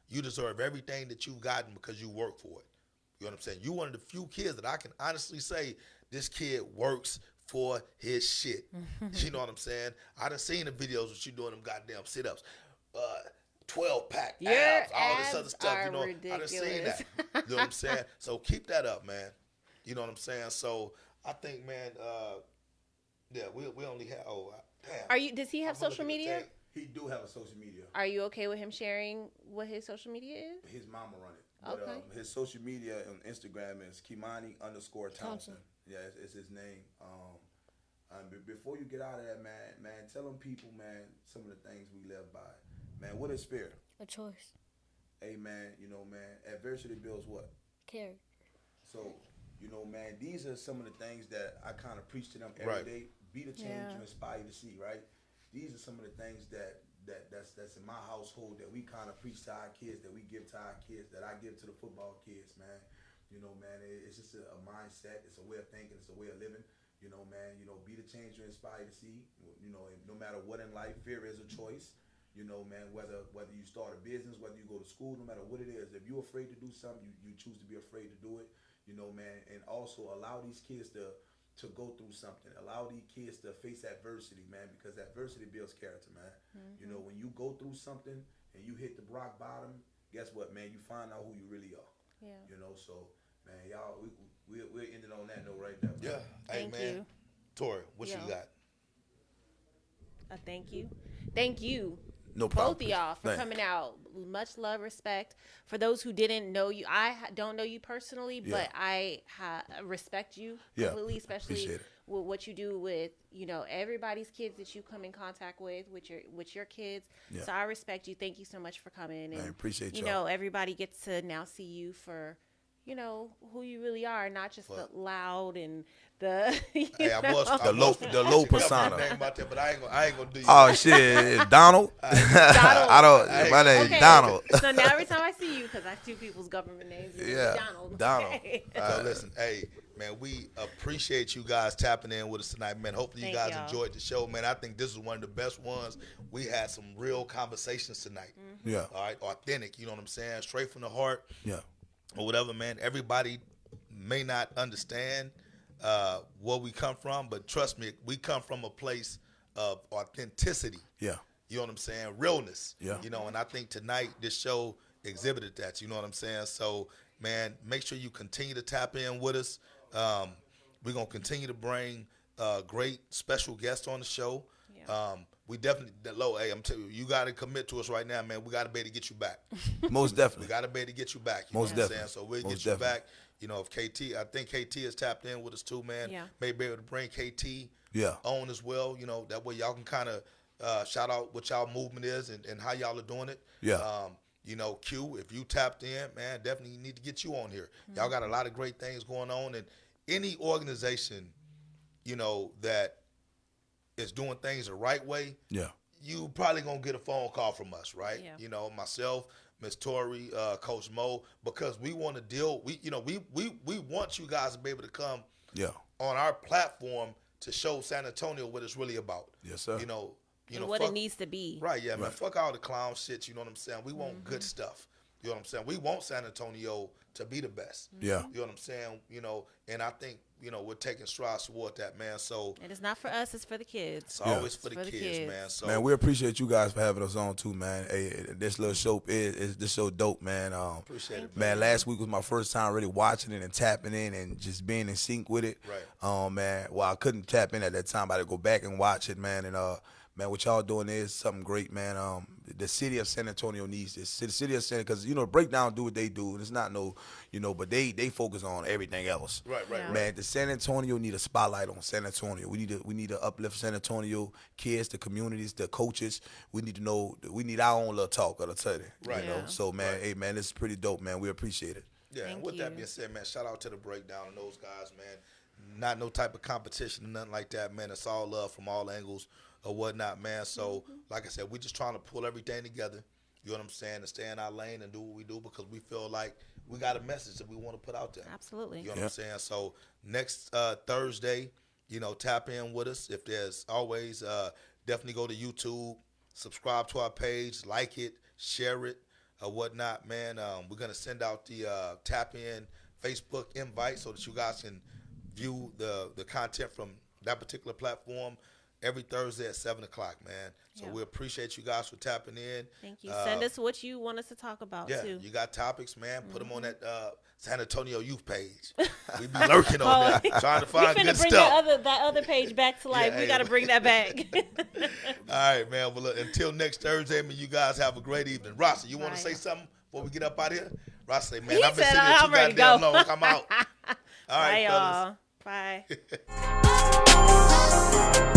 You deserve everything that you've gotten because you work for it. You know what I'm saying? You're one of the few kids that I can honestly say this kid works for his shit. You know what I'm saying? I done seen the videos of you doing them goddamn sit-ups, 12-pack abs, all this other stuff. I done seen that. You know what I'm saying? So keep that up, man. You know what I'm saying? So I think, man, we only have, damn. Does he have I'm gonna social look at the media? tape. He do have a social media. Are you okay with him sharing what his social media is? His mama run it. But, Okay. his social media on Instagram is Kimani_Thompson. Yeah, it's his name. Before you get out of that, man, tell them people, man, some of the things we live by. Man, what is fear? A choice. Hey, man, man, adversity builds what? Character. So, man, these are some of the things that I kind of preach to them every day. Be the change you inspire to see, right? These are some of the things that's in my household that we kind of preach to our kids, that we give to our kids, that I give to the football kids, man. Man, it's just a mindset. It's a way of thinking. It's a way of living. Man, be the change you inspire to see. No matter what in life, fear is a choice. Man, whether you start a business, whether you go to school, no matter what it is, if you're afraid to do something, you choose to be afraid to do it. Man, and also allow these kids to go through something. Allow these kids to face adversity, man, because adversity builds character, man. When you go through something and you hit the rock bottom, guess what, man? You find out who you really are. Yeah. So, man, y'all, we're ending on that note right there, man. Yeah. Hey, Thank man. you. Tori, what Yeah. you got? a thank you. Thank you, No problem. both of y'all, for Thank you. coming out. Much love, respect. For those who didn't know you, don't know you personally, Yeah. but I respect you Yeah. completely, especially Appreciate it. with what you do with, everybody's kids that you come in contact with your kids. Yeah. So I respect you. Thank you so much for coming. And I appreciate you y'all. know, everybody gets to now see you for, who you really are, not just the loud and the Hey, I must, The low I persona. name about that, but I ain't gonna do you. Oh shit, Donald. I don't. Hey. My name Okay. is Donald. So now every time I see you, because I do people's government names, Yeah, Donald. Donald. Okay. So listen, hey man, we appreciate you guys tapping in with us tonight, man. Hopefully you Thank guys y'all. enjoyed the show, man. I think this is one of the best ones. We had some real conversations tonight. Yeah, All right, authentic. You know what I'm saying? Straight from the heart, yeah, or whatever, man. Everybody may not understand where we come from, but trust me, we come from a place of authenticity. yeah. You know what I'm saying? Realness. Yeah. And I think tonight this show exhibited that. You know what I'm saying? So, man, make sure you continue to tap in with us. We're going to continue to bring great special guests on the show. Yeah. We definitely, hey, I'm telling you, you got to commit to us right now, man. We got to be able to get you back. Most We definitely. got to be able to get you back. You Most know what I'm definitely. saying? So we'll Most get you definitely. back. If KT, I think KT has tapped in with us too, man. Yeah. Maybe able to bring KT Yeah. on as well. That way y'all can kind of shout out what y'all movement is and how y'all are doing it. Yeah. Q, if you tapped in, man, definitely need to get you on here. Y'all got a lot of great things going on, and any organization, that is doing things the right way, Yeah. you probably gonna get a phone call from us, right? Yeah. Myself, Miss Tori, Coach Mo, because we want to deal. We want you guys to be able to come Yeah. on our platform to show San Antonio what it's really about. Yes, sir. And what it needs to be. Right, yeah, man. Right. Fuck all the clown shit, you know what I'm saying? We want good stuff. You know what I'm saying? We want San Antonio to be the best. Yeah. You know what I'm saying? And I think, we're taking strides toward that, man. So And it's not for us, it's for the kids. it's always for the For the kids, kids. man. So Man, we appreciate you guys for having us on too, man. Hey, this little show this show dope, man. appreciate it, Man, last week was my first time really watching it and tapping in and just being in sync with it. Right. Man, well, I couldn't tap in at that time, but I had to go back and watch it, man. And man, what y'all doing is something great, man. The city of San Antonio needs this. The city of San, because Breakdown do what they do, and it's not but they focus on everything else. Right, Yeah. Man, the San Antonio need a spotlight on San Antonio. We need to uplift San Antonio kids, the communities, the coaches. We need to know. We need our own little talk of the city. Right. Yeah. So man, Right. hey man, this is pretty dope, man. We appreciate it. Yeah, and Thank with that you. being said, man, shout out to the Breakdown and those guys, man. Not no type of competition or nothing like that, man. It's all love from all angles or whatnot, man. So, like I said, we just trying to pull everything together, you know what I'm saying, and stay in our lane and do what we do because we feel like we got a message that we want to put out there. Absolutely. You know what I'm saying? So, next Thursday, tap in with us. If there's always, definitely go to YouTube, subscribe to our page, like it, share it, or whatnot, man. We're going to send out the tap in Facebook invite so that you guys can view the content from that particular platform every Thursday at 7 o'clock, man. So Yeah. we appreciate you guys for tapping in. Thank you. Send us what you want us to talk about, Yeah, too. you got topics, man. Put them on that San Antonio youth page. We be lurking on there, trying to We find finna good bring stuff. that other page back to life. Yeah, We got to bring that back. All right, man. Well, look, until next Thursday, man, you guys have a great evening. Rasta, you want to Bye. say something before we get up out of here? Rasta say, man, He I've been said, sitting here I'm too ready to goddamn go. long. I'm out. All Bye, right, fellas. y'all. Bye.